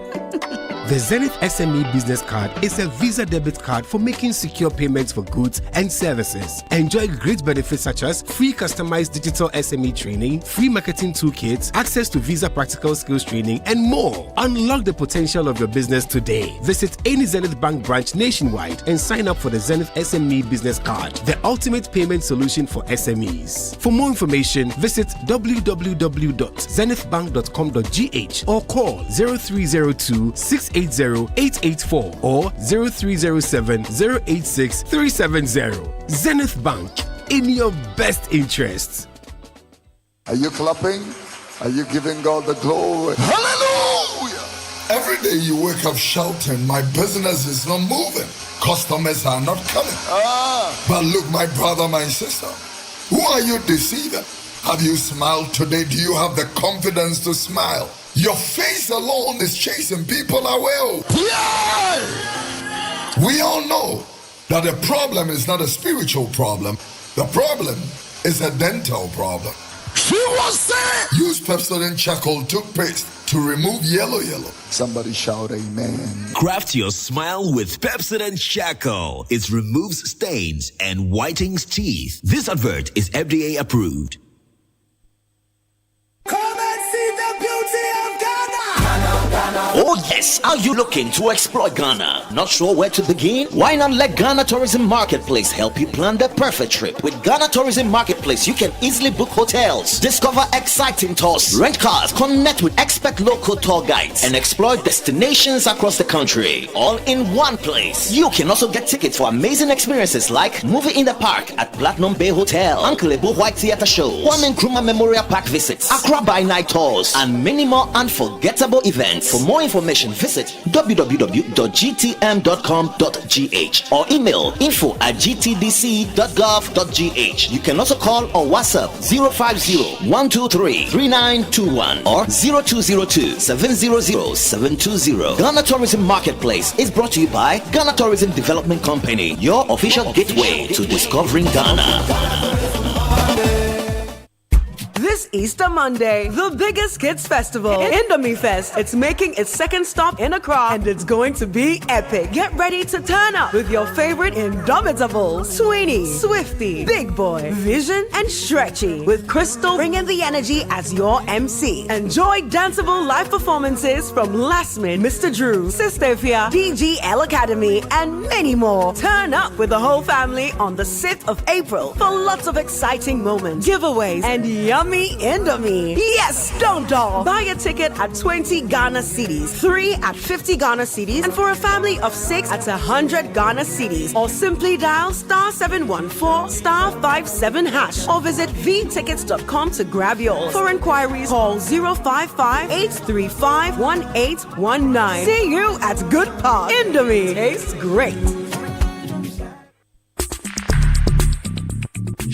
S25: The Zenith SME Business Card is a Visa debit card for making secure payments for goods and services. Enjoy great benefits such as free customized digital SME training, free marketing toolkits, access to Visa practical skills training, and more. Unlock the potential of your business today. Visit any Zenith Bank branch nationwide and sign up for the Zenith SME Business Card, the ultimate payment solution for SMEs. For more information, visit www.zenithbank.com.gh or call 0302-680-884 or 0307-086-370. Zenith Bank, in your best interests.
S27: Are you clapping? Are you giving God the glory? Hallelujah! Every day you wake up shouting, my business is not moving. Customers are not coming. But look, my brother, my sister, who are you deceiving? Have you smiled today? Do you have the confidence to smile? Your face alone is chasing people away. Yeah! We all know that the problem is not a spiritual problem. The problem is a dental problem. She was saying, use Pepsodent charcoal toothpaste to remove yellow. Somebody shout amen.
S20: Craft your smile with Pepsodent Charcoal. It removes stains and whitens teeth. This advert is FDA approved.
S7: Oh yes, are you looking to explore Ghana? Not sure where to begin? Why not let Ghana Tourism Marketplace help you plan the perfect trip? With Ghana Tourism Marketplace, you can easily book hotels, discover exciting tours, rent cars, connect with expert local tour guides, and explore destinations across the country, all in one place. You can also get tickets for amazing experiences like Movie in the Park at Platinum Bay Hotel, Uncle Ebo White Theatre shows, Kwame Nkrumah Memorial Park visits, Accra by Night tours, and many more unforgettable events. For more information, visit www.gtm.com.gh or email info@gtdc.gov.gh. You can also call or WhatsApp 050-123-3921 or 0202-700-720. Ghana Tourism Marketplace is brought to you by Ghana Tourism Development Company, your official gateway to discovering Ghana.
S1: This Easter Monday, the biggest kids festival, Indomie Fest. It's making its second stop in Accra, and it's going to be epic. Get ready to turn up with your favorite Indomitables, Sweeney, Swifty, Big Boy, Vision, and Stretchy, with Crystal bringing the energy as your MC. Enjoy danceable live performances from Lasmin, Mr. Drew, Sister Fia, DGL Academy, and many more. Turn up with the whole family on the 6th of April for lots of exciting moments, giveaways, and yummy Indomie. Yes, don't dull. Buy a ticket at 20 Ghana cedis, 3 at 50 Ghana cedis, and for a family of 6 at 100 Ghana cedis. Or simply dial *714*57# or visit vtickets.com to grab yours. For inquiries, call 055-835-1819. See you at Good Park. Indomie tastes great.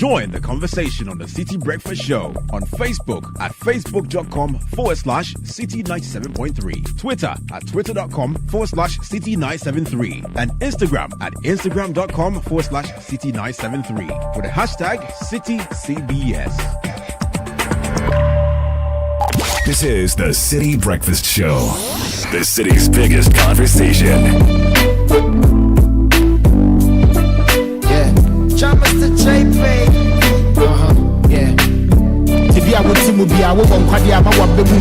S17: Join the conversation on the City Breakfast Show on Facebook at facebook.com/City97.3, Twitter at twitter.com/City973, and Instagram at instagram.com/City973 with the hashtag CityCBS.
S13: This is the City Breakfast Show, the city's biggest conversation.
S9: Yeah, Mr. JP. Yeah. Tibia would Timubia, one Quadia, my one Bebu,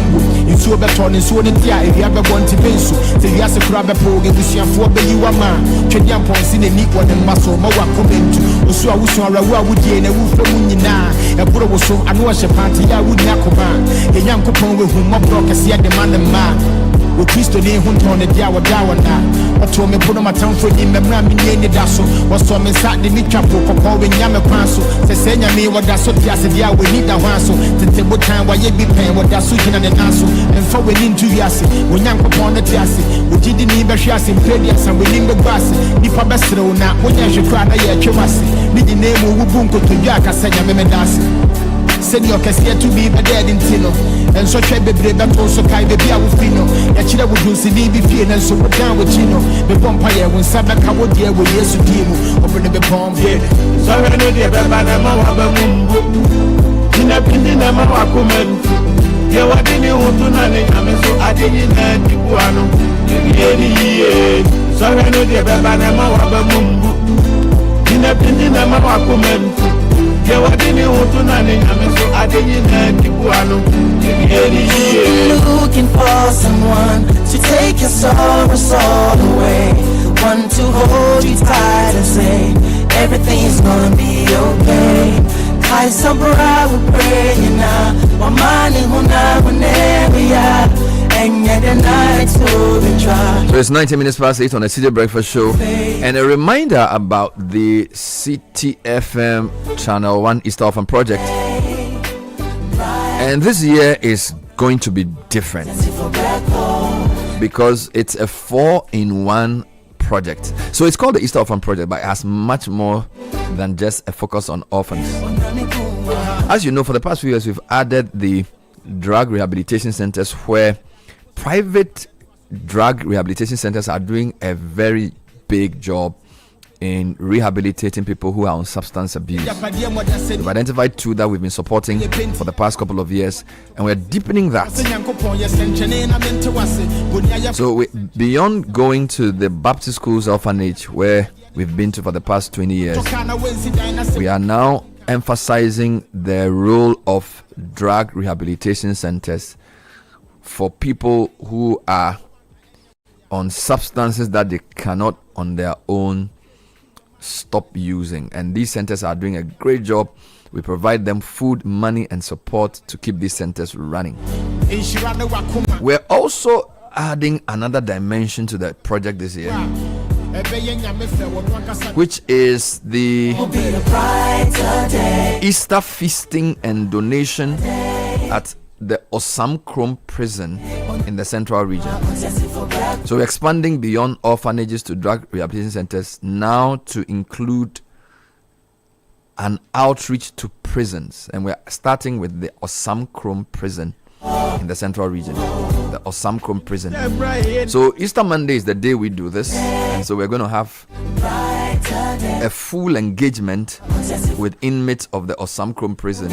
S9: in Subaton, in Sweden, if you ever want to be so. Till you have to grab a pog, and you have 4 billion man. Chedian points in the neat one and muscle, Mawa comment to. So I was on a well with you and a wolf from Munina. A brother was so I know a party, I would not command. A young coupon with whom my broker see at the man and man. With Christo name who on the Dawa Dawana. What told me put on my town for him, and Rammy in the Dasso. Was so me sat the Michapo, Popo, and Yama Panso. The same me what that's what Yas and Ya, we need a Wanso. The table time while you be paying what that's switching and Naso. And for we into Yassi, when young upon the Tiassi, we didn't need a Shas in Pedias and we need the grass. Nipa Bestro now, when you should cry, I Chewasi. Need the name of Ubunko to Yaka Sanya Memedasi. Senior Cassia to be a dead in Tino. And so try baby, but also Kai baby, I will fino. Yachida would do CDB fear and so we're down with Chino. The vampire when Sabaka would deal with yes to Timo. Open the bomb. So I know the Babana Mumbo. In a Pindina Mawakumen. You are the new Tunani, I'm so I didn't have Tipuano. So I know the Babana Mumbo. In a Pindina Mawakumen. Looking
S12: for someone to take your sorrows all away, one to hold you tight and say everything's gonna be okay. I sabra will pray now, my money whenever ya.
S14: So it's 90 minutes past 8 on the City Breakfast Show, and a reminder about the CTFM Channel 1 East Orphan Project. And this year is going to be different because it's a 4-in-1 project. So it's called the East Orphan Project, but it has much more than just a focus on orphans. As you know, for the past few years, we've added the drug rehabilitation centers, where private drug rehabilitation centers are doing a very big job in rehabilitating people who are on substance abuse. We've identified 2 that we've been supporting for the past couple of years, and we're deepening that. So beyond going to the Baptist Schools orphanage, where we've been to for the past 20 years, we are now emphasizing the role of drug rehabilitation centers for people who are on substances that they cannot on their own stop using, and these centers are doing a great job. We provide them food, money, and support to keep these centers running. We're also adding another dimension to the project this year, which is the Easter feasting and donation at the Osam Krom prison in the central region. So we're expanding beyond orphanages to drug rehabilitation centers now to include an outreach to prisons, and we're starting with the Osam Krom prison in the central region, the Osam Krom prison. So Easter Monday is the day we do this, and so we're going to have a full engagement with inmates of the Osam Krom prison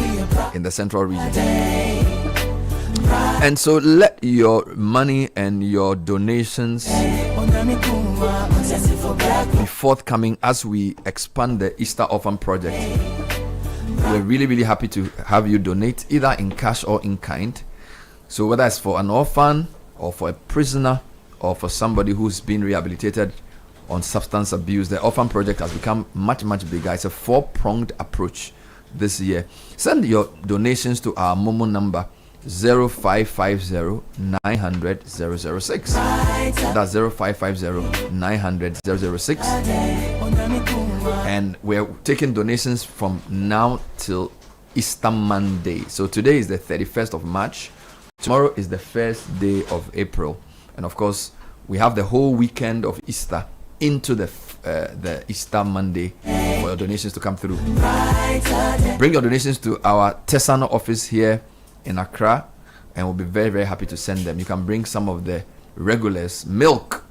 S14: in the central region. And so let your money and your donations be forthcoming as we expand the Easter Orphan Project. We're really, really happy to have you donate either in cash or in kind. So whether it's for an orphan or for a prisoner or for somebody who's been rehabilitated on substance abuse, the Orphan Project has become much, much bigger. It's a 4-pronged approach this year. Send your donations to our Momo number 0550 900 006. That's 0550 900 006. And we're taking donations from now till Easter Monday. So today is the 31st of March. Tomorrow is the first day of April. And of course, we have the whole weekend of Easter into the Easter Monday for your donations to come through. Bring your donations to our Tesano office here in Accra, and we'll be very, very happy to send them. You can bring some of the regulars: milk,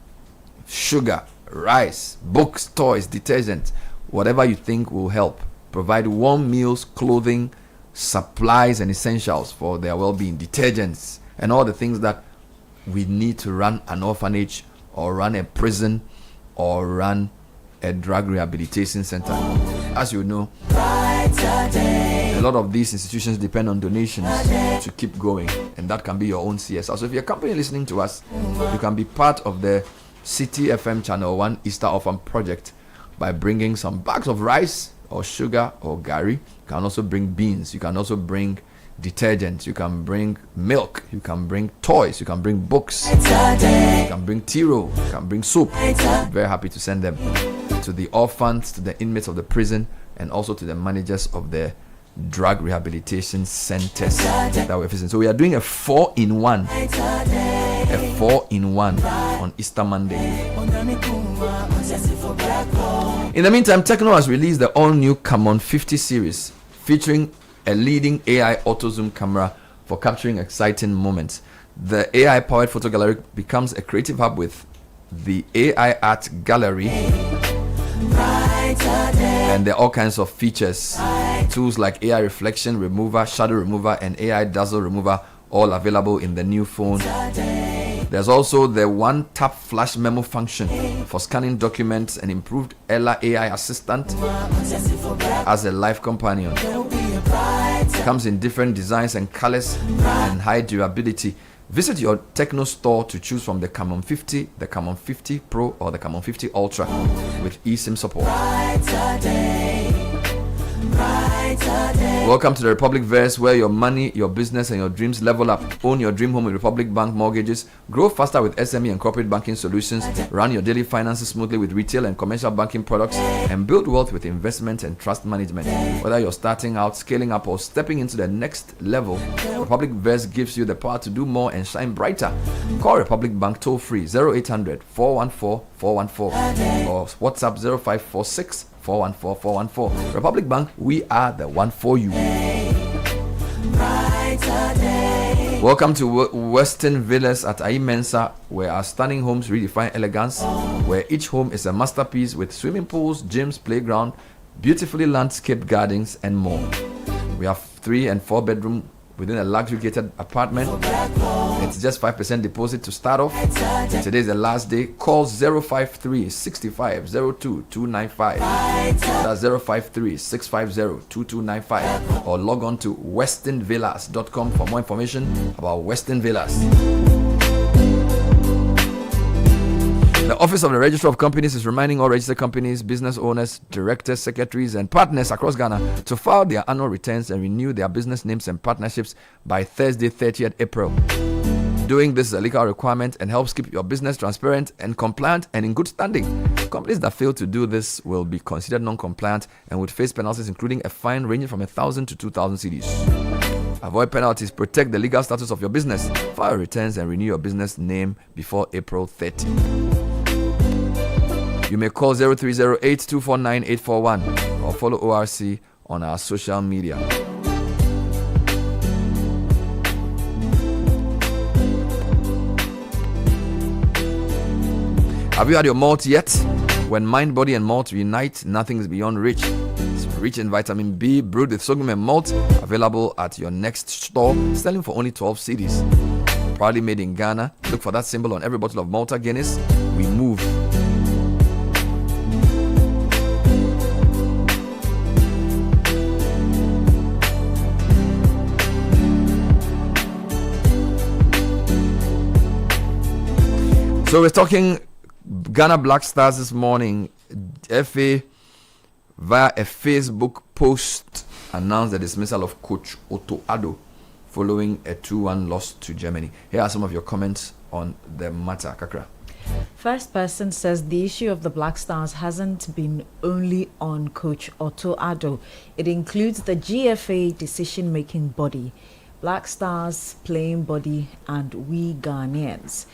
S14: sugar, rice, books, toys, detergent, whatever you think will help. Provide warm meals, clothing, supplies and essentials for their well-being, detergents, and all the things that we need to run an orphanage or run a prison or run a drug rehabilitation center. As you know, a lot of these institutions depend on donations to keep going, and that can be your own CSR. So if you're a company listening to us, you can be part of the Citi FM Channel 1 Easter Orphan Project by bringing some bags of rice or sugar or gari. You can also bring beans. You can also bring detergents. You can bring milk. You can bring toys. You can bring books. You can bring tiro. You can bring soup. I'm very happy to send them to the orphans, to the inmates of the prison, and also to the managers of the drug rehabilitation centers that we're visiting. So we are doing a 4-in-1. A 4-in-1 on Easter Monday. In the meantime, Techno has released the all-new Camon 50 series, featuring a leading AI auto zoom camera for capturing exciting moments. The AI-powered photo gallery becomes a creative hub with the AI art gallery, and there are all kinds of features, tools like AI reflection remover, shadow remover, and AI dazzle remover, all available in the new phone. There's also the one-tap flash memo function for scanning documents and improved Ella AI assistant as a life companion. It comes in different designs and colors and high durability. Visit your Techno store to choose from the Camon 50, the Camon 50 Pro, or the Camon 50 Ultra with eSIM support. Welcome to the Republic Verse, where your money, your business, and your dreams level up. Own your dream home with Republic Bank mortgages. Grow faster with SME and corporate banking solutions. Run your daily finances smoothly with retail and commercial banking products. And build wealth with investment and trust management. Whether you're starting out, scaling up, or stepping into the next level, Republic Verse gives you the power to do more and shine brighter. Call Republic Bank toll free 0800 414 414 or WhatsApp 0546 414 414. Republic Bank, we are the one for you. Welcome to Western Villas at Aimensa, where our stunning homes redefine elegance, where each home is a masterpiece with swimming pools, gyms, playground, beautifully landscaped gardens, and more. We have 3 and 4 bedroom within a luxury gated apartment. It's just 5% deposit to start off. Today is the last day. Call 053 65 02 295. That's 053 650 2295. Or log on to westernvillas.com for more information about Western Villas. The Office of the Registrar of Companies is reminding all registered companies, business owners, directors, secretaries, and partners across Ghana to file their annual returns and renew their business names and partnerships by Thursday, 30th April. Doing this is a legal requirement and helps keep your business transparent and compliant and in good standing. Companies that fail to do this will be considered non-compliant and would face penalties, including a fine ranging from 1,000 to 2,000 cedis. Avoid penalties, protect the legal status of your business. File returns and renew your business name before April 30. You may call 0308-249-841 or follow ORC on our social media. Have you had your malt yet? When mind, body, and malt unite, nothing is beyond reach. It's rich in vitamin B, brewed with sorghum and malt, available at your next store, selling for only 12 cedis. Proudly made in Ghana. Look for that symbol on every bottle of Malta Guinness. We move. So we're talking Ghana Black Stars this morning. FA, via a Facebook post, announced the dismissal of coach Otto Addo following a 2-1 loss to Germany. Here are some of your comments on the matter, Kakra.
S5: First person says the issue of the Black Stars hasn't been only on coach Otto Addo. It includes the GFA decision-making body, Black Stars playing body, and we Ghanaians.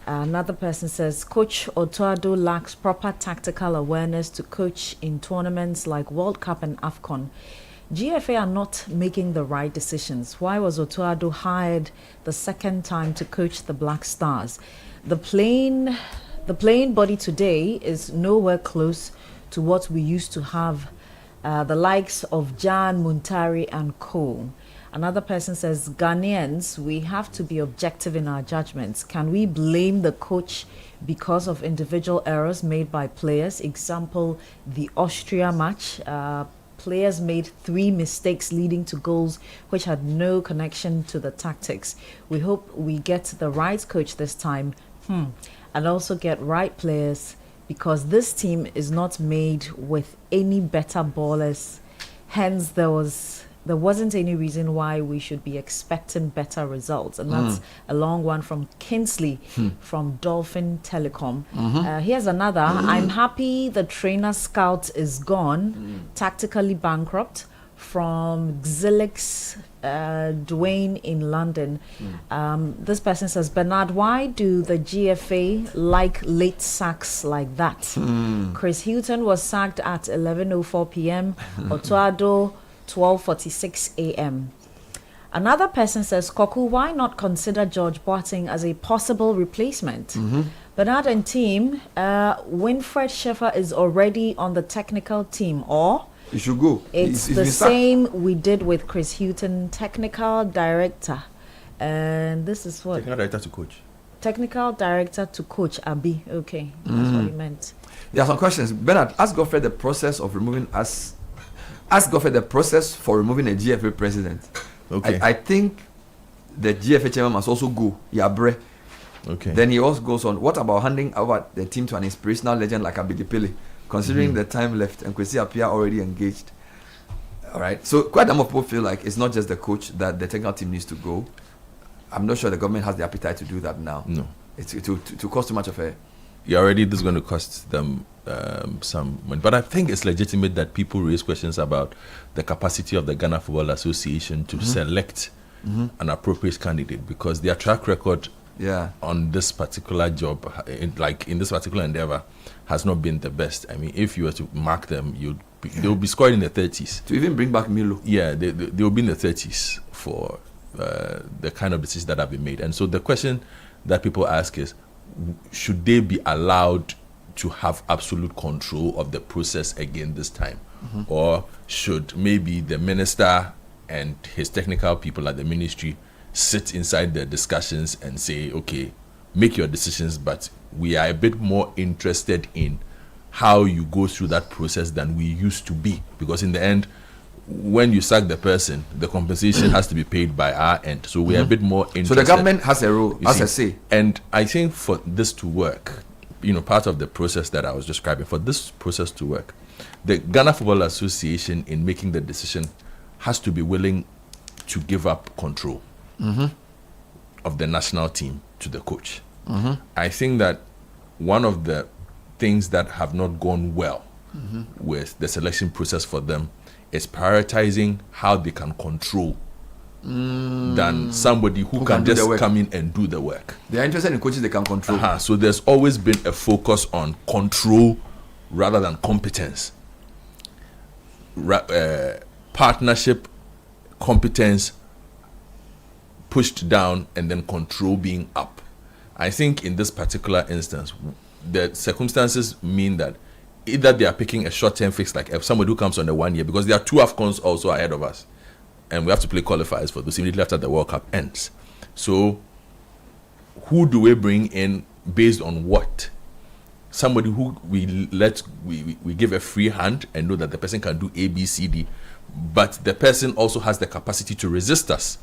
S5: Another person says, Coach Otto Addo lacks proper tactical awareness to coach in tournaments like World Cup and AFCON. GFA are not making the right decisions. Why was Otto Addo hired the second time to coach the Black Stars? The playing body today is nowhere close to what we used to have, the likes of Jan, Muntari and co. Another person says, Ghanaians, we have to be objective in our judgments. Can we blame the coach because of individual errors made by players? Example, the Austria match. Players made 3 mistakes leading to goals which had no connection to the tactics. We hope we get the right coach this time and also get right players, because this team is not made with any better ballers. Hence, there wasn't any reason why we should be expecting better results. And that's a long one from Kinsley from Dolphin Telecom. Here's another. I'm happy the trainer scout is gone, tactically bankrupt, from Xilix Dwayne in London. This person says, Bernard, why do the GFA like late sacks like that? Chris Hilton was sacked at 11:04 p.m. Otto Addo 12:46 a.m. Another person says, Koku, why not consider George Boateng as a possible replacement? Bernard and team, Winfred Schäfer is already on the technical team, or
S14: he should go.
S5: It's the same we did with Chris Hilton, technical director. And this is what?
S4: Technical director to coach.
S5: Technical director to coach, Abi. Okay, that's what he meant.
S14: There are some questions. Bernard, ask Godfrey the process of removing us. Ask Godfrey the process for removing a GFA president.
S4: Okay.
S14: I think the GFA chairman must also go. Yabre.
S4: Okay.
S14: Then he also goes on. What about handing over the team to an inspirational legend like Abidi Pele? Considering the time left and Kwesi Appiah already engaged. All right. So quite a number of people feel like it's not just the coach that the technical team needs to go. I'm not sure the government has the appetite to do that now.
S4: No.
S14: It's to cost too much of a.
S4: Yeah, already this is going to cost them some money. But I think it's legitimate that people raise questions about the capacity of the Ghana Football Association to select an appropriate candidate, because their track record on this particular job, in this particular endeavor, has not been the best. I mean, if you were to mark them, they will be scored in the 30s.
S14: To even bring back Milo.
S4: Yeah, they will be in the 30s for the kind of decisions that have been made. And so the question that people ask is, should they be allowed to have absolute control of the process again this time? Or should maybe the minister and his technical people at the ministry sit inside the discussions and say, okay, make your decisions, but we are a bit more interested in how you go through that process than we used to be? Because in the end, when you sack the person, the compensation has to be paid by our end. So we are a bit more interested.
S14: So the government has a role, has a say.
S4: And I think for this to work, part of the process that I was describing, for this process to work, the Ghana Football Association, in making the decision, has to be willing to give up control of the national team to the coach. I think that one of the things that have not gone well with the selection process for them is prioritizing how they can control than somebody who can just come in and do the work.
S14: They are interested in coaches they can control.
S4: So there's always been a focus on control rather than competence. Partnership, competence pushed down, and then control being up. I think in this particular instance, the circumstances mean that either they are picking a short-term fix, like if somebody who comes on the 1 year, because there are 2 AFCONs also ahead of us, and we have to play qualifiers for those immediately after the World Cup ends. So who do we bring in based on what? Somebody who we give a free hand and know that the person can do A, B, C, D, but the person also has the capacity to resist us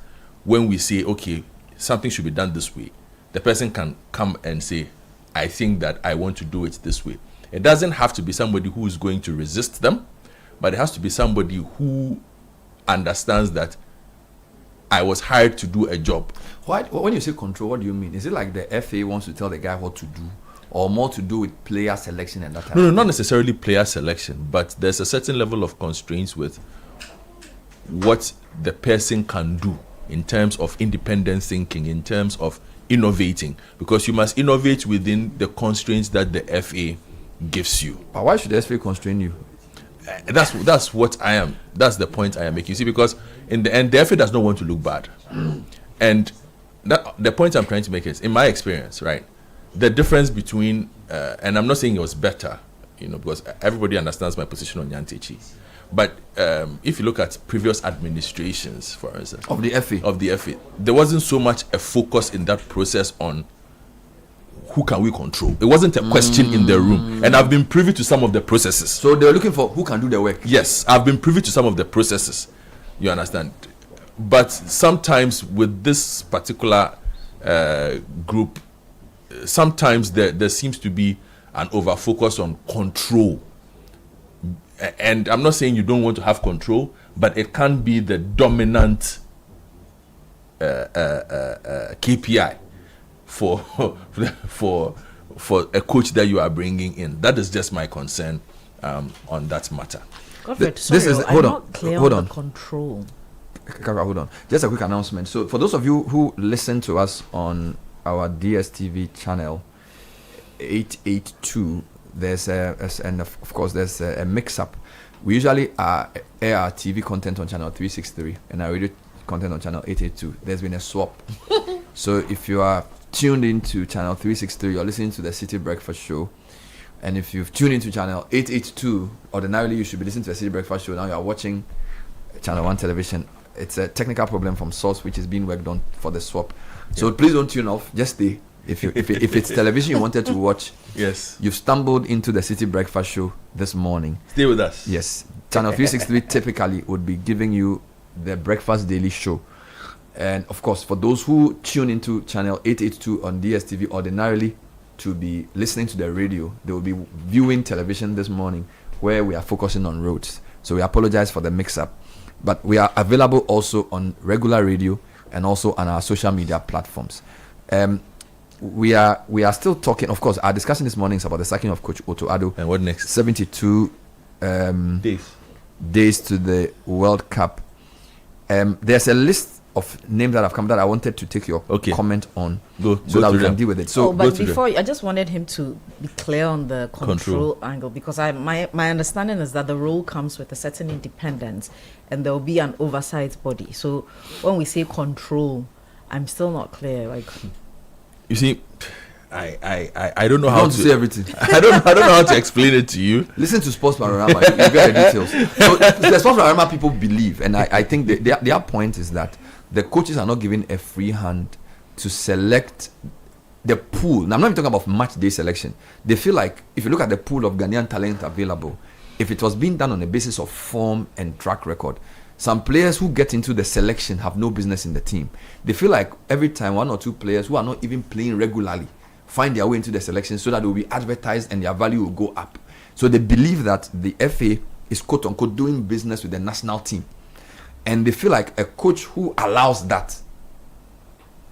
S4: when we say, okay, something should be done this way. The person can come and say, I think that I want to do it this way. It doesn't have to be somebody who is going to resist them, but it has to be somebody who understands that I was hired to do a job.
S14: When you say control, what do you mean? Is it like the FA wants to tell the guy what to do, or more to do with player selection and that type?
S4: No, not necessarily player selection, but there's a certain level of constraints with what the person can do in terms of independent thinking, in terms of innovating, because you must innovate within the constraints that the FA gives you.
S14: But why should the FA constrain you?
S4: That's what I am. That's the point I am making. You see, because in the end, the FA does not want to look bad, and the point I'm trying to make is, in my experience, right, the difference between and I'm not saying it was better, because everybody understands my position on Nyantechi, but if you look at previous administrations, for instance,
S14: of the FA,
S4: there wasn't so much a focus in that process on who can we control. It wasn't a question in the room, and I've been privy to some of the processes.
S14: So they're looking for who can do the work.
S4: Yes, I've been privy to some of the processes. You understand? But sometimes with this particular group, sometimes there seems to be an over focus on control. And I'm not saying you don't want to have control, but it can't be the dominant KPI for a coach that you are bringing in. That is just my concern on that matter.
S14: Hold on.
S5: Control.
S14: Hold on. Just a quick announcement. So for those of you who listen to us on our DSTV channel 882, there's of course there's a mix-up. We usually air our TV content on channel 363 and our radio content on channel 882. There's been a swap. So if you are tuned into channel 363, you're listening to the Citi Breakfast Show. And if you've tuned into channel 882, ordinarily you should be listening to the Citi Breakfast Show. Now you're watching channel 1 television. It's a technical problem from Source, which is being worked on for the swap. So please don't tune off. Just stay. If it's television you wanted to watch,
S4: yes,
S14: you've stumbled into the Citi Breakfast Show this morning.
S4: Stay with us.
S14: Yes. Channel 363 typically would be giving you the Breakfast Daily Show. And of course, for those who tune into channel 882 on DSTV ordinarily to be listening to the radio, they will be viewing television this morning where we are focusing on roads. So we apologize for the mix-up. But we are available also on regular radio and also on our social media platforms. We are still talking, of course, our discussion this morning is about the sacking of Coach Otto Addo.
S4: And what next?
S14: 72 days to the World Cup. There's a list of names that have come that I wanted to take your comment on, so that we can deal with it. So,
S5: but before, I just wanted him to be clear on the control angle, because my understanding is that the role comes with a certain independence, and there will be an oversight body. So when we say control, I'm still not clear. Like,
S4: you see, I don't know how to
S14: say everything.
S4: I don't know how to explain it to you.
S14: Listen to Sports Panorama, you get the details. So the Sports Panorama people believe, and I think their point is that the coaches are not given a free hand to select the pool. Now, I'm not even talking about match day selection. They feel like if you look at the pool of Ghanaian talent available, if it was being done on the basis of form and track record, some players who get into the selection have no business in the team. They feel like every time one or two players who are not even playing regularly find their way into the selection so that they will be advertised and their value will go up. So they believe that the FA is quote unquote doing business with the national team. And they feel like a coach who allows that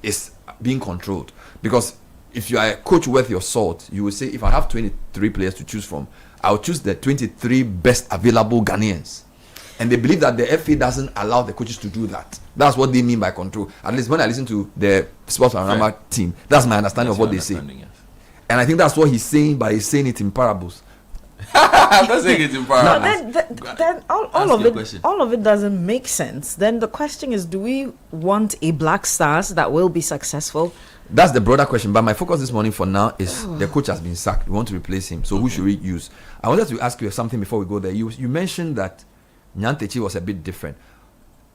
S14: is being controlled. Because if you are a coach worth your salt, you will say, if I have 23 players to choose from, I'll choose the 23 best available Ghanaians. And they believe that the FA doesn't allow the coaches to do that. That's what they mean by control. At least when I listen to the Sports Panorama team, that's my understanding of what they say. Yes. And I think that's what he's saying, but he's saying it in parables.
S4: I'm not saying it in parables.
S5: Then all of it doesn't make sense. Then the question is, do we want a Black Stars that will be successful?
S14: That's the broader question. But my focus this morning for now is the coach has been sacked. We want to replace him. So who should we use? I wanted to ask you something before we go there. You mentioned that Nyantechi was a bit different.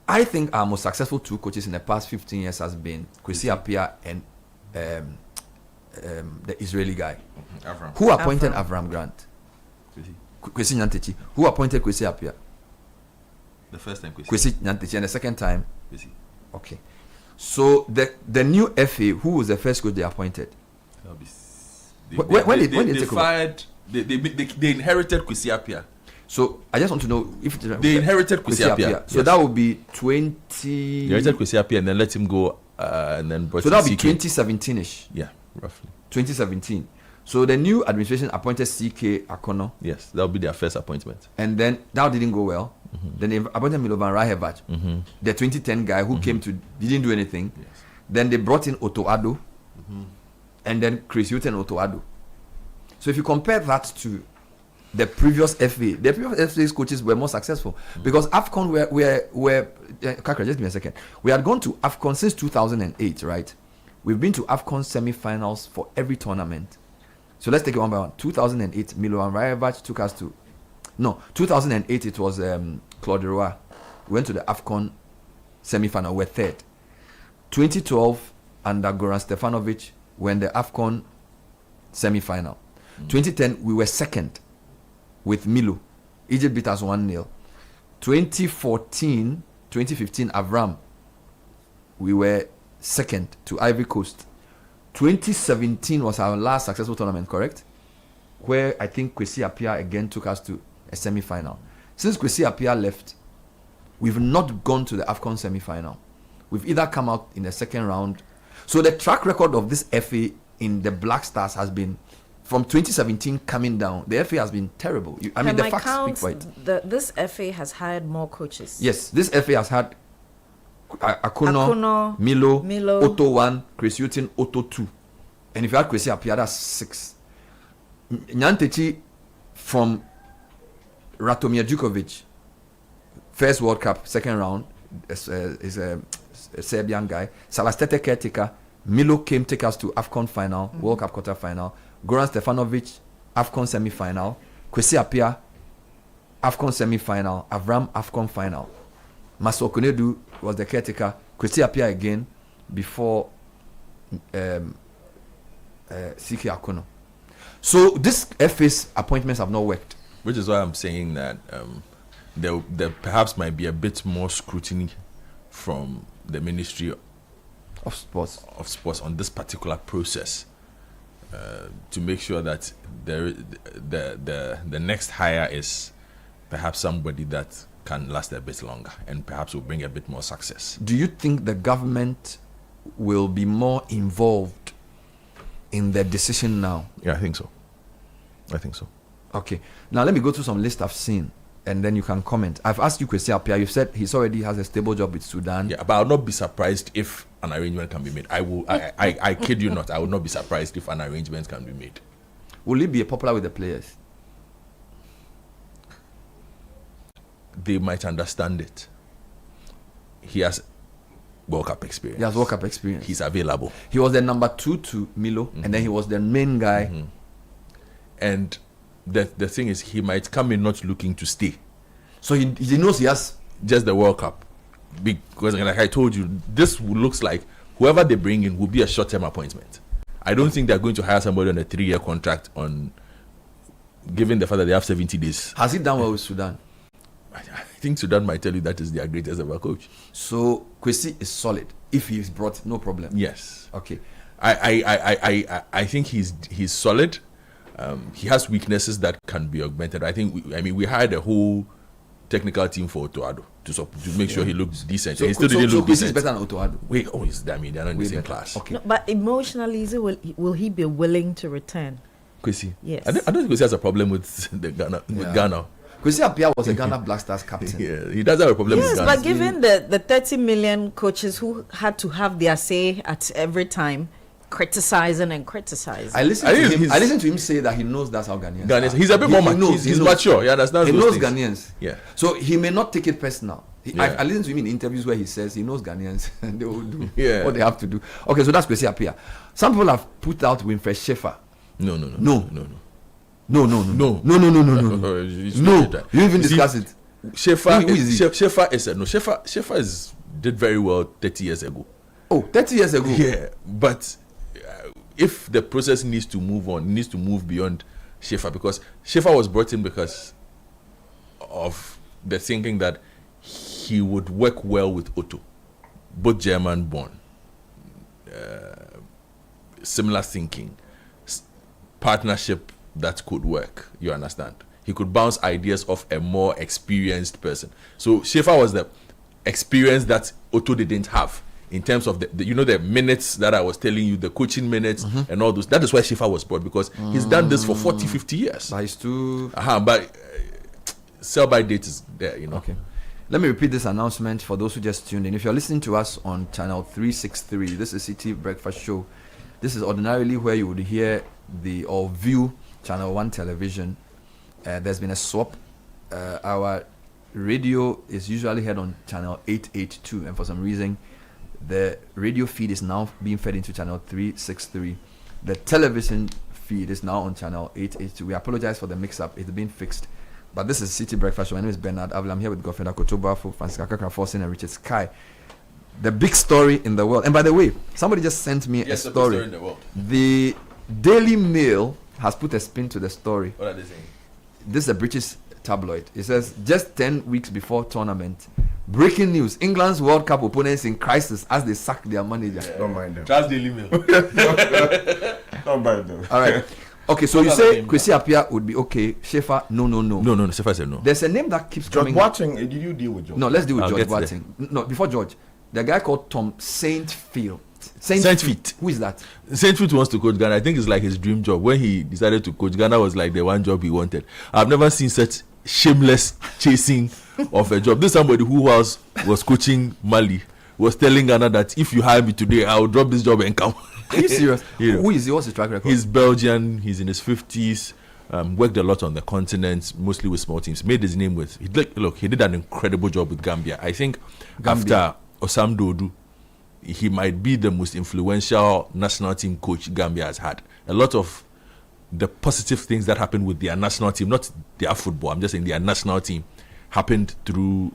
S14: I think our most successful two coaches in the past 15 years has been Kwesi Appiah and the Israeli guy. Who appointed Avram Grant? Kwesi Nyantechi. Who appointed Kwesi Appiah?
S4: The first time
S14: Kwesi Nyantechi, and the second time Kwesi. Okay. So the new FA, who was the first coach they appointed? When did they take over?
S4: They inherited Kwesi Appiah.
S14: So I just want to know if
S4: they inherited Kwesi Appiah.
S14: So that would be 20.
S4: They inherited Kwesi Appiah and then let him go, and then brought.
S14: So that would be 2017ish.
S4: Yeah, roughly.
S14: 2017. So the new administration appointed CK Akono.
S4: Yes, that would be their first appointment.
S14: And then that didn't go well. Mm-hmm. Then they appointed Milovan Rahevac, the 2010 guy who came to didn't do anything. Yes. Then they brought in Otto Addo, and then Chris Hughton and Otto Addo. So if you compare that to the previous FA's coaches were more successful because AFCON Kakra, just give me a second. We had gone to AFCON since 2008, right? We've been to AFCON semi-finals for every tournament. So let's take it one by one. 2008, Milo and Rajevac took us to... No, 2008 it was Claude Leroy. We went to the AFCON semi-final. We're third. 2012, under Goran Stefanovic, we in the AFCON semi-final. 2010, we were second with Milo. Egypt beat us 1-0. 2015, Avram, we were second to Ivory Coast. 2017 was our last successful tournament, correct? Where I think Kwesi Appiah again took us to a semi-final. Since Kwesi Appiah left, we've not gone to the AFCON semi-final. We've either come out in the second round. So the track record of this FA in the Black Stars has been, from 2017 coming down, the FA has been terrible. The facts speak for it.
S5: This FA has hired more coaches.
S14: Yes, this FA has had Akuno, Milo, Otto 1, Chris Hughton, Otto 2. And if you had Kwesi Appiah, that's 6. Nyantechi from Ratomir Djukovic, first World Cup, second round, is a Serbian guy. Salastete caretaker. Milo came take us to AFCON final, World Cup quarter final. Goran Stefanovic, AFCON semi-final. Kwesi Appiah, AFCON semi-final. Avram, AFCON final. Maso Konedu was the caretaker. Kwesi Appiah again before Siki Akuno. So this FA's appointments have not worked.
S4: Which is why I'm saying that there perhaps might be a bit more scrutiny from the Ministry
S14: of Sports
S4: on this particular process to make sure that the next hire is perhaps somebody that can last a bit longer and perhaps will bring a bit more success.
S14: Do you think the government will be more involved in the decision now?
S4: Yeah, I think so.
S14: Okay. Now let me go through some list I've seen and then you can comment. I've asked you Kwesi Appiah. You've said he already has a stable job with Sudan.
S4: Yeah, but I'll not be surprised if an arrangement can be made. I kid you not. I would not be surprised if an arrangement can be made.
S14: Will he be popular with the players?
S4: They might understand it. He has World Cup experience. He's available.
S14: He was the number 2 to Milo, and then he was the main guy.
S4: And the thing is, he might come in not looking to stay.
S14: So he knows he has
S4: just the World Cup. Because like I told you, this looks like whoever they bring in will be a short-term appointment. I don't think they're going to hire somebody on a 3-year contract given the fact that they have 70 days.
S14: Has he done well with Sudan?
S4: I think Sudan might tell you that is their greatest ever coach.
S14: So Kwesi is solid. If he is brought, no problem.
S4: Yes.
S14: Okay.
S4: I think he's solid. He has weaknesses that can be augmented. We hired a whole technical team for Otto Addo to make sure he looks decent.
S14: So,
S4: he still didn't look decent.
S14: He's better than Otto Addo.
S4: They're not in the same class.
S5: Okay. No, but emotionally, will he be willing to return?
S4: Kwesi?
S5: Yes.
S4: I don't think Kwesi has a problem with Ghana.
S14: Kwesi Appiah was a Ghana Black Stars captain.
S4: Yeah, he does have a problem with Ghana.
S5: Yes, but given the 30 million coaches who had to have their say at every time, criticizing.
S14: I listened to him say that he knows that's how Ghanaians are.
S4: He's a bit more mature. He's mature. He understands.
S14: He knows
S4: things.
S14: Ghanaians.
S4: Yeah.
S14: So he may not take it personal. I listened to him in interviews where he says he knows Ghanaians and they will do what they have to do. Okay, so that's Kwesi Appiah. Some people have put out Winfred Schaefer.
S4: No.
S14: No. You even discuss it.
S4: Schaefer did very well 30 years ago.
S14: Oh, 30 years ago.
S4: Yeah, but if the process needs to move on, needs to move beyond Schaefer, because Schaefer was brought in because of the thinking that he would work well with Otto, both German born, similar thinking, partnership that could work. You understand? He could bounce ideas off a more experienced person. So Schaefer was the experience that Otto didn't have. In terms of the minutes that I was telling you, the coaching minutes and all those. That is why Schaefer was brought, because he's done this for 40, 50 years.
S14: But he's too...
S4: But sell-by date is there,
S14: Okay. Let me repeat this announcement for those who just tuned in. If you're listening to us on channel 363, this is Citi Breakfast Show. This is ordinarily where you would hear or view Channel 1 television. There's been a swap. Our radio is usually heard on Channel 882, and for some reason, the radio feed is now being fed into Channel 363. The television feed is now on Channel 882. We apologize for the mix-up. It's been fixed. But this is City Breakfast Show. My name is Bernard Avila. I'm here with Godfrey Kotoba, Francisca Kakra-Forsen, and Richard Sky. The big story in the world. And by the way, somebody just sent me a story.
S4: The big story in the world.
S14: The Daily Mail has put a spin to the story.
S4: What are they saying?
S14: This is a British tabloid. It says, just 10 weeks before tournament, breaking news, England's World Cup opponents in crisis as they sack their manager.
S2: Yeah. Don't mind them.
S4: Trust Daily Mail.
S2: Don't mind them.
S14: All right. Okay, so you say Kwesi Appiah would be okay. Schaefer, no.
S4: No, Schaefer said no.
S14: There's a name that keeps
S2: George
S14: coming.
S2: Boateng, did you deal with George?
S14: No, let's deal with George Boateng. No, before George, the guy called Tom Saintfield.
S4: Saintfield.
S14: Who is that?
S4: Saintfield wants to coach Ghana. I think it's like his dream job. When he decided to coach Ghana, was like the one job he wanted. I've never seen such shameless chasing of a job. This is somebody who was coaching Mali, was telling Ghana that if you hire me today, I will drop this job and come.
S14: Are you serious?
S4: You know,
S14: who is he? What's his track record?
S4: He's Belgian. He's in his 50s. Worked a lot on the continent, mostly with small teams. Made his name with. He did an incredible job with Gambia. I think after Osam Dodu, he might be the most influential national team coach Gambia has had. A lot of the positive things that happened with their national team, not their football, I'm just saying their national team, happened through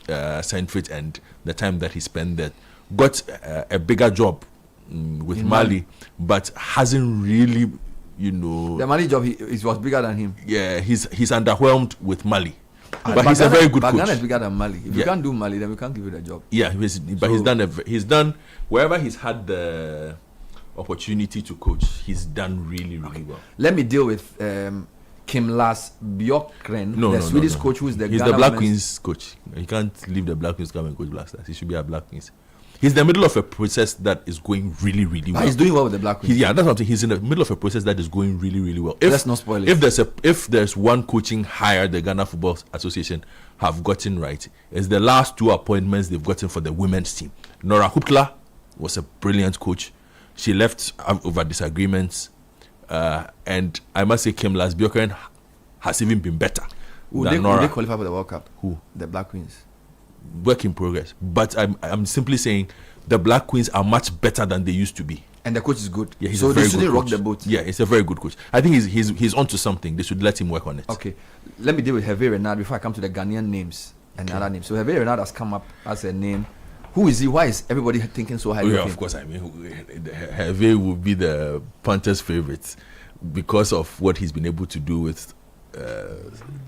S4: Saintfield and the time that he spent there. Got a bigger job with Mali, but hasn't really, the
S14: Mali job, it was bigger than him.
S4: Yeah, he's underwhelmed with Mali. But he's a very good coach.
S14: Ghana is bigger than Mali. If you can't do Mali, then we can't give you the job.
S4: Yeah, but he's done wherever he's had the opportunity to coach. He's done really well.
S14: Let me deal with Kimlas Bjorkgren, the Swedish coach who's
S4: he's the Black Queens coach. He can't leave the Black Queens to come and coach Black Stars. He should be a Black Queens. He's in the middle of a process that is going really well.
S14: He's doing well with the Black Queens.
S4: That's what I'm saying. He's in the middle of a process that is going really well.
S14: Let's not spoil it.
S4: If there's one coaching hire the Ghana Football Association have gotten right, it's the last 2 appointments they've gotten for the women's team. Nora Hupla was a brilliant coach. She left over disagreements, and I must say Kim Bjorkgren has even been better.
S14: Would they qualify for the World Cup?
S4: Who?
S14: The Black Queens.
S4: Work in progress. But I'm simply saying the Black Queens are much better than they used to be.
S14: And the coach is good.
S4: Yeah,
S14: so they shouldn't rock the boat.
S4: Yeah, he's a very good coach. I think he's onto something. They should let him work on it.
S14: Okay. Let me deal with Hervé Renard before I come to the Ghanaian names and other names. So Hervé Renard has come up as a name. Who is he? Why is everybody thinking so highly of him?
S4: Of course. I mean, Hervé will be the Panthers' favorite because of what he's been able to do with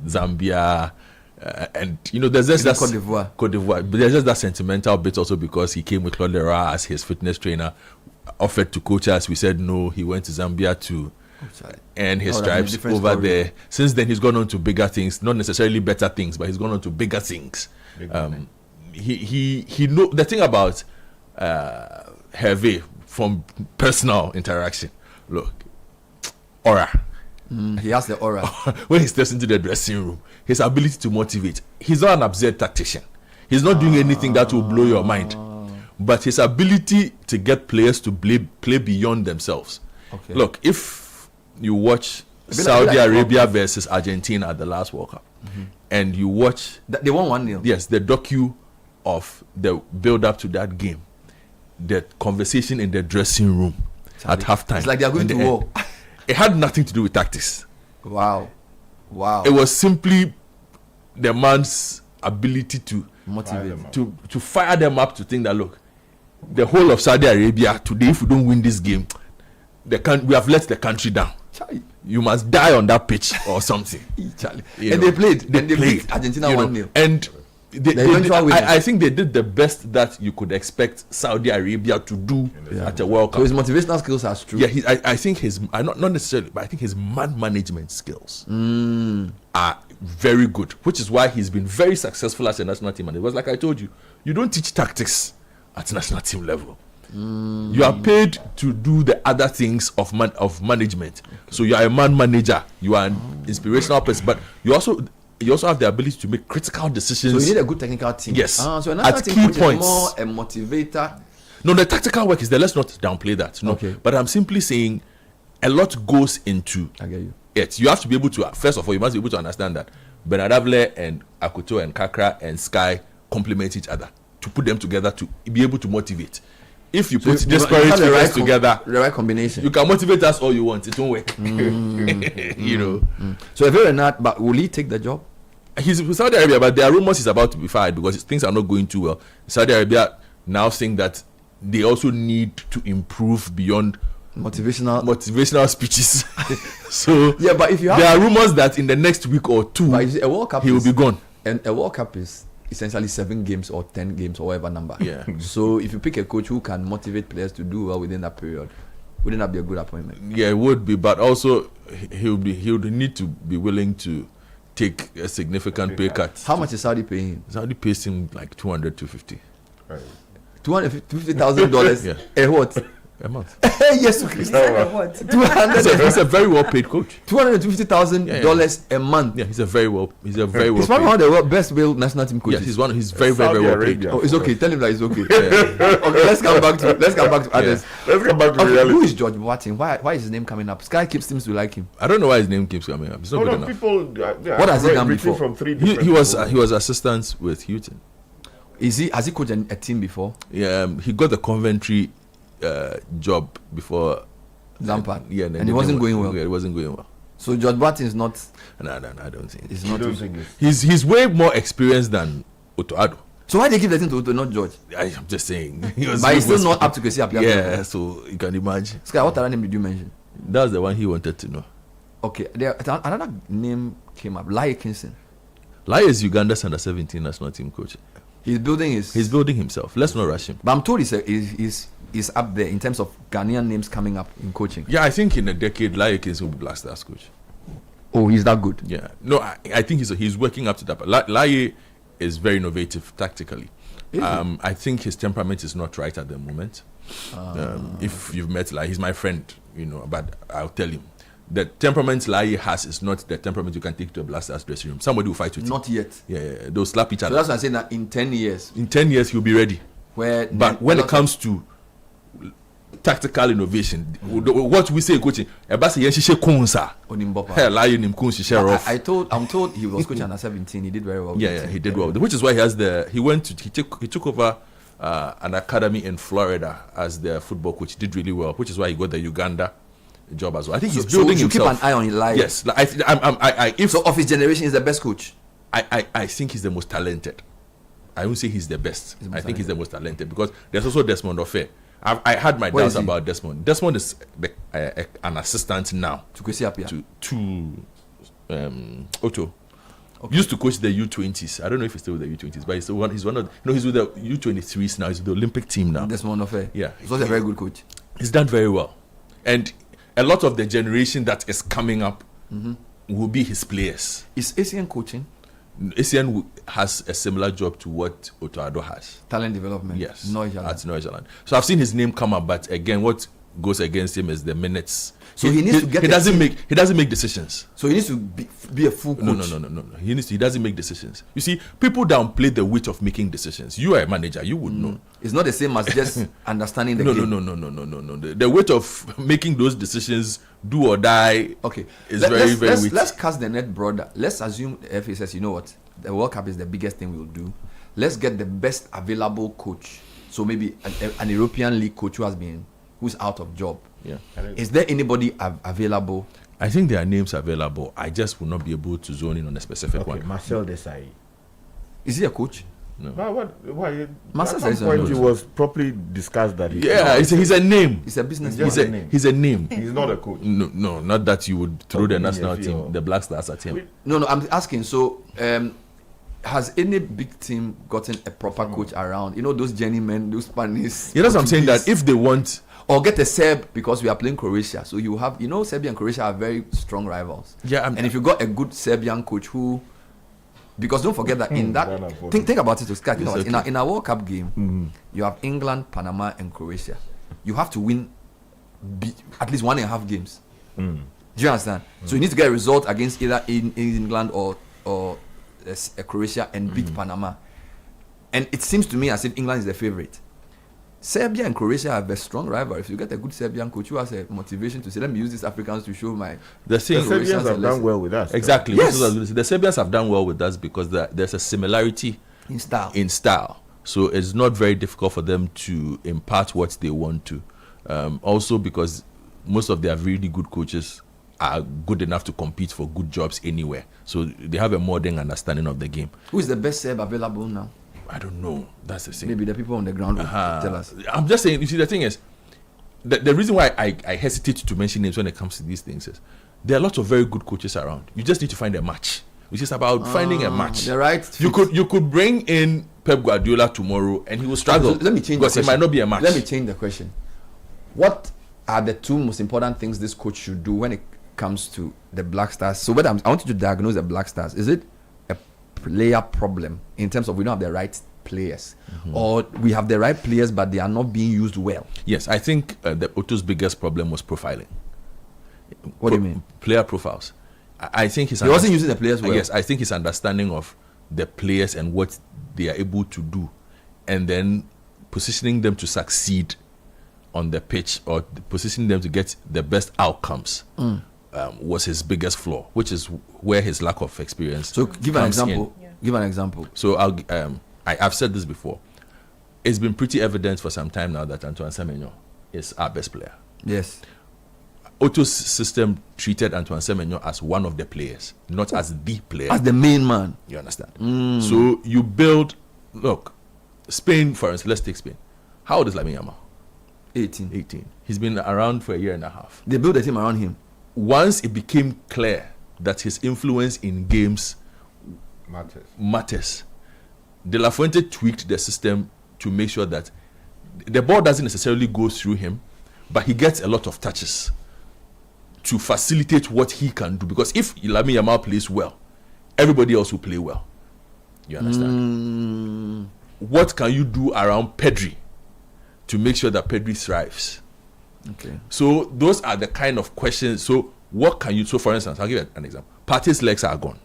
S4: Zambia. And there's just that Côte d'Ivoire, but there's just that sentimental bit also because he came with Claude Leroy as his fitness trainer, offered to coach us. We said no. He went to Zambia to earn his stripes over there. Since then, he's gone on to bigger things, not necessarily better things, but he's gone on to bigger things. He know the thing about Hervé from personal interaction. Look, aura.
S14: He has the aura.
S4: When he steps into the dressing room, his ability to motivate. He's not an absurd tactician. He's not doing anything that will blow your mind. But his ability to get players to play beyond themselves. Okay. Look, if you watch Saudi Arabia versus Argentina at the last World Cup, and you watch...
S14: They won 1-0.
S4: Yes, the docu of the build-up to that game, the conversation in the dressing room at halftime.
S14: It's like they're going to war.
S4: It had nothing to do with tactics.
S14: Wow.
S4: It was simply the man's ability to
S14: motivate,
S4: to fire them up to think that, look, the whole of Saudi Arabia today, if we don't win this game, we have let the country down. You must die on that pitch or something.
S14: They played Argentina 1-0.
S4: And I think they did the best that you could expect Saudi Arabia to do at a World Cup.
S14: So his motivational skills are true.
S4: Yeah, I think not necessarily, but I think his man management skills are very good, which is why he's been very successful as a national team. And it was like I told you, you don't teach tactics at national team level. You are paid to do the other things of management. Okay. So you are a man manager, you are an inspirational person, but you also have the ability to make critical decisions.
S14: So you need a good technical team.
S4: Yes.
S14: So another team coach is more a motivator.
S4: No, the tactical work is there. Let's not downplay that. No,
S14: okay.
S4: But I'm simply saying a lot goes into it. You have to be able to, first of all, you must be able to understand that Benadable and Akoto and Kakra and Sky complement each other to put them together to be able to motivate. If you put disparate figures together,
S14: the right combination,
S4: you can motivate us all you want. It won't work. You know.
S14: So if you're not, but will he take the job?
S4: He's with Saudi Arabia, but there are rumors he's about to be fired because things are not going too well. Saudi Arabia now saying that they also need to improve beyond motivational speeches. So
S14: yeah, but if you have,
S4: there are rumors that in the next week or two,
S14: a World Cup
S4: he will be gone.
S14: And a World Cup is essentially 7 games or 10 games or whatever number.
S4: Yeah.
S14: So if you pick a coach who can motivate players to do well within that period, wouldn't that be a good appointment?
S4: Yeah, it would be, but also he would need to be willing to take a significant pay cut.
S14: How much is Saudi paying him?
S4: Saudi pays him like $250.
S14: Right. $250,000.
S4: Yeah.
S14: A what?
S4: A month.
S14: Yes,
S4: He's a very well paid coach.
S14: $250,000 a month.
S4: Yeah, he's very well
S14: He's one of the best national team coaches.
S4: Yeah, he's very well paid.
S14: Oh, it's okay. Tell him that it's okay. Okay, let's come back to others.
S2: Let's come back to reality.
S14: Who is George Boateng? Why is his name coming up? Sky seems to like him.
S4: I don't know why his name keeps coming up. It's not good enough.
S2: People,
S14: what has he done before?
S2: From
S4: he was assistant with Houghton.
S14: Has he coached a team before?
S4: Yeah, he got the Coventry job before
S14: Lampard.
S4: Yeah,
S14: and it wasn't going well.
S4: Yeah, it wasn't going well.
S14: So George Boateng is not.
S4: No, I don't think.
S14: He's not.
S4: He's way more experienced than Otto Addo.
S14: So why they give the thing to Otto, not George?
S4: I'm just saying.
S14: But he's still not up to Kofitia.
S4: Yeah, so you can imagine.
S14: Sky, what other name did you mention?
S4: That's the one he wanted to know.
S14: Okay, another name came up. Lai Kingston.
S4: Lai is Uganda's under-17 national team coach.
S14: He's building
S4: himself. Let's not rush him.
S14: But I'm told he's up there in terms of Ghanaian names coming up in coaching.
S4: Yeah, I think in a decade, Lai Kingston will be Black Stars coach.
S14: Oh, he's that good?
S4: Yeah. No, I think he's working up to that. But Lai is very innovative tactically. I think his temperament is not right at the moment. If you've met Lai, he's my friend, but I'll tell him. The temperament Lai has is not the temperament you can take to a Black Stars dressing room. Somebody will fight with him.
S14: Not yet.
S4: Yeah, they'll slap each other.
S14: So that's why I'm saying that in 10 years.
S4: In 10 years, he'll be ready. But when it comes to tactical innovation, what we say in coaching, I'm
S14: told he was coaching under 17. He did very well.
S4: Yeah, he did well. Which is why he took over an academy in Florida as the football coach. He did really well, which is why he got the Uganda job as well. I think he's building himself.
S14: So keep an eye on Eli.
S4: Yes,
S14: so of his generation, he's the best coach.
S4: I think he's the most talented. I won't say he's the best. I think he's the most talented because there's also Desmond Ofe. I had my doubts about Desmond. Desmond is an assistant now
S14: to Kofitia.
S4: To Otto. Okay. Used to coach the U20s. I don't know if he's still with the U20s, but he's one of. No, he's with the U23s now. He's with the Olympic team now.
S14: Desmond Ofe.
S4: Yeah,
S14: he's also a very good coach.
S4: He's done very well, and a lot of the generation that is coming up will be his players.
S14: Is ACN coaching?
S4: ACN has a similar job to what Otto Addo has.
S14: Talent development.
S4: Yes.
S14: At
S4: Noiseland. So I've seen his name come up, but again, what goes against him is the minutes.
S14: So he needs to get.
S4: He doesn't make decisions.
S14: So he needs to be a full coach.
S4: No. He doesn't make decisions. You see, people downplay the weight of making decisions. You are a manager. You would know.
S14: It's not the same as just understanding the game.
S4: No. The weight of making those decisions, do or die.
S14: Okay.
S4: Is very weighty.
S14: Let's cast the net broader. Let's assume the FA says, you know what, the World Cup is the biggest thing we'll do. Let's get the best available coach. So maybe an European League coach who's out of job.
S4: Yeah.
S14: Is there anybody available?
S4: I think there are names available. I just will not be able to zone in on a specific one.
S2: Marcel Desailly.
S14: Is he a coach?
S2: No. Why?
S14: Marcel
S2: at some point it was properly discussed that
S4: he's a name.
S14: He's a business.
S4: He's a name.
S2: He's not a coach.
S4: No, not that you would throw the national team, the Black Stars at him.
S14: No, I'm asking. So, has any big team gotten a proper coach around? You know, those journeymen, those Spanish.
S4: You know what I'm saying? That if they want.
S14: Or get a Serb, because we are playing Croatia. So you have, Serbia and Croatia are very strong rivals.
S4: Yeah.
S14: And if you got a good Serbian coach who, because don't forget that in that, think about it, Oscar. In a World Cup game, you have England, Panama, and Croatia. You have to win at least 1.5 games. Do you understand? So you need to get a result against either in England or Croatia and beat Panama. And it seems to me as if England is the favorite. Serbia and Croatia have a strong rivalry. If you get a good Serbian coach who has a motivation to say, let me use these Africans to show my...
S2: The Serbians have done well with us.
S4: Exactly.
S14: Yes.
S4: The Serbians have done well with us because there's a similarity
S14: in style.
S4: So it's not very difficult for them to impart what they want to. Also because most of their really good coaches are good enough to compete for good jobs anywhere. So they have a modern understanding of the game.
S14: Who is the best Serb available now?
S4: I don't know. That's the thing.
S14: Maybe the people on the ground will tell us.
S4: I'm just saying, you see, the thing is, the reason why I hesitate to mention names when it comes to these things is there are lots of very good coaches around. You just need to find a match. It's just about finding a match.
S14: The right
S4: you could bring in Pep Guardiola tomorrow and he will struggle.
S14: Let me change
S4: because it might not be a match.
S14: Let me change the question. What are the two most important things this coach should do when it comes to the Black Stars? So I want you to diagnose the Black Stars. Is it a player problem in terms of we don't have the right players, or we have the right players but they are not being used well?
S4: Yes, I think the Otto's biggest problem was profiling.
S14: What do you mean?
S4: Player profiles. I think he
S14: wasn't using the players well.
S4: Yes, I think his understanding of the players and what they are able to do, and then positioning them to succeed on the pitch or positioning them to get the best outcomes was his biggest flaw, which is where his lack of experience.
S14: So give an example. Give an example.
S4: So I've said this before. It's been pretty evident for some time now that Antoine Semenyo is our best player.
S14: Yes.
S4: Otto's system treated Antoine Semenyo as one of the players, not as the player.
S14: As the main man.
S4: You understand? So you build... Look, Spain, for instance, let's take Spain. How old is Lamine Yamal? 18. He's been around for a year and a half.
S14: They built a team around him.
S4: Once it became clear that his influence in games matters, De La Fuente tweaked the system to make sure that the ball doesn't necessarily go through him, but he gets a lot of touches to facilitate what he can do. Because if Lamine Yamal plays well, everybody else will play well. You understand? What can you do around Pedri to make sure that Pedri thrives?
S14: Okay.
S4: So those are the kind of questions. So what can you... So for instance, I'll give you an example. Partey's legs are gone.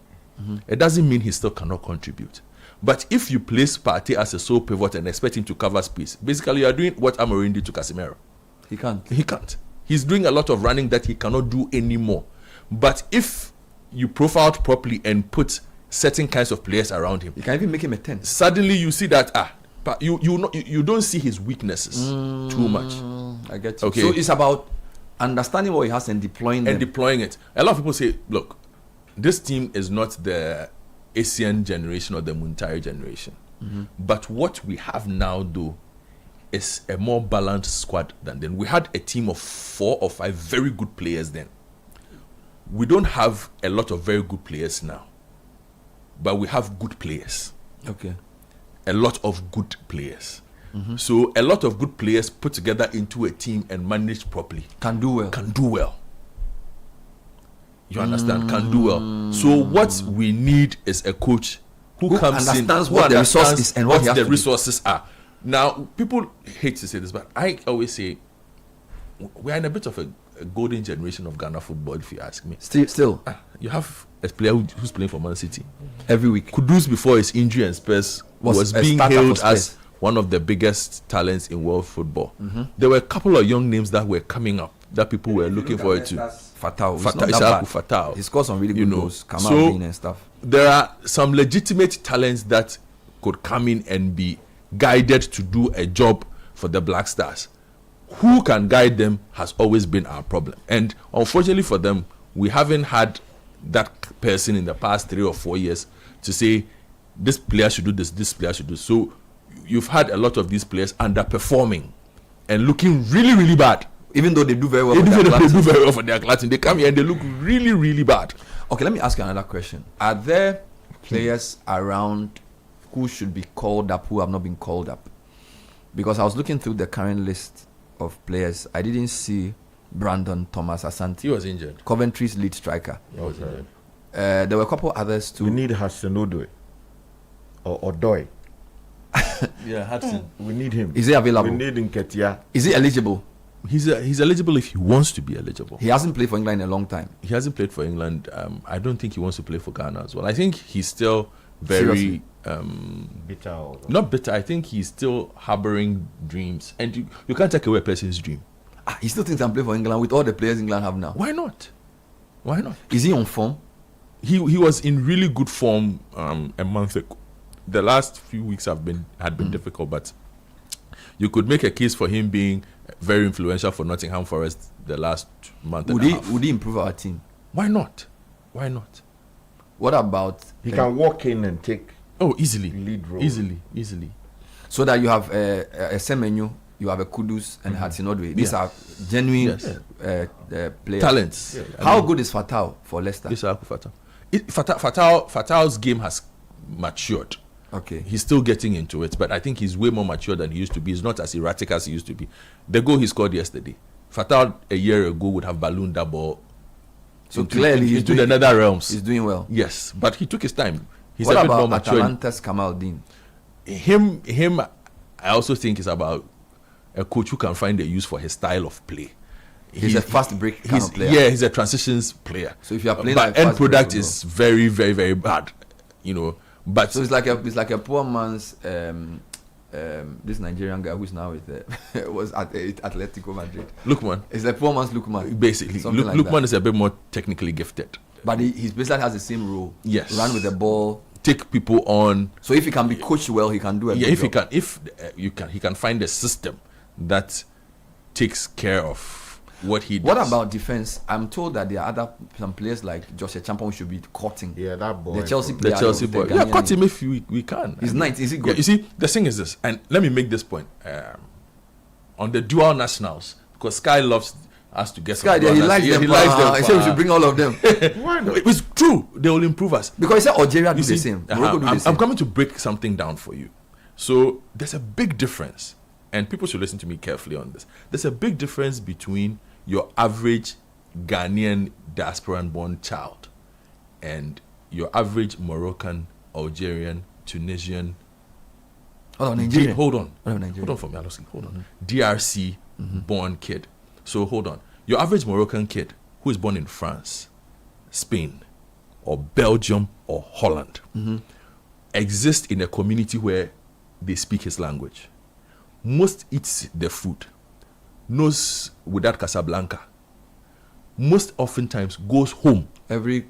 S4: It doesn't mean he still cannot contribute. But if you place Partey as a sole pivot and expect him to cover space, basically you are doing what Amorim did to Casemiro.
S14: He can't.
S4: He's doing a lot of running that he cannot do anymore. But if you profiled properly and put certain kinds of players around him,
S14: you can even make him a 10.
S4: Suddenly you see that but you don't see his weaknesses too much.
S14: I get you.
S4: Okay.
S14: So it's about understanding what he has and deploying them.
S4: It. A lot of people say, look, this team is not the Asian generation or the Muntari generation. But what we have now, though, is a more balanced squad than then. We had a team of 4 or 5 very good players then. We don't have a lot of very good players now, but we have good players.
S14: Okay.
S4: A lot of good players. So a lot of good players put together into a team and managed properly
S14: can do well.
S4: You understand? Can do well. So what we need is a coach who comes in,
S14: what the resources and what
S4: the resources are. Now, people hate to say this, but I always say we are in a bit of a golden generation of Ghana football, if you ask me.
S14: Still.
S4: You have a player who's playing for Man City
S14: every week.
S4: Kudus, before his injury and Spurs, was being hailed as one of the biggest talents in world football. There were a couple of young names that were coming up that people were looking forward to.
S14: Fatal. He scored some really good goals. So and stuff.
S4: There are some legitimate talents that could come in and be guided to do a job for the Black Stars. Who can guide them has always been our problem. And unfortunately for them, we haven't had that person in the past 3 or 4 years to say, this player should do this player should do. So you've had a lot of these players underperforming and looking really, really bad.
S14: Even though they do very well
S4: for their club team. They come here and they look really, really bad.
S14: Okay, let me ask you another question. Are there players around who should be called up who have not been called up? Because I was looking through the current list of players. I didn't see Brandon Thomas Asante.
S4: He was injured.
S14: Coventry's lead striker.
S4: He was injured.
S14: There were a couple others too.
S2: We need Hudson Odoi or Odoi.
S4: Yeah, Hudson.
S2: We need him.
S14: Is he available?
S2: We need Nketia.
S14: Is he eligible?
S4: He's eligible if he wants to be eligible.
S14: He hasn't played for England in a long time.
S4: He hasn't played for England. I don't think he wants to play for Ghana as well. I think he's still very
S2: bitter.
S4: Not bitter. I think he's still harboring dreams, and you can't take away a person's dream.
S14: He still thinks I'm playing for England with all the players England have now.
S4: Why not? Why not?
S14: Is he on form?
S4: He was in really good form a month ago. The last few weeks had been difficult, but you could make a case for him being very influential for Nottingham Forest the last month.
S14: Would he improve our team?
S4: Why not? Why not?
S14: What about
S2: he can walk in and take
S4: easily
S2: lead role
S4: easily.
S14: So that you have a Semenyo, you have a Kudus and Hudson-Odoi. These are genuine players.
S4: Talents.
S14: Yeah. How good is Fatal for Leicester?
S4: Fatal's game has matured.
S14: Okay.
S4: He's still getting into it, but I think he's way more mature than he used to be. He's not as erratic as he used to be. The goal he scored yesterday, Fatal a year ago would have ballooned that ball.
S14: So clearly he's
S4: into the nether realms.
S14: He's doing well.
S4: Yes, but he took his time. He's
S14: what
S4: a bit
S14: about
S4: more mature.
S14: Atalanta's Kamaldeen?
S4: Him, I also think is about a coach who can find a use for his style of play.
S14: He's a fast break kind of player.
S4: Yeah, he's a transitions player.
S14: So if you are playing,
S4: but end product is very, very, very bad. But
S14: so it's like a poor man's this Nigerian guy who's now with was at Atletico Madrid.
S4: Lukman.
S14: It's like poor man's Lukman.
S4: Basically, Lukman is a bit more technically gifted.
S14: But he basically has the same role.
S4: Yes.
S14: Run with the ball.
S4: Take people on.
S14: So if he can be coached well, he can do it.
S4: Yeah, if he can find a system that takes care of what he does.
S14: What about defense? I'm told that there are some players like Joshua Champon should be cutting.
S2: Yeah, that boy.
S14: The Chelsea player.
S4: The Chelsea boy. Yeah, cut him if we can.
S14: He's nice. Is he good?
S4: Yeah, you see, the thing is this, and let me make this point. On the dual nationals, because Sky loves us to get
S14: Sky, he likes them. He said we should bring all of them.
S4: Why not? It's true. They will improve us.
S14: Because he said Algeria do the same. Morocco do the same.
S4: I'm coming to break something down for you. So there's a big difference, and people should listen to me carefully on this. There's a big difference between your average Ghanaian diasporan-born child and your average Moroccan, Algerian, Tunisian.
S14: Nigerian.
S4: Hold on for me. Hold on. DRC born kid. So hold on. Your average Moroccan kid who is born in France, Spain, or Belgium or Holland exists in a community where they speak his language. Most eats their food, knows without Casablanca. Most oftentimes goes home every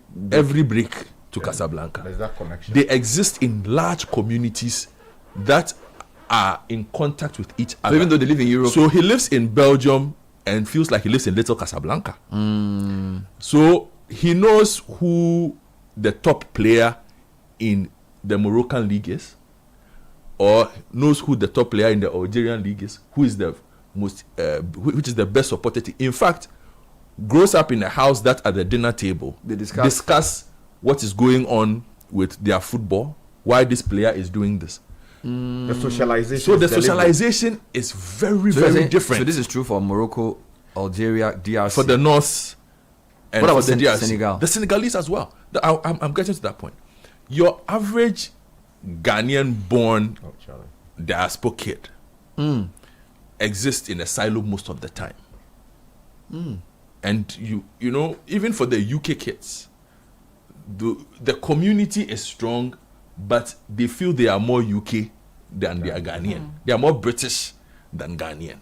S4: break to Casablanca.
S2: There's that connection.
S4: They exist in large communities that are in contact with each other.
S14: So even though they live in Europe.
S4: So he lives in Belgium and feels like he lives in Little Casablanca. So he knows who the top player in the Moroccan league is, or knows who the top player in the Algerian league is, who is the most, which is the best supported team. In fact, grows up in a house that at the dinner table
S14: they discuss
S4: what is going on with their football, why this player is doing this.
S2: The socialization.
S4: So the socialization is very, very different.
S14: So this is true for Morocco, Algeria, DRC.
S4: For the North, and
S14: what about
S4: for the DRC,
S14: Senegal?
S4: The Senegalese as well. I'm getting to that point. Your average Ghanaian-born diaspora kid exists in a silo most of the time. And you know, even for the UK kids, the community is strong, but they feel they are more UK than they are Ghanaian. They are more British than Ghanaian.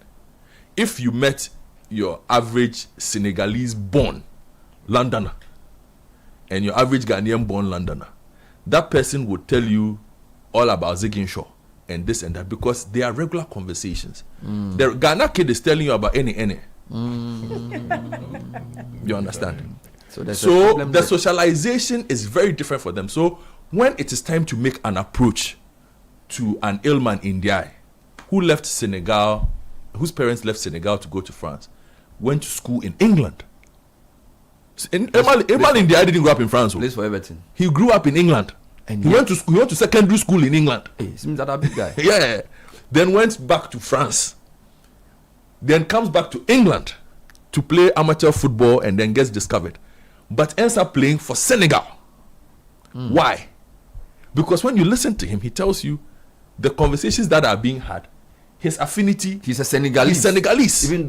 S4: If you met your average Senegalese-born Londoner and your average Ghanaian-born Londoner, that person would tell you all about Ziguinchor and this and that, because they are regular conversations. The Ghana kid is telling you about any. You understand? So the socialization is very different for them. So when it is time to make an approach to an ill man in Ndiaye who left Senegal, whose parents left Senegal to go to France, went to school in England. Emal Ndiaye didn't grow up in France.
S14: Plays for Everton.
S4: He grew up in England. And he went to secondary school in England.
S14: Hey, seems that a big guy.
S4: Yeah. Then went back to France. Then comes back to England to play amateur football and then gets discovered. But ends up playing for Senegal. Why? Because when you listen to him, he tells you the conversations that are being had, his affinity.
S14: He's a Senegalese.
S4: He's Senegalese.
S14: Even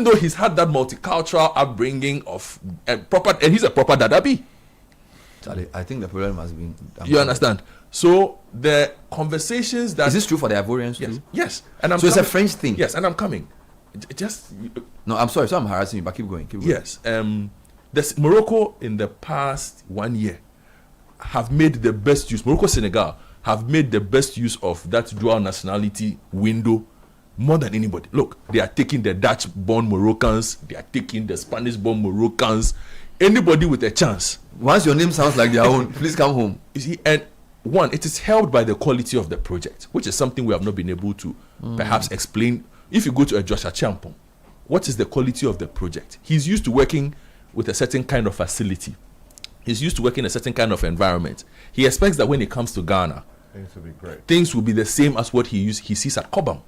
S14: though he's
S4: had that multicultural upbringing of and he's a proper Dadabi.
S14: Charlie, I think the problem has been.
S4: You understand? So the conversations that
S14: is this true for the Ivorians
S4: too? Yes,
S14: and so it's a French thing.
S4: Yes, and I'm coming.
S14: No, I'm sorry. So I'm harassing you, but keep going.
S4: Yes, Morocco in the past 1 year have made the best use. Morocco, Senegal have made the best use of that dual nationality window more than anybody. Look, they are taking the Dutch-born Moroccans. They are taking the Spanish-born Moroccans. Anybody with a chance.
S14: Once your name sounds like their own, please come home.
S4: You see, and one, it is helped by the quality of the project, which is something we have not been able to perhaps explain. If you go to a Joshua Champong, what is the quality of the project? He's used to working with a certain kind of facility. He's used to working in a certain kind of environment. He expects that when it comes to Ghana,
S2: things will be great.
S4: Things will be the same as what he sees at Cobham.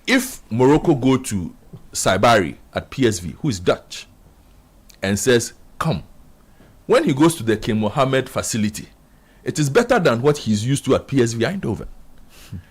S4: If Morocco go to Saibari at PSV, who is Dutch, and says, come, when he goes to the King Mohammed facility, it is better than what he's used to at PSV Eindhoven.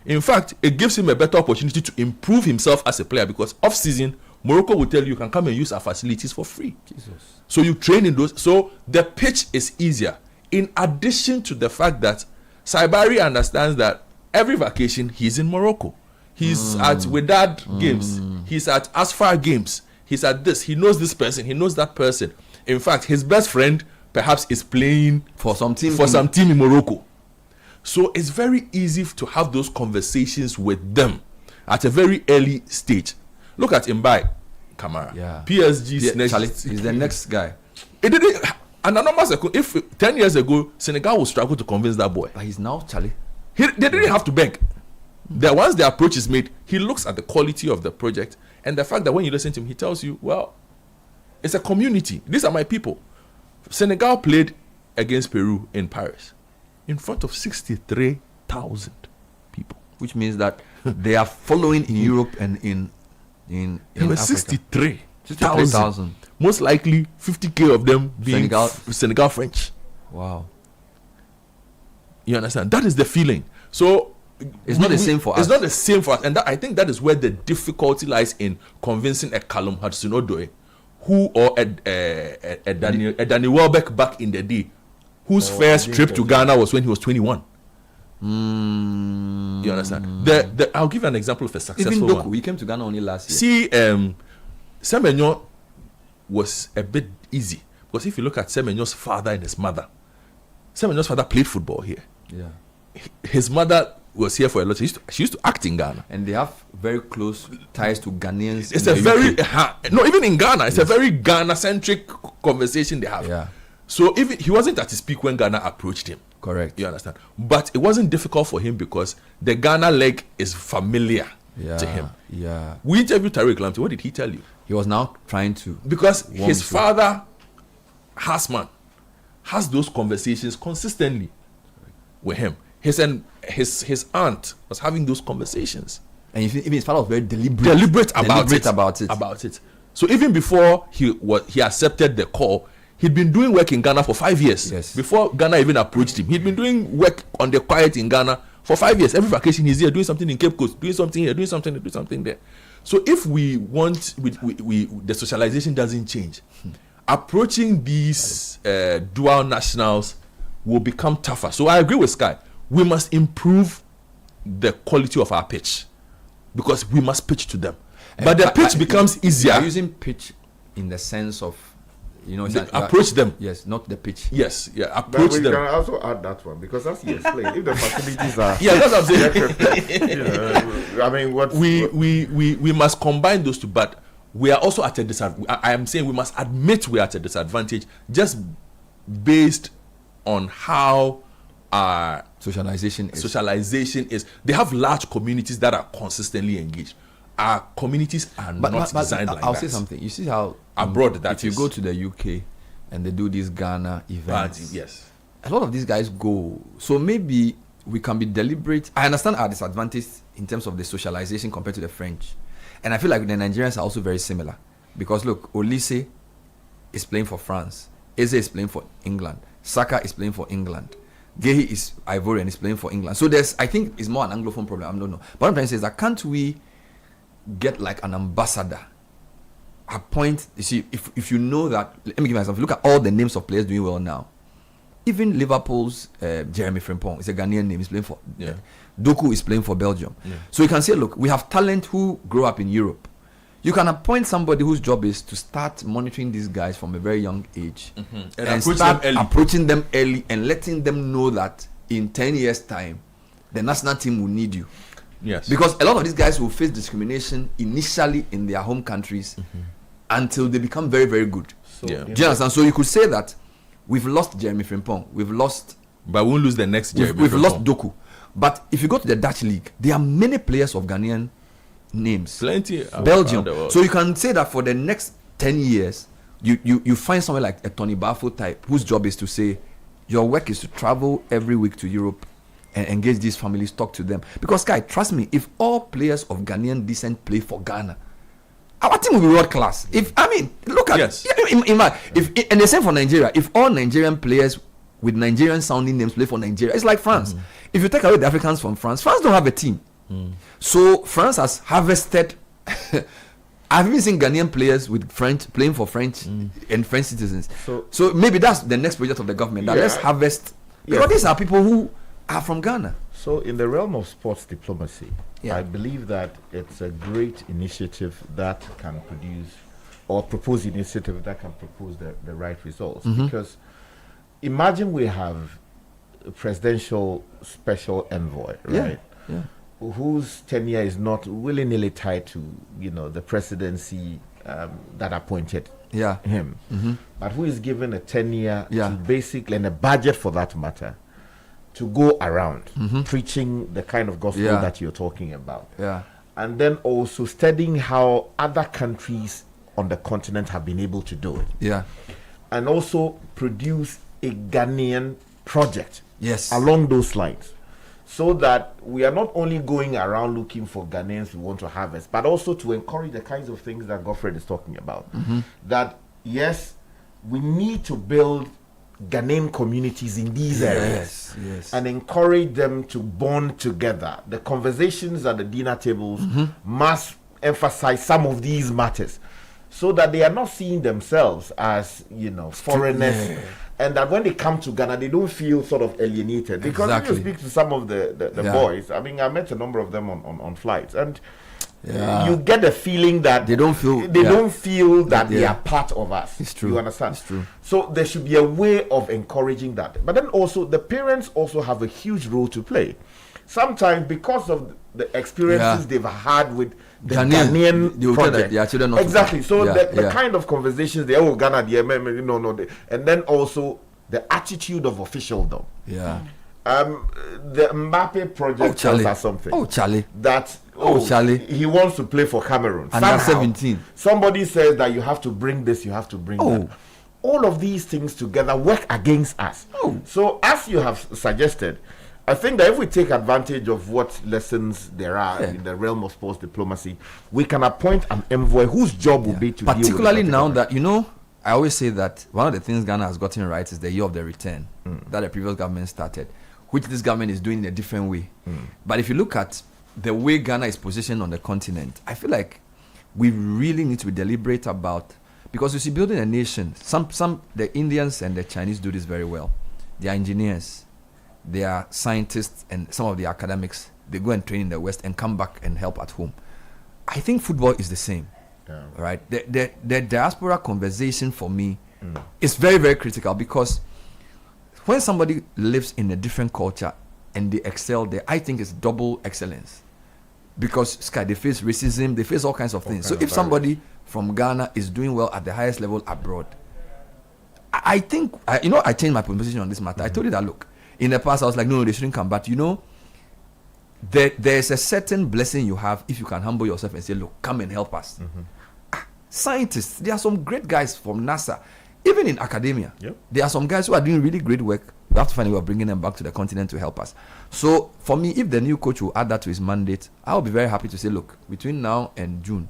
S4: In fact, it gives him a better opportunity to improve himself as a player, because off-season, Morocco will tell you can come and use our facilities for free.
S14: Jesus.
S4: So you train in those. So the pitch is easier. In addition to the fact that Saibari understands that every vacation he's in Morocco. He's at Wedad games. He's at Asfar games. He's at this. He knows this person. He knows that person. In fact, his best friend perhaps is playing
S14: for some team
S4: in Morocco. So it's very easy to have those conversations with them at a very early stage. Look at Mbaye Kamara.
S14: Yeah.
S4: PSG's next.
S14: Charlie, he's the next guy.
S4: It didn't. And if 10 years ago Senegal would struggle to convince that boy,
S14: but he's now Charlie.
S4: They didn't have to beg. Once the approach is made, he looks at the quality of the project and the fact that when you listen to him, he tells you, well, it's a community. These are my people. Senegal played against Peru in Paris in front of 63,000 people,
S14: which means that they are following in Europe and in
S4: there were
S14: Africa.
S4: 63,000. Most likely 50,000 of them being Senegal French.
S14: Wow.
S4: You understand? That is the feeling. So
S14: it's not the same for us.
S4: It's not the same for us, and I think that is where the difficulty lies in convincing a Callum Hudson-Odoi, or a Danny Welbeck back in the day, whose first trip to Ghana was when he was 21. You understand? I'll give you an example of a successful one.
S14: We came to Ghana only last year.
S4: See, Semenyo was a bit easy, because if you look at Semenyo's father and his mother, Semenyo's father played football here.
S14: Yeah.
S4: His mother was here for a lot. She used to act in Ghana,
S14: and they have very close ties to Ghanaians.
S4: It's a very no, even in Ghana, it's a very Ghana-centric conversation they have.
S14: Yeah.
S4: So if he wasn't at his peak when Ghana approached him.
S14: Correct.
S4: You understand? But it wasn't difficult for him because the Ghana leg is familiar to him.
S14: Yeah.
S4: We interviewed Tariq Lamptey. What did he tell you?
S14: He was now trying to,
S4: because his father, Hasman, has those conversations consistently with him. His aunt was having those conversations,
S14: and even his father was very deliberate
S4: about it. So even before he accepted the call, he'd been doing work in Ghana for 5 years.
S14: Yes.
S4: Before Ghana even approached him, he'd been doing work on the quiet in Ghana for 5 years. Every vacation he's here doing something in Cape Coast, doing something here, doing something there. So if we want, the socialization doesn't change, approaching these dual nationals will become tougher. So I agree with Sky. We must improve the quality of our pitch, because we must pitch to them. But the pitch becomes easier.
S14: You're using pitch in the sense of,
S4: approach them.
S14: Yes, not the pitch.
S4: Yes, approach them.
S2: We can also add that one, because as you explained, if the facilities are
S4: that's what I'm saying.
S2: I mean, what
S4: we must combine those two, but we are also at a disadvantage. I am saying we must admit we are at a disadvantage just based on how our socialization is. They have large communities that are consistently engaged. Our communities are not designed like that.
S14: I'll say something. You see how
S4: abroad
S14: if you go to the UK and they do these Ghana events,
S4: yes,
S14: a lot of these guys go. So maybe we can be deliberate. I understand our disadvantage in terms of the socialization compared to the French, and I feel like the Nigerians are also very similar, because look, Olise is playing for France, Eze is playing for England, Saka is playing for England, Gehi is Ivorian, is playing for England. So I think it's more an Anglophone problem. I don't know. But what I'm trying to say is that can't we get like an ambassador? Appoint, you see, if you know that, let me give you an example. Look at all the names of players doing well now. even Liverpool's Jeremy Frimpong is a Ghanaian name. He's playing for Doku is playing for Belgium. So you can say, look, we have talent who grow up in Europe. You can appoint somebody whose job is to start monitoring these guys from a very young age and start approaching them early and letting them know that in 10 years' time, the national team will need you.
S4: Yes.
S14: Because a lot of these guys will face discrimination initially in their home countries until they become very, very good. Do you understand? So you could say that we've lost Jeremy Frimpong. We've lost...
S4: But we won't lose the next Jeremy
S14: We've
S4: Frimpong.
S14: lost Doku. But if you go to the Dutch league, there are many players of Ghanaian names.
S4: Plenty.
S14: Belgium. So you can say that for the next 10 years, you find someone like a Tony Bafo type whose job is to say, your work is to travel every week to Europe and engage these families, talk to them. Because, guy, trust me, if all players of Ghanaian descent play for Ghana, our team will be world class. Look at and the same for Nigeria. If all Nigerian players with Nigerian sounding names play for Nigeria, it's like France. If you take away the Africans from France don't have a team. So France has harvested. I've even seen Ghanaian players with French playing for French and French citizens. So maybe that's the next project of the government. That let's harvest, because these are people who are from Ghana.
S2: So in the realm of sports diplomacy, I believe that it's a great initiative that can produce, or propose initiative that can propose the right results. Because imagine we have a presidential special envoy, right? Whose tenure is not willy-nilly tied to, the presidency that appointed him, but who is given a tenure to basically, and a budget for that matter, to go around preaching the kind of gospel that you're talking about. And then also studying how other countries on the continent have been able to do it. And also produce a Ghanaian project along those lines. So that we are not only going around looking for Ghanaians who want to harvest, but also to encourage the kinds of things that Godfred is talking about. That, yes, we need to build Ghanaian communities in these areas and encourage them to bond together. The conversations at the dinner tables must emphasize some of these matters, so that they are not seeing themselves as, foreigners. And that when they come to Ghana, they don't feel sort of alienated. Because if you speak to some of the boys, I mean, I met a number of them on flights, and you get the feeling that
S14: they don't feel
S2: that they are part of us.
S14: It's true.
S2: You understand?
S14: It's true.
S2: So there should be a way of encouraging that. But then also, the parents also have a huge role to play. Sometimes, because of the experiences they've had with the Ghanaian project. Exactly. So the kind of conversations they Ghana, and then also the attitude of officialdom. The Mbappe project tells us something. He wants to play for Cameroon.
S14: Under 17.
S2: Somebody says that you have to bring this, you have to bring that. All of these things together work against us. So as you have suggested, I think that if we take advantage of what lessons there are in the realm of sports diplomacy, we can appoint an envoy whose job will be to
S14: particularly deal with now that, I always say that one of the things Ghana has gotten right is the year of the return that the previous government started, which this government is doing in a different way. But if you look at the way Ghana is positioned on the continent, I feel like we really need to be deliberate about, because you see, building a nation, the Indians and the Chinese do this very well. They are engineers. They are scientists, and some of the academics, they go and train in the West and come back and help at home. I think football is the same, right? The diaspora conversation for me is very, very critical, because when somebody lives in a different culture and they excel there, I think it's double excellence, because they face racism, they face all kinds of things. So if somebody from Ghana is doing well at the highest level abroad, I think, I changed my position on this matter. I told you that, look, in the past, I was like, no, they shouldn't come. But there's a certain blessing you have if you can humble yourself and say, look, come and help us. Scientists, there are some great guys from NASA. Even in academia, there are some guys who are doing really great work. We have to find a way of bringing them back to the continent to help us. So for me, if the new coach will add that to his mandate, I'll be very happy to say, look, between now and June,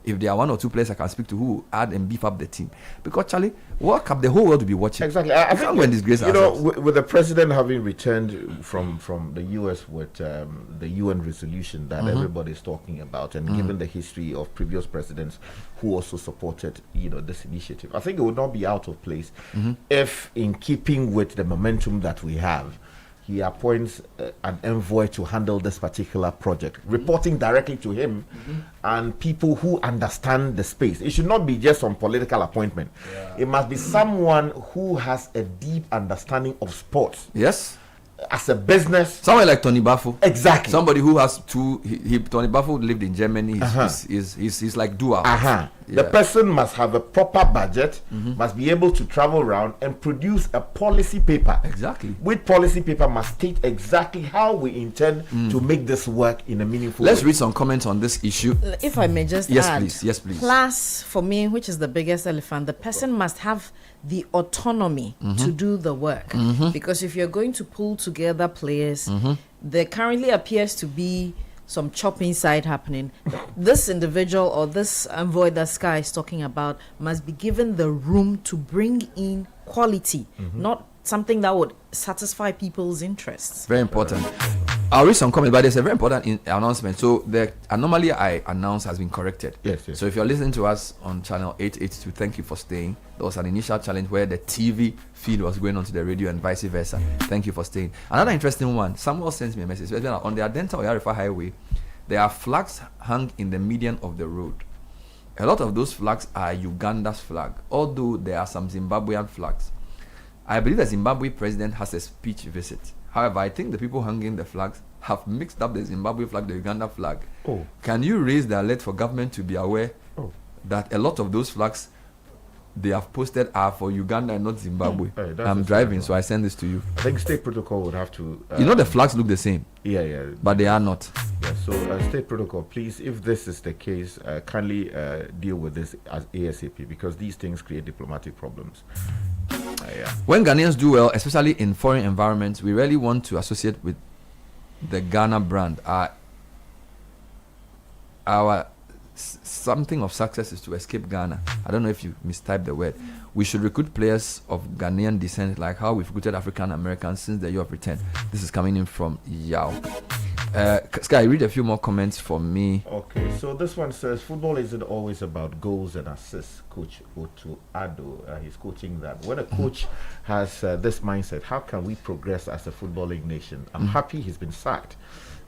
S14: if there are one or two players I can speak to who add and beef up the team. Because Charlie, World Cup, the whole world will be watching.
S2: Exactly. I think when
S14: disgrace
S2: with the president having returned from the US with the UN resolution that everybody's talking about, and given the history of previous presidents who also supported this initiative, I think it would not be out of place if, in keeping with the momentum that we have, he appoints an envoy to handle this particular project, reporting directly to him and people who understand the space. It should not be just some political appointment. It must be someone who has a deep understanding of sports.
S14: Yes.
S2: As a business.
S14: Someone like Tony Bafo.
S2: Exactly.
S14: Somebody who has two. Tony Bafo lived in Germany. He's like dual.
S2: The person must have a proper budget, must be able to travel around and produce a policy paper.
S14: Exactly.
S2: With policy paper must state exactly how we intend to make this work in a meaningful way.
S14: Let's read some comments on this issue.
S5: If I may just add.
S14: Yes, please.
S5: Plus, for me, which is the biggest elephant, the person must have the autonomy to do the work. Because if you're going to pull together players, there currently appears to be some chopping side happening. This individual or this envoy that Sky is talking about must be given the room to bring in quality, not something that would satisfy people's interests.
S14: Very important. I'll read some comments, but there's a very important announcement. So the anomaly I announced has been corrected.
S2: Yes.
S14: So if you're listening to us on channel 882, thank you for staying. There was an initial challenge where the TV feed was going on to the radio and vice versa. Thank you for staying. Another interesting one, someone sends me a message. On the Adenta Oyarifa Highway, there are flags hung in the median of the road. A lot of those flags are Uganda's flag, although there are some Zimbabwean flags. I believe the Zimbabwe president has a speech visit. However, I think the people hanging the flags have mixed up the Zimbabwe flag, the Uganda flag. Can you raise the alert for government to be aware that a lot of those flags they have posted are for Uganda and not Zimbabwe? I'm driving, so I send this to you.
S2: I think state protocol would have to...
S14: the flags look the same.
S2: Yeah.
S14: But they are not.
S2: Yeah, so state protocol, please, if this is the case, kindly deal with this as ASAP, because these things create diplomatic problems.
S14: When Ghanaians do well, especially in foreign environments, we really want to associate with the Ghana brand. Our something of success is to escape Ghana. I don't know if you mistyped the word. We should recruit players of Ghanaian descent, like how we've recruited African Americans since the year of return. This is coming in from Yao. Sky, read a few more comments for me.
S2: Okay, so this one says, football isn't always about goals and assists. Coach Otto Addo, he's coaching that. When a coach has this mindset, how can we progress as a footballing nation? I'm happy he's been sacked.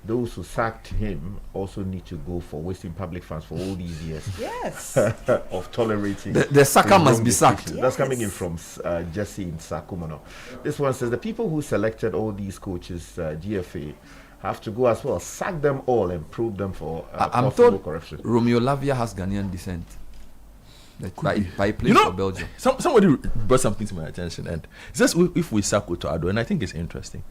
S2: Those who sacked him also need to go for wasting public funds for all these years.
S5: Yes.
S2: Of tolerating.
S14: The sacker must be sacked.
S2: Yes. That's coming in from Jesse in Sakumono. This one says, the people who selected all these coaches, GFA, have to go as well. Sack them all and probe them for
S14: I'm told corruption. Romeo Lavia has Ghanaian descent. By playing for Belgium.
S4: Somebody brought something to my attention, and it's just if we sack Otto Addo, and I think it's interesting.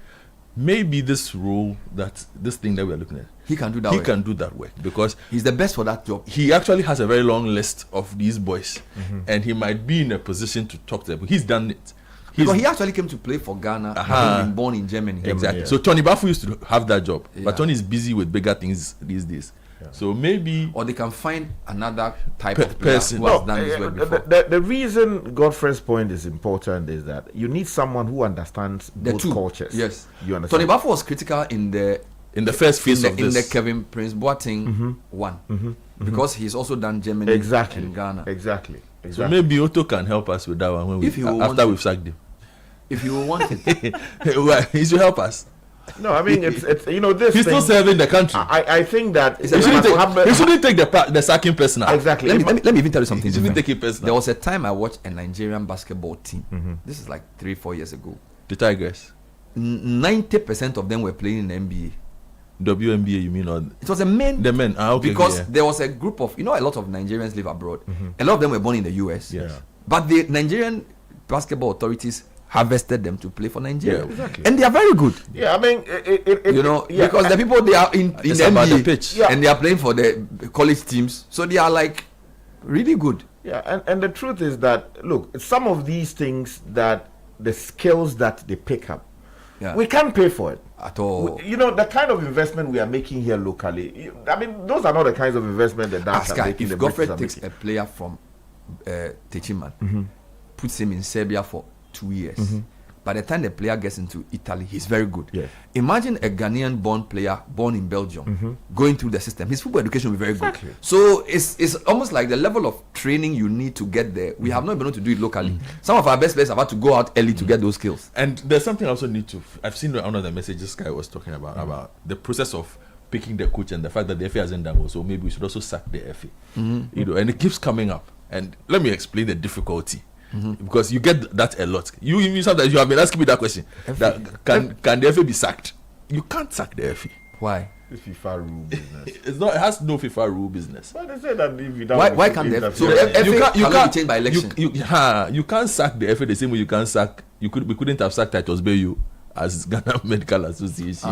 S4: Maybe this role, this thing that we're looking at,
S14: he can do that.
S4: He can do that work because
S14: he's the best for that job.
S4: He actually has a very long list of these boys, and he might be in a position to talk to them. He's done it.
S14: Because he actually came to play for Ghana, having been born in Germany.
S4: Exactly. So Tony Bafo used to have that job, but Tony is busy with bigger things these days. So maybe,
S14: or they can find another type of person who has done this work before.
S2: The reason Godfrey's point is important is that you need someone who understands both cultures.
S14: Yes,
S2: you understand.
S14: Tony Bafo was critical in the
S4: first phase of this,
S14: in the Kevin Prince Boateng one, because he's also done Germany and Ghana.
S2: Exactly.
S4: So maybe Otto can help us with that one when after we've sacked him.
S14: If you want it,
S4: he should help us.
S2: No, I mean it's this.
S4: He's still serving the country.
S2: I think that
S4: he shouldn't take the sacking personal.
S14: Exactly. Let me even tell you something.
S4: He shouldn't take it personal.
S14: There was a time I watched a Nigerian basketball team. This is like 3-4 years ago.
S4: The Tigers.
S14: 90% of them were playing in the NBA.
S4: WNBA, you mean? Or
S14: it was the men.
S4: The men. Okay.
S14: Because there was a group of, a lot of Nigerians live abroad. A lot of them were born in the US.
S4: Yes.
S14: But the Nigerian basketball authorities harvested them to play for Nigeria.
S2: Yeah, exactly.
S14: And they are very good.
S2: Yeah, I mean,
S14: because the people, they are in the NBA, pitch. And they are playing for the college teams. So they are like really good.
S2: Yeah, and the truth is that, look, some of these things that the skills that they pick up We can't pay for it
S14: at all.
S2: The kind of investment we are making here locally, I mean, those are not the kinds of investment that are making.
S14: If Godfrey takes a player from Techiman, puts him in Serbia for 2 years, by the time the player gets into Italy, he's very good.
S2: Yes.
S14: Imagine a Ghanaian-born player born in Belgium going through the system. His football education will be very good. So it's almost like the level of training you need to get there. We have not been able to do it locally. Some of our best players have had to go out early to get those skills.
S4: And there's something I also need to. I've seen one of the messages this guy was talking about the process of picking the coach and the fact that the FA hasn't done well. So maybe we should also sack the FA. And it keeps coming up. And let me explain the difficulty. Because you get that a lot. You sometimes you have been asking me that question. That can the FA be sacked? You can't sack the FA.
S14: Why?
S2: It's FIFA rule business.
S4: It has no FIFA rule business.
S2: But they say that if you don't,
S14: why can't the FA cannot be changed by election?
S4: You can't sack the FA the same way you can't sack. We couldn't have sacked Titus Bayu as Ghana Medical Association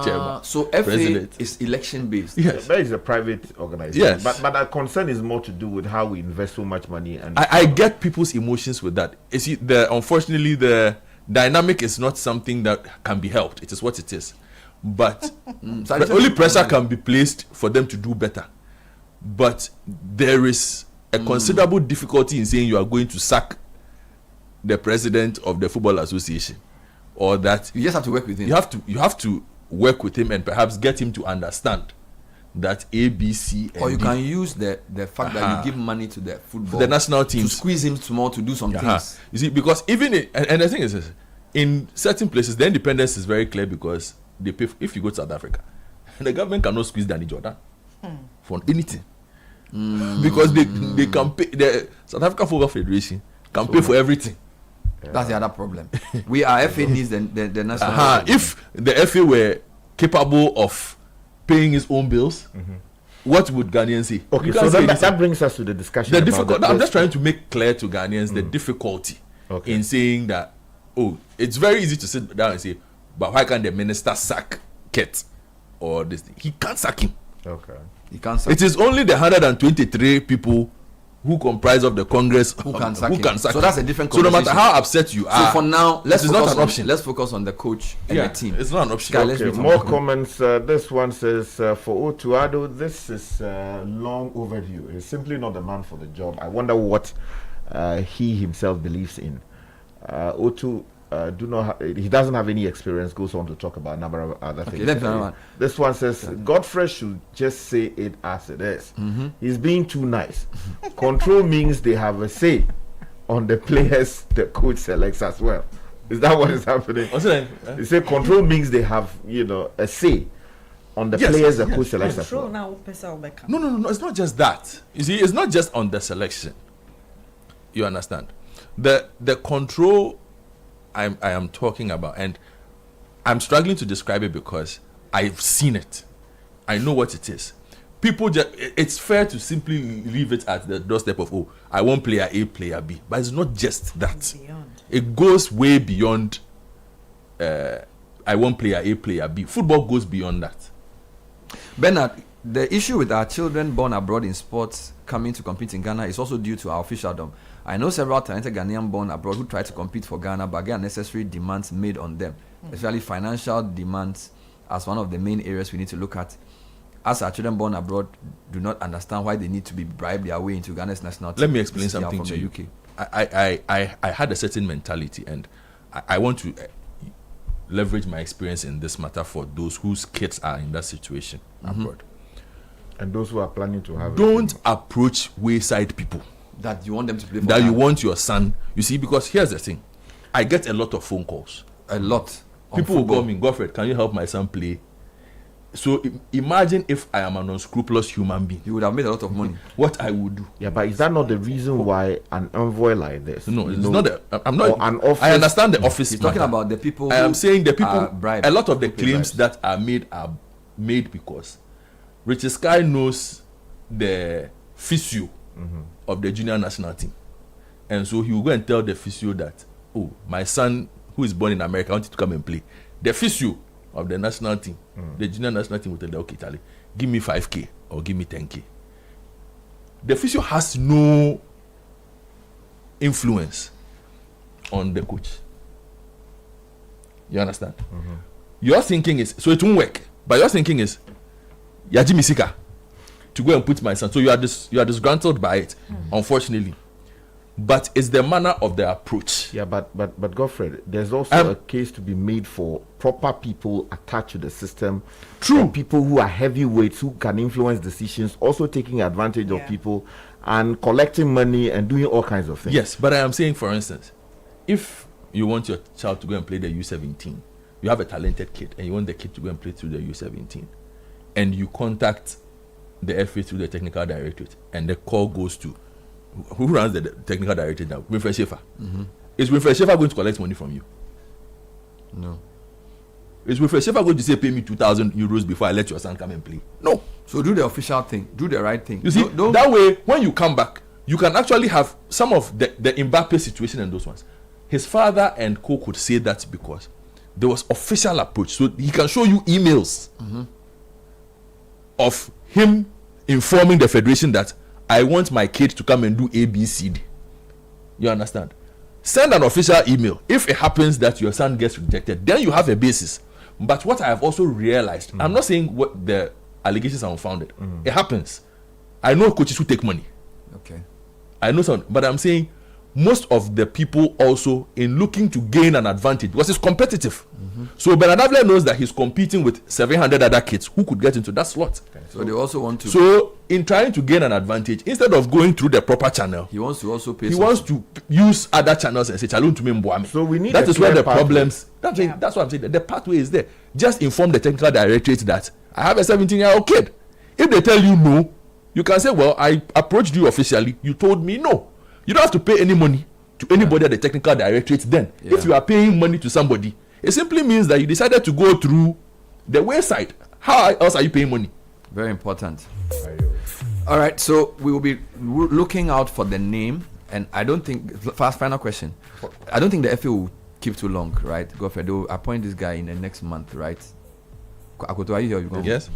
S4: chairman.
S14: So FA
S4: president.
S14: is election based.
S4: Yes,
S2: that is a private organization.
S4: Yes,
S2: but our concern is more to do with how we invest so much money. And
S4: I get people's emotions with that. You see, unfortunately, the dynamic is not something that can be helped. It is what it is. But the only pressure can be placed for them to do better. But there is a considerable difficulty in saying you are going to sack the president of the Football Association. Or that
S14: you just have to work with him.
S4: You have to work with him and perhaps get him to understand that A, B, C, and
S14: or you
S4: D.
S14: can use the fact that you give money to the football,
S4: the national teams,
S14: to squeeze him small to do some things.
S4: You see, because even and the thing is this, in certain places the independence is very clear because they pay. If you go to South Africa, the government cannot squeeze Danny Jordan for anything because they can pay. The South African Football Federation can pay for everything.
S14: That's the other problem. Our FA needs the national.
S4: If the FA were capable of paying its own bills, what would Ghanaians say?
S2: Okay, so that brings us to the discussion.
S4: I'm just trying to make clear to Ghanaians the difficulty in saying that. Oh, it's very easy to sit down and say, but why can't the minister sack Ket or this thing? He can't sack him.
S2: Okay,
S14: he can't sack.
S4: It is only the 123 people who comprise of the Congress
S14: who can sack him.
S4: So
S14: that's a different
S4: conversation. So no matter how upset you are,
S14: so for now, let's focus on the coach and the team.
S4: It's not an option.
S2: Okay, more comments. This one says, for Otto Addo, this is long overdue. He's simply not the man for the job. I wonder what he himself believes in. Otto he doesn't have any experience. Goes on to talk about a number of other things. This one says Godfrey should just say it as it is. He's being too nice. Control means they have a say on the players the coach selects as well. Is that what is happening? He said control means they have a say on the players the coach selects as well.
S4: No, it's not just that. You see, it's not just on the selection. You understand? The control I am talking about, and I'm struggling to describe it because I've seen it. I know what it is. It's fair to simply leave it at the doorstep of, I want player A, player B. But it's not just that. It goes way beyond I want player A, player B. Football goes beyond that.
S14: Bernard, the issue with our children born abroad in sports coming to compete in Ghana is also due to our officialdom. I know several talented Ghanaians born abroad who try to compete for Ghana but get unnecessary demands made on them, especially financial demands as one of the main areas we need to look at. As our children born abroad do not understand why they need to be bribed their way into Ghana's national team.
S4: Let me explain something to you. UK. I had a certain mentality, and I want to leverage my experience in this matter for those whose kids are in that situation abroad.
S2: And those who are planning to have
S4: don't approach wayside people.
S14: That you want them to play for
S4: that you want your son. You see, because here's the thing. I get a lot of phone calls.
S14: A lot.
S4: People will call me, Godfrey, can you help my son play? So imagine if I am an unscrupulous human being.
S14: You would have made a lot of money.
S4: What I would do.
S2: Yeah, but is that not the reason why an envoy like this?
S4: No, it's not. I'm not. An office, I understand the office.
S14: He's talking about the people.
S4: I am saying the people.
S14: Bribed,
S4: a lot of the claims that are made because Richard Sky knows the physio of the junior national team, and so he will go and tell the physio that, my son who is born in America, I want you to come and play. The physio of the national team, the junior national team will tell them, okay, Charlie, give me 5K or give me 10K. The physio has no influence on the coach. You understand? Your thinking is, so it won't work. But your thinking is, Yajimi Sika, to go and put my son. So you are disgruntled by it, unfortunately. But it's the manner of the approach.
S2: Yeah, but Godfred, there's also a case to be made for proper people attached to the system.
S4: True.
S2: People who are heavyweights who can influence decisions, also taking advantage of people and collecting money and doing all kinds of things.
S4: Yes, but I am saying, for instance, if you want your child to go and play the U17, you have a talented kid and you want the kid to go and play through the U17, and you contact the FA through the technical directorate, and the call goes to who runs the technical directorate now? Winfred Schaefer. Is Winfred Schaefer going to collect money from you?
S14: No.
S4: Is Winfred Schaefer going to say, pay me 2,000 euros before I let your son come and play? No.
S14: So do the official thing. Do the right thing.
S4: You see, that way, when you come back, you can actually have some of the Mbappe situation and those ones. His father and co could say that because there was official approach. So he can show you emails of him informing the federation that I want my kid to come and do ABCD. You understand? Send an official email. If it happens that your son gets rejected, then you have a basis. But what I have also realized, I'm not saying what the allegations are unfounded. It happens. I know coaches who take money.
S14: Okay.
S4: I know some, but I'm saying most of the people also in looking to gain an advantage because it's competitive. So Bernard knows that he's competing with 700 other kids who could get into that slot.
S14: Okay. So they also want to.
S4: So in trying to gain an advantage, instead of going through the proper channel,
S14: he wants to also pay.
S4: He wants to use other channels and say, "Chalun to me."
S2: So we need.
S4: That is where the problems. That's what I'm saying. The pathway is there. Just inform the technical directorate that I have a 17-year-old kid. If they tell you no, you can say, "Well, I approached you officially. You told me no." You don't have to pay any money to anybody at the technical directorate then. If you are paying money to somebody, it simply means that you decided to go through the wayside. How else are you paying money?
S14: Very important. All right, so we will be looking out for the name, and I don't think, final question, I don't think the FA will keep too long, right? Godfrey, they will appoint this guy in the next month, right? Akoto, are you here?
S4: Yes.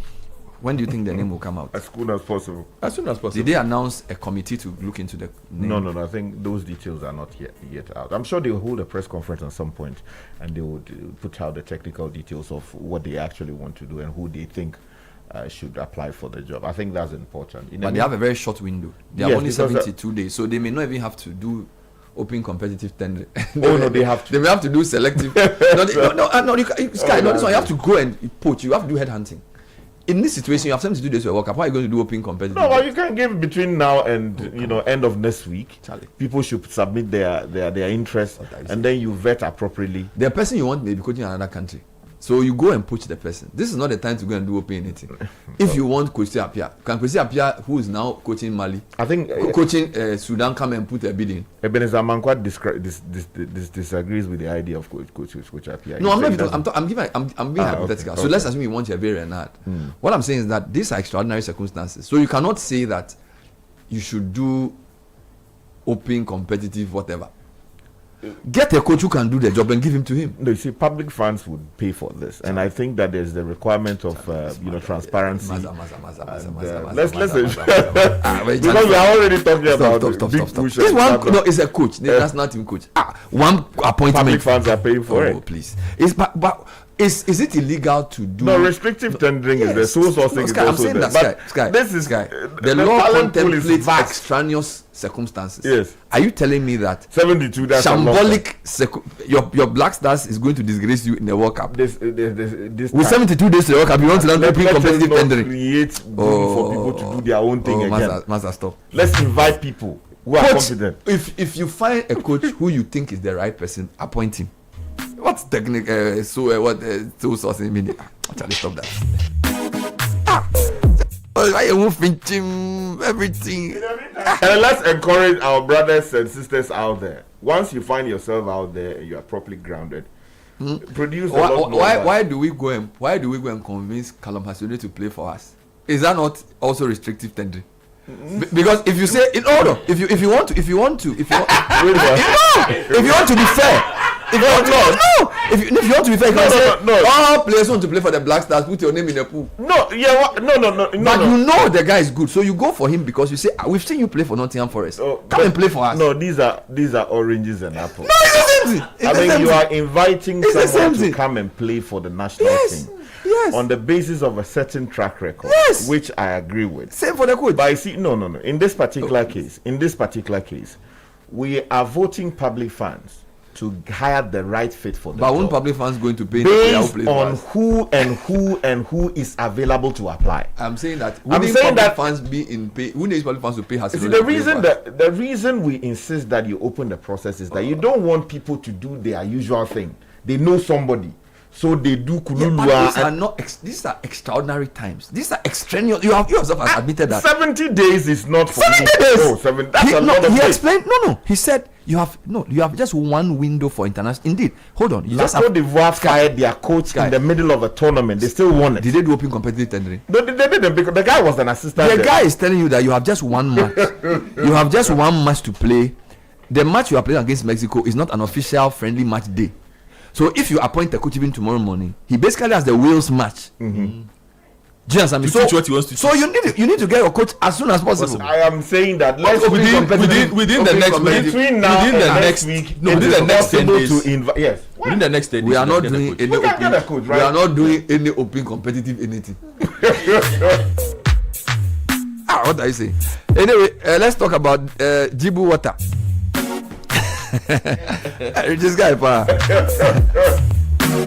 S14: When do you think the name will come out?
S2: As soon as possible.
S4: As soon as possible.
S14: Did they announce a committee to look into the name?
S2: No. I think those details are not yet out. I'm sure they will hold a press conference at some point and they would put out the technical details of what they actually want to do and who they think should apply for the job. I think that's important.
S14: But they have a very short window. They have only 72 days, so they may not even have to do open competitive tender.
S2: They have to.
S14: They may have to do selective. No, this one you have to go and poach. You have to do headhunting. In this situation, you have time to do this World Cup. How are you going to do open competitive?
S2: No, but you can give between now and end of next week.
S14: Charlie.
S2: People should submit their interest, and then you vet appropriately.
S14: The person you want may be coaching in another country, so you go and poach the person. This is not the time to go and do open anything. If you want Kofitia Apia, can Kofitia Apia, who is now coaching Mali,
S2: I think
S14: coaching Sudan, come and put a bid in?
S2: Ebenezer Mankwat disagrees with the idea of Coach Apia.
S14: No, I'm not. I'm being hypothetical. Okay. So let's assume you want Javier Renard. What I'm saying is that these are extraordinary circumstances. So you cannot say that you should do open competitive whatever. Get a coach who can do the job and give him to him.
S2: No, you see, public funds would pay for this, and I think that there's the requirement of transparency. Let's because we are already talking about big push.
S14: This one, no, is a coach. That's not team coach. One appointment.
S2: Public funds are paying for it.
S14: Oh, please. Is it illegal to do?
S2: No, restrictive tendering is the sole sourcing.
S14: I'm saying that, Sky. This is the law contemplates extraneous circumstances.
S2: Yes.
S14: Are you telling me that
S2: 72 that's
S14: shambolic your Black Stars is going to disgrace you in the World Cup?
S2: This
S14: with 72 days to the World Cup, you want to learn competitive tendering?
S2: Create for people to do their own thing again.
S14: Master, stop.
S2: Let's invite people who are confident.
S14: If you find a coach who you think is the right person, appoint him. What's technique? So saucy meaning? Actually, stop that. Why are you finching everything?
S2: And let's encourage our brothers and sisters out there. Once you find yourself out there and you are properly grounded, produce.
S14: Why do we go and convince Callum Hudson to play for us? Is that not also restrictive tendering? Because if you say in order, if you want to be fair. If you want to be fair, you can say all players want to play for the Black Stars. Put your name in the pool.
S2: No.
S14: But you know the guy is good, so you go for him because you say we've seen you play for Nottingham Forest. Come and play for us.
S2: No, these are oranges and apples.
S14: No, it's the same thing.
S2: I mean, you are inviting someone to come and play for the national team.
S14: Yes.
S2: On the basis of a certain track record, which I agree with.
S14: Same for the coach.
S2: But I see, no. In this particular case, we are voting public funds to hire the right fit for the
S14: job. But won't public funds going to pay based
S2: on who is available to apply?
S14: I'm saying that public funds be in pay. Who needs public funds to pay?
S2: The reason we insist that you open the process is that you don't want people to do their usual thing. They know somebody, so they do kululua.
S14: These are extraordinary times. These are extraneous. You yourself has admitted that
S2: 70 days is not for
S14: 70
S2: me.
S14: days.
S2: Oh, 7. That's a lot of
S14: He
S2: days.
S14: explained. No. He said you have just one window for international. Indeed. Hold on. You
S2: Cote d'Ivoire fired their coach in the middle of a tournament. They still won it.
S14: Did they do open competitive tendering?
S2: No, they didn't, because the guy was an assistant.
S14: The guy is telling you that you have just one match. You have just one match to play. The match you are playing against Mexico is not an official friendly match day. So if you appoint a coach even tomorrow morning, he basically has the Wales match. Do you understand me? So you need to get your coach as soon as possible.
S2: I am saying that let's
S4: within the next week, within the next 10 days. Within the next 10 days,
S14: we are not doing any open. We are not doing any open competitive anything. What I say? Anyway, let's talk about Jibu Water. This guy,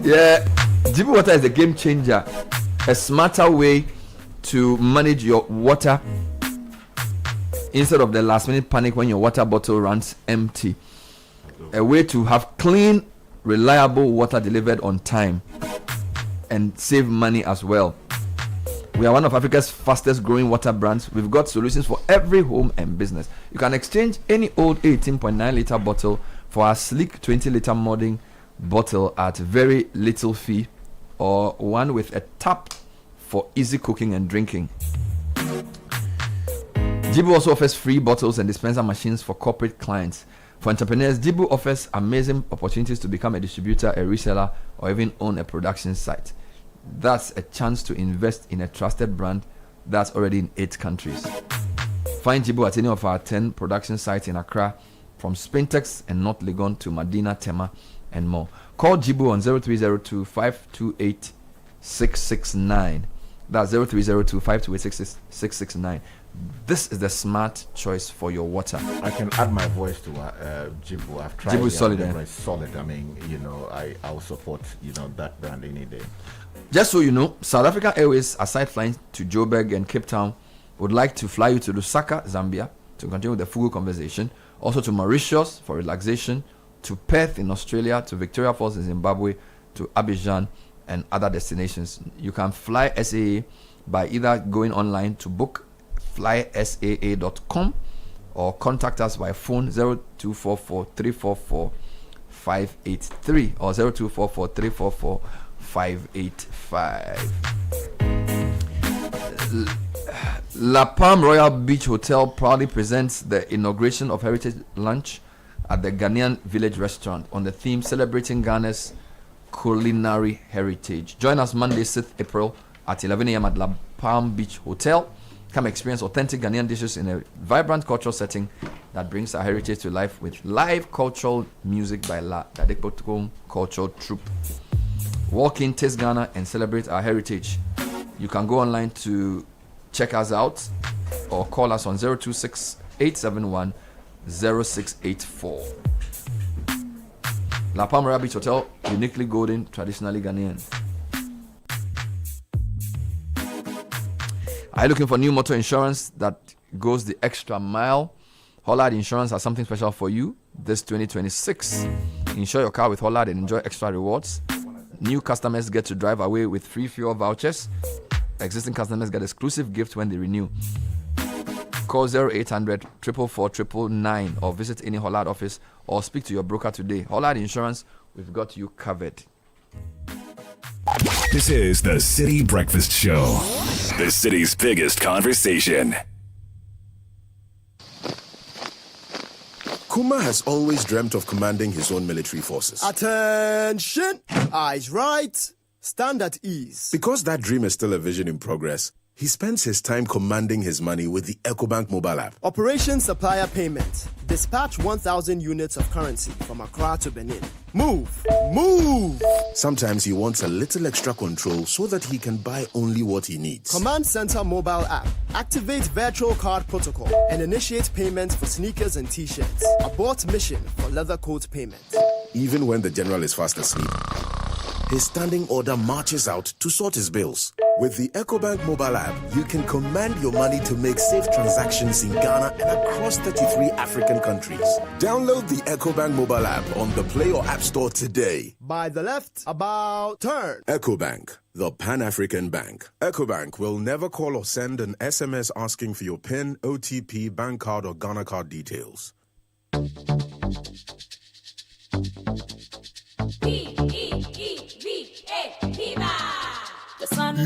S14: yeah, Jibu Water is a game changer. A smarter way to manage your water instead of the last minute panic when your water bottle runs empty. A way to have clean, reliable water delivered on time and save money as well. We are one of Africa's fastest growing water brands. We've got solutions for every home and business. You can exchange any old 18.9 liter bottle for our sleek 20 liter modern bottle at very little fee, or one with a tap for easy cooking and drinking. Jibu also offers free bottles and dispenser machines for corporate clients. For entrepreneurs, Jibu offers amazing opportunities to become a distributor, a reseller, or even own a production site. That's a chance to invest in a trusted brand that's already in 8 countries. Find Jibu at any of our 10 production sites in Accra, from Spintex and North Legon to Medina, Tema, and more. Call Jibu on 0302 528 669. That's 0302 528 669. This is the smart choice for your water.
S2: I can add my voice to Jibu. I've tried.
S14: Jibu is solid.
S2: It's solid. I mean, I'll support that brand any day.
S14: Just so you know, South African Airways, aside flying to Joburg and Cape Town, would like to fly you to Lusaka, Zambia, to continue the Fugu conversation. Also to Mauritius for relaxation, to Perth in Australia, to Victoria Falls in Zimbabwe, to Abidjan and other destinations. You can fly SAA by either going online to book flysaa.com or contact us by phone 0244 344 583 or 0244 344 585. La Palm Royal Beach Hotel proudly presents the inauguration of Heritage Lunch at the Ghanaian Village Restaurant on the theme celebrating Ghana's culinary heritage. Join us Monday, 6th April at 11 a.m. at La Palm Beach Hotel. Come experience authentic Ghanaian dishes in a vibrant cultural setting that brings our heritage to life with live cultural music by La Dadekpotum Cultural Troupe. Walk in, taste Ghana, and celebrate our heritage. You can go online to check us out or call us on 026 871 0684. La Palm Royal Beach Hotel, uniquely golden, traditionally Ghanaian. Are you looking for new motor insurance that goes the extra mile? Hollard Insurance has something special for you this 2026. Insure your car with Hollard and enjoy extra rewards. New customers get to drive away with free fuel vouchers. Existing customers get exclusive gifts when they renew. Call 0800 444 999 or visit any Hollard office or speak to your broker today. Hollard Insurance, we've got you covered.
S13: This is the City Breakfast Show, the city's biggest conversation.
S10: Kuma has always dreamt of commanding his own military forces.
S15: Attention! Eyes right, stand at ease.
S10: Because that dream is still a vision in progress, he spends his time commanding his money with the EcoBank mobile app.
S15: Operation Supplier Payment. Dispatch 1,000 units of currency from Accra to Benin. Move! Move!
S10: Sometimes he wants a little extra control so that he can buy only what he needs.
S15: Command Center mobile app. Activate virtual card protocol and initiate payments for sneakers and t-shirts. Abort mission for leather coat payment.
S10: Even when the general is fast asleep, his standing order marches out to sort his bills. With the EcoBank mobile app, you can command your money to make safe transactions in Ghana and across 33 African countries. Download the EcoBank mobile app on the Play or App Store today.
S15: By the left, about turn.
S10: EcoBank, the Pan-African Bank. EcoBank will never call or send an SMS asking for your PIN, OTP, bank card, or Ghana card details.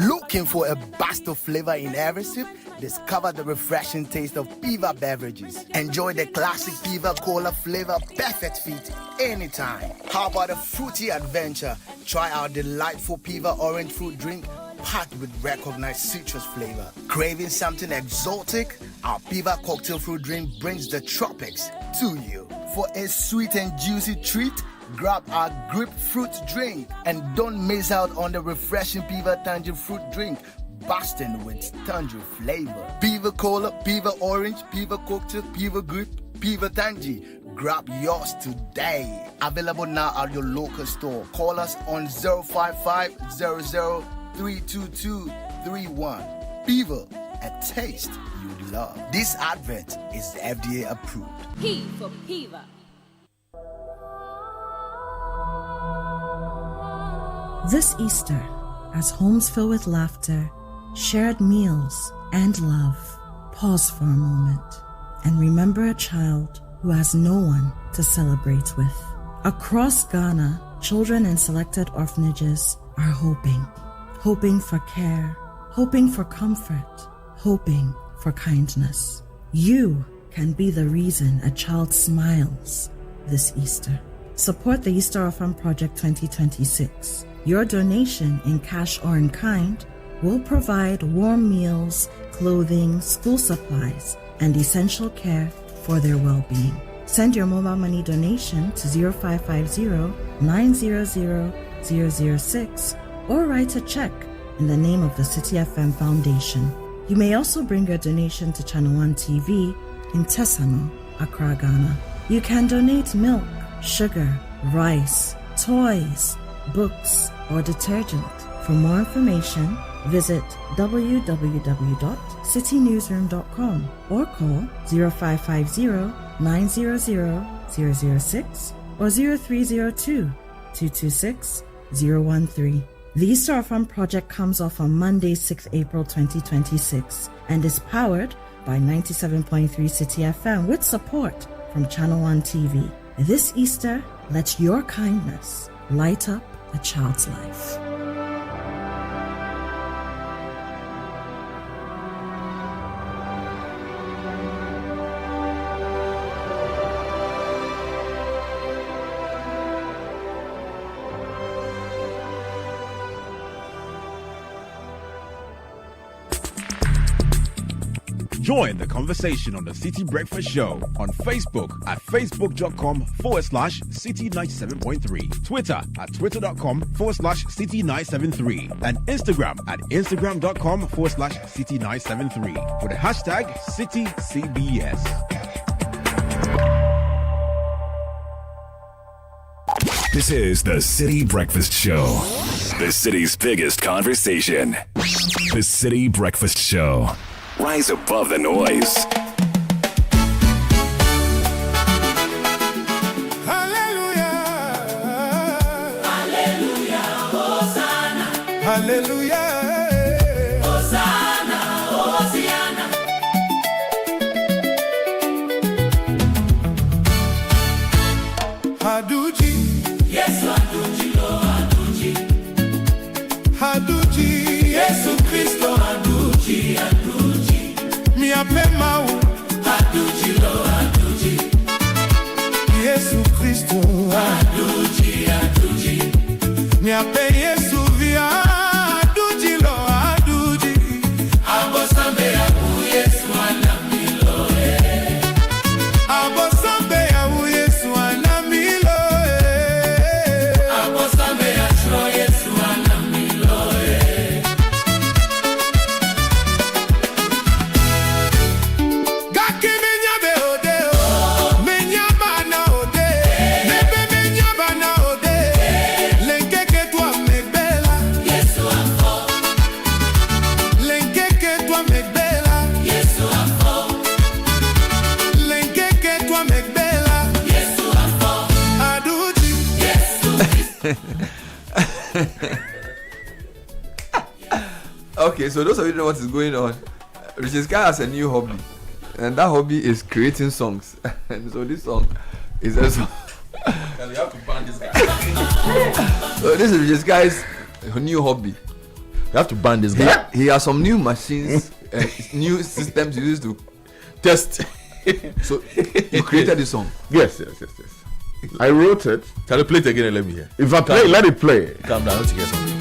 S16: Looking for a burst of flavor in every sip? Discover the refreshing taste of Piva beverages. Enjoy the classic Piva Cola flavor, perfect fit anytime. How about a fruity adventure? Try our delightful Piva orange fruit drink packed with recognized citrus flavor. Craving something exotic? Our Piva cocktail fruit drink brings the tropics to you. For a sweet and juicy treat, grab our grapefruit drink and don't miss out on the refreshing Piva Tangerine fruit drink, bursting with tangerine flavor. Piva Cola, Piva Orange, Piva Cocktail, Piva Grape, Piva Tangerine. Grab yours today. Available now at your local store. Call us on 055-00-32231. Piva, a taste you love. This advert is FDA approved.
S19: P for Piva.
S21: This Easter, as homes fill with laughter, shared meals, and love, pause for a moment and remember a child who has no one to celebrate with. Across Ghana, children in selected orphanages are hoping for care, hoping for comfort, hoping for kindness. You can be the reason a child smiles this Easter. Support the Easter Orphan Project 2026. Your donation in cash or in kind will provide warm meals, clothing, school supplies, and essential care for their well-being. Send your mobile money donation to 0550-900-006 or write a check in the name of the Citi FM Foundation. You may also bring your donation to Channel 1 TV in Tesano, Accra, Ghana. You can donate milk, sugar, rice, toys, books, or detergent. For more information, visit www.citynewsroom.com or call 0550-900-006 or 0302-226-013. The Easter Orphan Project comes off on Monday, 6th April 2026 and is powered by 97.3 Citi FM with support from Channel 1 TV. This Easter, let your kindness light up a child's life.
S17: Join the conversation on the Citi Breakfast Show on Facebook at facebook.com/Citi97.3, Twitter at twitter.com/Citi973, and Instagram at instagram.com/Citi973 with the hashtag CitiCBS.
S13: This is the Citi Breakfast Show, the city's biggest conversation. The Citi Breakfast Show. Rise above the noise.
S18: Hallelujah. Hosanna, Hosanna. Haduji. Yes, Haduji, Lord, Haduji. Haduji, Yesu Christo, Haduji, Haduji. Mi apema u. Haduji, Lord, Haduji. Aduji, aduji. Nyape Yesu via aduji lo aduji. Abosambe ya Yesu anamilo. Abosambe ya Yesu anamilo. Abosambe ya Yesu anamilo. Gaki menyabe odeo, menyaba na ode, nebe menyaba na ode, lenkeke twa megbela, Yesu afo, lenkeke twa megbela, Yesu afo, lenkeke twa megbela, Yesu afo, aduji, Yesu.
S14: Okay, so those of you who know what is going on, Richard Sky has a new hobby, and that hobby is creating songs. And so this song is a song.
S4: You have to ban this guy.
S14: So this is Richard Sky's new hobby.
S4: You have to ban this guy.
S14: He has some new machines, new systems he used to
S4: test.
S14: So you created this song.
S2: Yes. I wrote it.
S4: Can you play it again and let me hear?
S2: If I play, let it play.
S4: Calm down, let's hear something.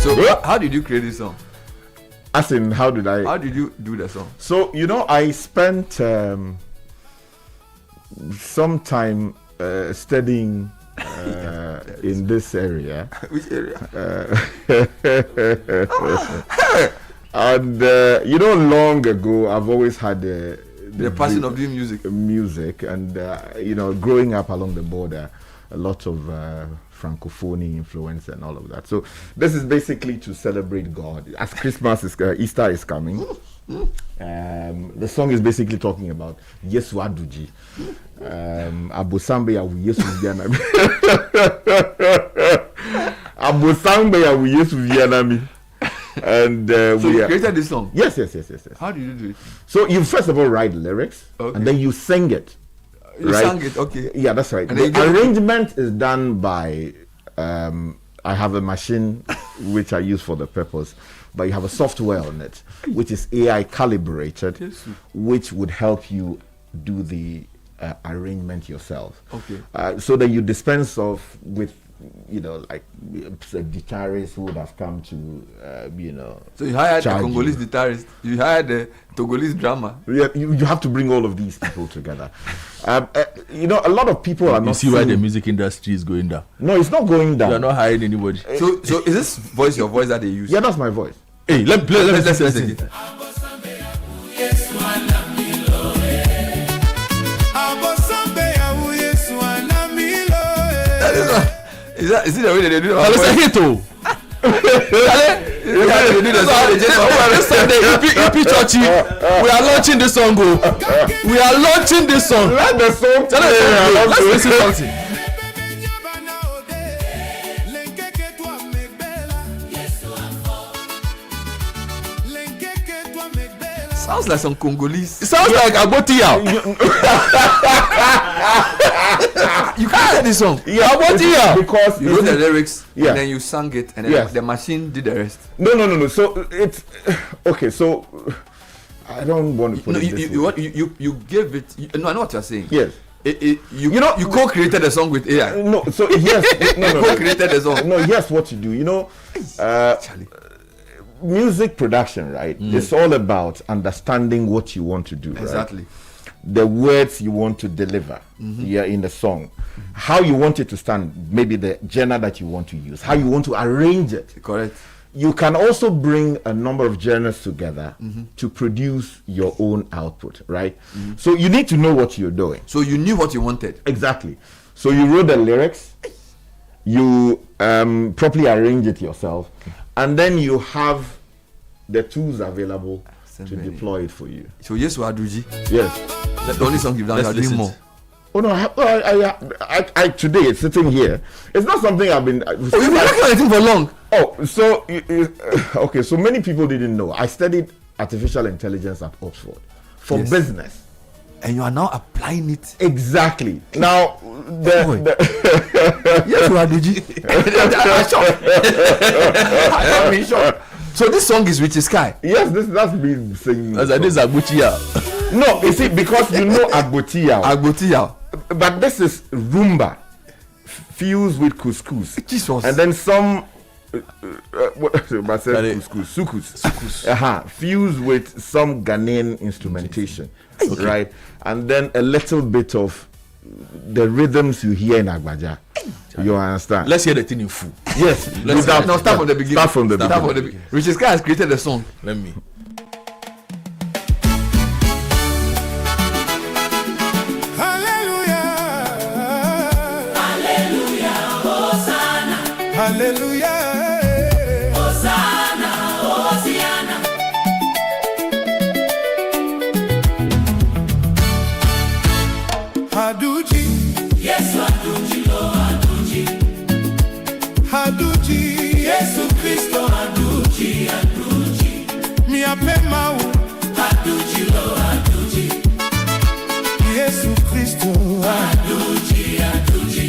S14: So how did you create this song?
S2: As in, how did
S14: you do the song?
S2: So, I spent some time studying in this area.
S14: Which area?
S2: And long ago, I've always had the
S14: passion of doing music.
S2: And growing up along the border, a lot of Francophonie influence and all of that. So this is basically to celebrate God. As Easter is coming, the song is basically talking about Yesu Aduji. Abosambe ya Yesu Vianami. Abosambe ya Yesu Vianami. And
S14: so you created this song?
S2: Yes.
S14: How did you do it?
S2: So you first of all write lyrics, and then you sing it.
S14: You sang it, okay.
S2: Yeah, that's right. The arrangement is done by, I have a machine which I use for the purpose, but you have a software on it, which is AI calibrated, which would help you do the arrangement yourself.
S14: Okay.
S2: So that you dispense with like a guitarist who would have come to,
S14: So you hired the Congolese guitarist, you hired the Togolese drummer.
S2: Yeah, you have to bring all of these people together. A lot of people are not.
S4: You see why the music industry is going down?
S2: No, it's not going down.
S4: You are not hiring anybody.
S14: So is this voice your voice that they use?
S2: Yeah, that's my voice.
S4: Hey, let's listen.
S14: Is it the way that they do it?
S4: Let's hit it. This Sunday, EP Churchy, we are launching this song. We are launching this song.
S2: Let the song.
S4: Let's listen to something.
S14: Sounds like some Congolese.
S4: It sounds like Abotia.
S14: You created this song.
S2: Yeah, Abotia. Because
S14: you wrote the lyrics,
S2: yeah,
S14: and then you sang it, and then the machine did the rest.
S2: No. So it's okay. So I don't want to put it this way.
S14: You gave it. No, I know what you're saying.
S2: Yes.
S14: You co-created the song with AI.
S2: No. So yes. No.
S14: Co-created the song.
S2: No. Yes. What you do. Music production, right? It's all about understanding what you want to do.
S14: Exactly.
S2: Right? The words you want to deliver in the song, how you want it to stand, maybe the genre that you want to use, how you want to arrange it.
S14: Correct.
S2: You can also bring a number of genres together to produce your own output, right? So you need to know what you're doing.
S14: So you knew what you wanted.
S2: Exactly. So you wrote the lyrics, you properly arrange it yourself, and then you have the tools available to deploy it for you.
S14: So yes, Waduji.
S2: Yes.
S14: The only song you've done. You're doing more.
S2: Oh no! I today it's sitting here. It's not something I've been.
S14: You've been working on anything for long.
S2: Oh, so okay. So many people didn't know. I studied artificial intelligence at Oxford for business.
S14: and you are now applying it.
S2: Exactly. Now,
S14: yes, you are DG. I'm shocked. So this song is Richie Sky.
S2: Yes, that's been singing.
S4: As this is Agbotia.
S2: No, you see, because you know
S14: Agbotia.
S2: But this is rumba fused with couscous.
S14: Jesus.
S2: And then some sukus. Fused with some Ghanaian instrumentation. Okay. Right? And then a little bit of the rhythms you hear in Agbaja. You understand?
S4: Let's hear the thing in full.
S2: Yes.
S14: Start from the beginning.
S2: Start from the beginning.
S14: Richie Sky has created the song.
S4: Let me.
S18: Hallelujah, Hosanna, Hosiana. Haduji, yes, Haduji, Lord, Haduji. Haduji, Yesu Christo, Haduji, Haduji. Mi apemau, Haduji, Lord, Haduji. Yesu Christo, Haduji, Haduji.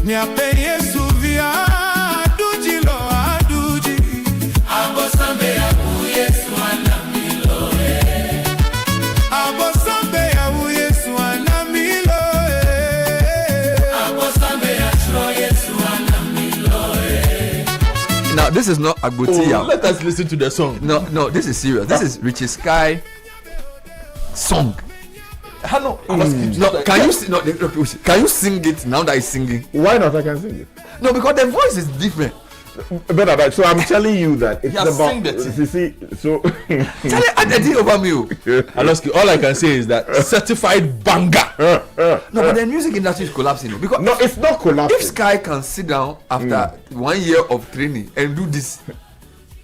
S18: Mi ape Yesu via.
S14: Now this is not Agbotia.
S4: Let us listen to the song.
S14: No, this is serious. This is Richie Sky song.
S4: Hello.
S14: Can you sing it now that he's singing?
S2: Why not? I can sing it.
S14: No, because the voice is different.
S2: Better, so I'm telling you that it's about. You see, so
S14: Charlie, I did over me.
S4: All I can say is that certified banger.
S14: No, but the music industry is collapsing because
S2: no, it's not collapsing.
S14: If Sky can sit down after 1 year of training and do this,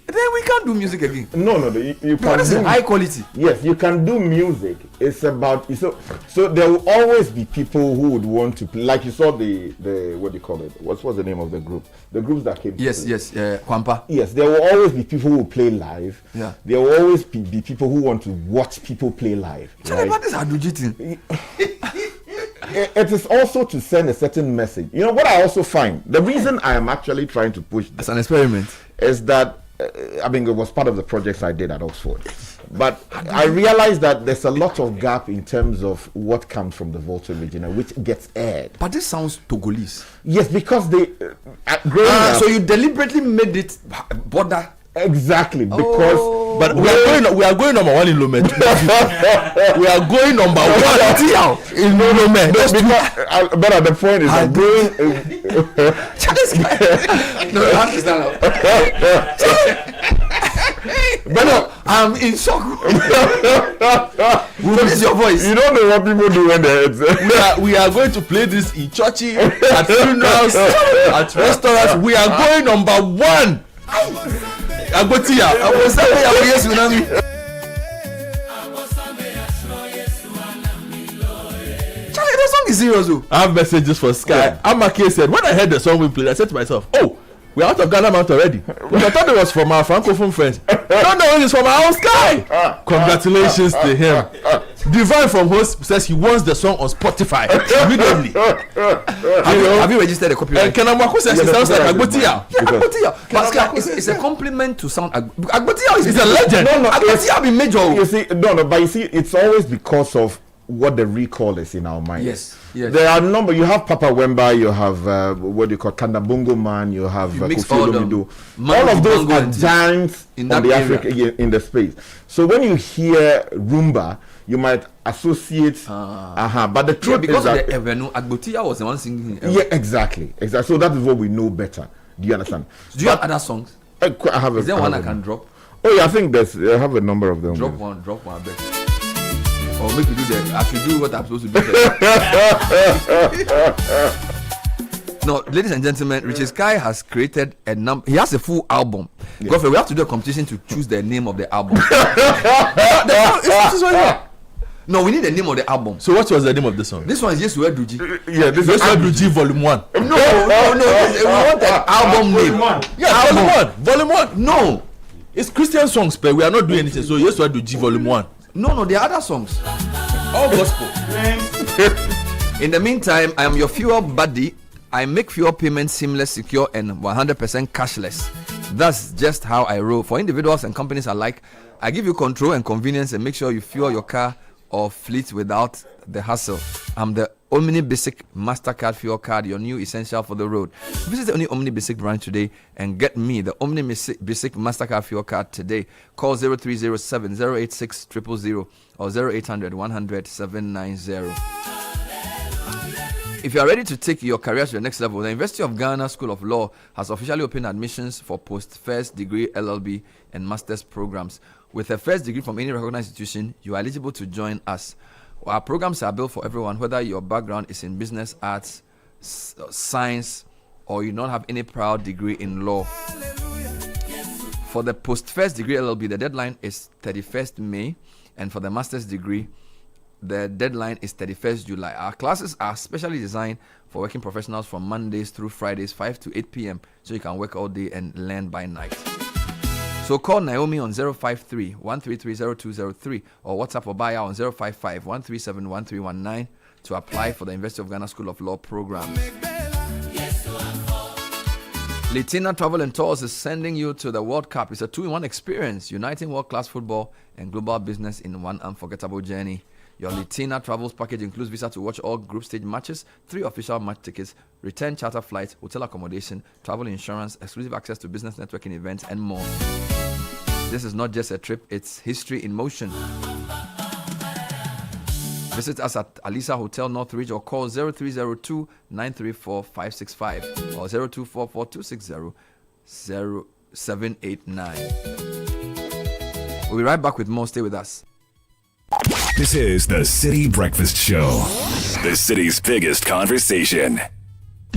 S14: then we can't do music again.
S2: No, you can.
S14: This is high quality.
S2: Yes, you can do music. It's about so there will always be people who would want to play. Like you saw the what do you call it? What's the name of the group? The groups that came.
S14: Yes, Kwampa.
S2: Yes, there will always be people who will play live.
S14: Yeah.
S2: There will always be people who want to watch people play live.
S14: Tell me about this Haduji thing.
S2: It is also to send a certain message. You know what I also find? The reason I am actually trying to push this
S14: as an experiment
S2: is that it was part of the projects I did at Oxford. But I realized that there's a lot of gap in terms of what comes from the Volta region, which gets aired.
S14: But this sounds Togolese.
S2: Yes, because they
S14: so you deliberately made it border.
S2: Exactly, because
S4: but we are going number one in Lome. We are going number one in Lome.
S2: But the point is that
S14: no, you have to stand up. But no, I'm in shock. What is your voice?
S2: You don't know what people do when they're
S4: we are going to play this in churches, at funerals, at restaurants. We are going number one. Agbotia.
S14: Charlie, the song is serious.
S4: I have messages for Sky. Yeah. Amake said, when I heard the song we played, I said to myself, oh, we're out of Ghana Mount already. But I thought it was from our Francophone friends. No, it's from our own Sky. Congratulations to him. Divine from Host says he wants the song on Spotify immediately.
S14: Have you registered a copyright?
S4: Kenamwako says it sounds like Agbotia.
S14: Yeah, Agbotia. But it's a compliment to sound. Agbotia is
S4: a legend.
S14: No, Agbotia be major.
S2: You see, but you see, it's always because of what the recall is in our mind.
S14: Yes.
S2: There are a number. You have Papa Wemba, you have what do you call Kandabongo Man, you have Kofitia. All of those are giants in the Africa in the space. So when you hear rumba, you might associate. But the truth
S14: because
S2: is that
S14: of the Agbotia was the one singing.
S2: Yeah, exactly. So that is what we know better. Do you understand?
S14: Do you have other songs?
S2: I have.
S14: Is there one I can drop?
S2: Oh yeah, I think I have a number of them.
S14: Drop one, I bet. Or make you do that. I should do what I'm supposed to do. No, ladies and gentlemen, Richie Sky has created a number. He has a full album. Yes. We have to do a competition to choose the name of the album. No, we need the name of the album.
S4: So what was the name of the song?
S14: This one is Yesu Eduji.
S2: Yeah, this
S4: is Eduji Volume 1.
S14: No. We want the album name.
S4: Yeah, Volume 1.
S14: No.
S4: It's Christian songs, but we are not doing anything. So Yesu Eduji Volume 1.
S14: No, there are other songs. All gospel. In the meantime, I am your fuel buddy. I make fuel payments seamless, secure, and 100% cashless. That's just how I roll. For individuals and companies alike, I give you control and convenience and make sure you fuel your car or fleet without the hassle. I'm the Omni Basic MasterCard Fuel Card, your new essential for the road. Visit the only Omni Basic branch today and get me the Omni Basic MasterCard Fuel Card today. Call 0307 086 000 or 0800 100 790. If you are ready to take your career to the next level, the University of Ghana School of Law has officially opened admissions for post-first degree LLB and master's programs. With a first degree from any recognized institution, you are eligible to join us. Our programs are built for everyone, whether your background is in business, arts, science, or you don't have any prior degree in law. For the post-first degree LLB, the deadline is 31st May, and for the master's degree, the deadline is 31st July. Our classes are specially designed for working professionals from Mondays through Fridays, 5 to 8 p.m., so you can work all day and learn by night. So call Naomi on 053-133-0203 or WhatsApp or Baya on 055-137-1319 to apply for the University of Ghana School of Law program. Litina Travel and Tours is sending you to the World Cup. It's a 2-in-1 experience, uniting world-class football and global business in one unforgettable journey. Your Litina Travels package includes visa to watch all group stage matches, 3 official match tickets, return charter flights, hotel accommodation, travel insurance, exclusive access to business networking events, and more. This is not just a trip, it's history in motion. Visit us at Alisa Hotel Northridge or call 0302-934-565 or 0244-260-0789. We'll be right back with more. Stay with us.
S13: This is the City Breakfast Show, the city's biggest conversation.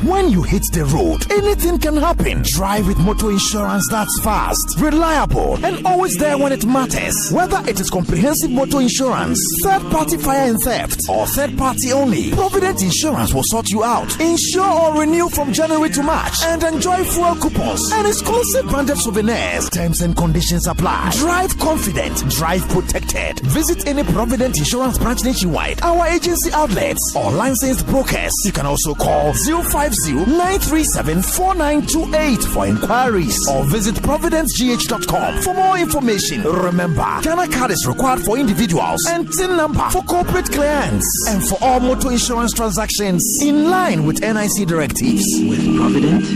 S9: When you hit the road, anything can happen. Drive with motor insurance that's fast, reliable, and always there when it matters. Whether it is comprehensive motor insurance, third-party fire and theft, or third-party only, Provident Insurance will sort you out. Insure or renew from January to March and enjoy fuel coupons and exclusive branded souvenirs. Terms and conditions apply. Drive confident, drive protected. Visit any Provident Insurance branch nationwide, our agency outlets, or licensed brokers. You can also call 050-937-4928 for inquiries or visit providencegh.com for more information. Remember, Ghana card is required for individuals and TIN number for corporate clients and for all motor insurance transactions in line with NIC directives.
S3: With Provident,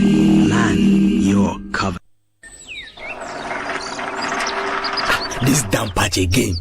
S3: man, you're covered. This damn patch again.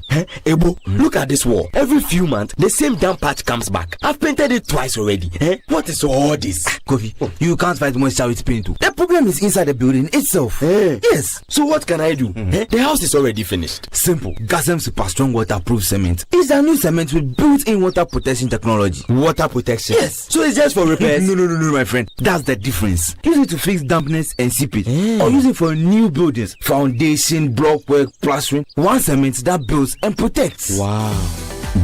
S3: Ebo, look at this wall. Every few months, the same damn patch comes back. I've painted it twice already. What is all this?
S6: Kofi, you can't fight moisture with paint too. The problem is inside the building itself.
S3: Yes. So what can I do? The house is already finished.
S6: Simple. Gasem Super Strong Waterproof Cement. It's a new cement with built-in water protection technology.
S3: Water protection?
S6: Yes.
S3: So it's just for repairs?
S6: No, my friend. That's the difference. Use it to fix dampness and seepage. Or use it for new buildings, foundation, block work, plastering. One cement that builds and protects.
S3: Wow.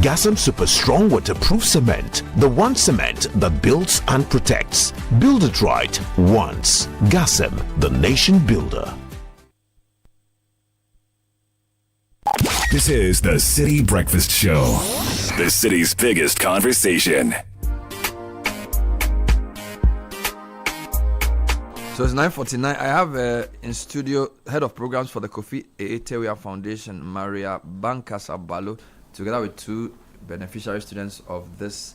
S8: Gasem Super Strong Waterproof Cement. The one cement that builds and protects. Build it right once. Gasem, the nation builder.
S13: This is the City Breakfast Show, the city's biggest conversation.
S14: So it's 9:49. I have in studio head of programs for the Kofitia Foundation, Maria Bankasa-Balo, together with 2 beneficiary students of this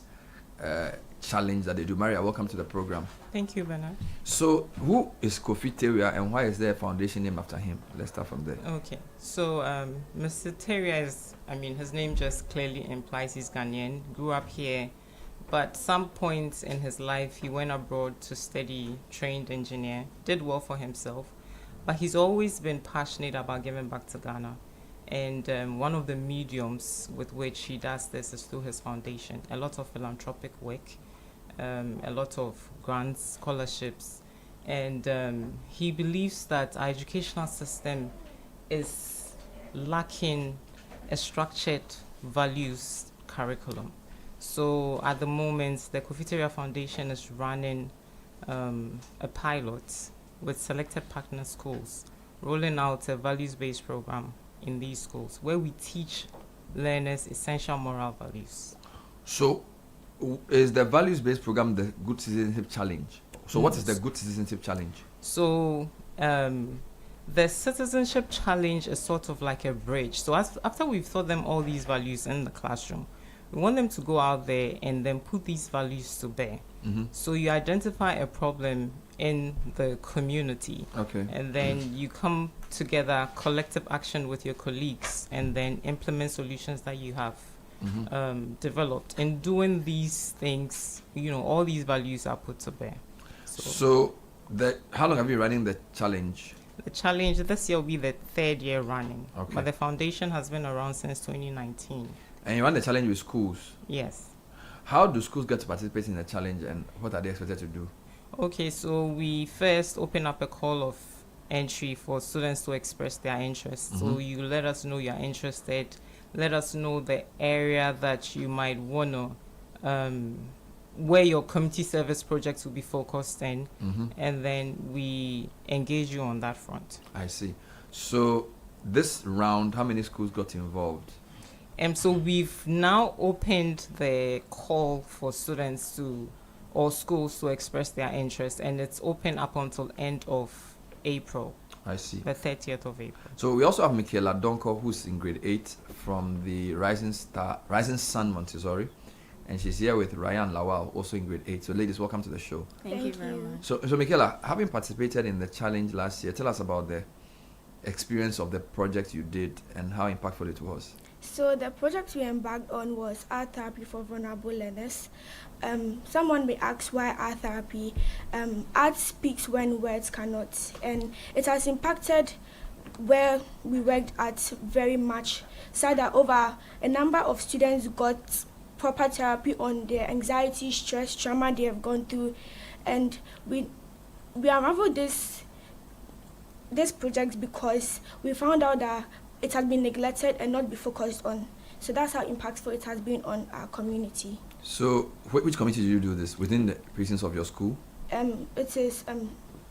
S14: challenge that they do. Maria, welcome to the program.
S19: Thank you, Bernard.
S14: So who is Kofitia and why is there a foundation named after him? Let's start from there.
S19: Okay. So Mr. Teria is, his name just clearly implies he's Ghanaian, grew up here. But some points in his life, he went abroad to study, trained engineer, did well for himself. But he's always been passionate about giving back to Ghana. And one of the mediums with which he does this is through his foundation. A lot of philanthropic work, a lot of grants, scholarships. And he believes that our educational system is lacking a structured values curriculum. So at the moment, the Kofitia Foundation is running a pilot with selected partner schools, rolling out a values-based program in these schools where we teach learners essential moral values.
S14: So, is the values-based program the Good Citizenship Challenge? So, what is the Good Citizenship Challenge?
S19: So, the Citizenship Challenge is sort of like a bridge. So, after we've taught them all these values in the classroom, we want them to go out there and then put these values to bear. So, you identify a problem in the community.
S14: Okay.
S19: And then you come together, collective action with your colleagues, and then implement solutions that you have developed. In doing these things, all these values are put to bear.
S14: So how long have you been running the challenge?
S19: The challenge this year will be the 3rd year running.
S14: Okay.
S19: But the foundation has been around since 2019.
S14: And you run the challenge with schools?
S19: Yes.
S14: How do schools get to participate in the challenge, and what are they expected to do?
S19: Okay, so we first open up a call of entry for students to express their interest. So you let us know you're interested. Let us know the area that you might want to, where your community service projects will be focused in, and then we engage you on that front.
S14: I see. So this round, how many schools got involved?
S19: So we've now opened the call for students or schools to express their interest, and it's open up until end of April.
S14: I see.
S19: The 30th of April.
S14: So we also have Michaela Donko, who's in grade 8 from the Rising Sun Montessori, and she's here with Ryan Lawal, also in grade 8. So ladies, welcome to the show.
S11: Thank you very much.
S14: So Michaela, having participated in the challenge last year, tell us about the experience of the project you did and how impactful it was.
S11: So the project we embarked on was art therapy for vulnerable learners. Someone may ask why art therapy. Art speaks when words cannot, and it has impacted where we worked at very much, so that over a number of students got proper therapy on their anxiety, stress, trauma they have gone through, and we unraveled this project because we found out that it has been neglected and not be focused on. So that's how impactful it has been on our community.
S14: So which community do you do this? Within the precincts of your school?
S11: It is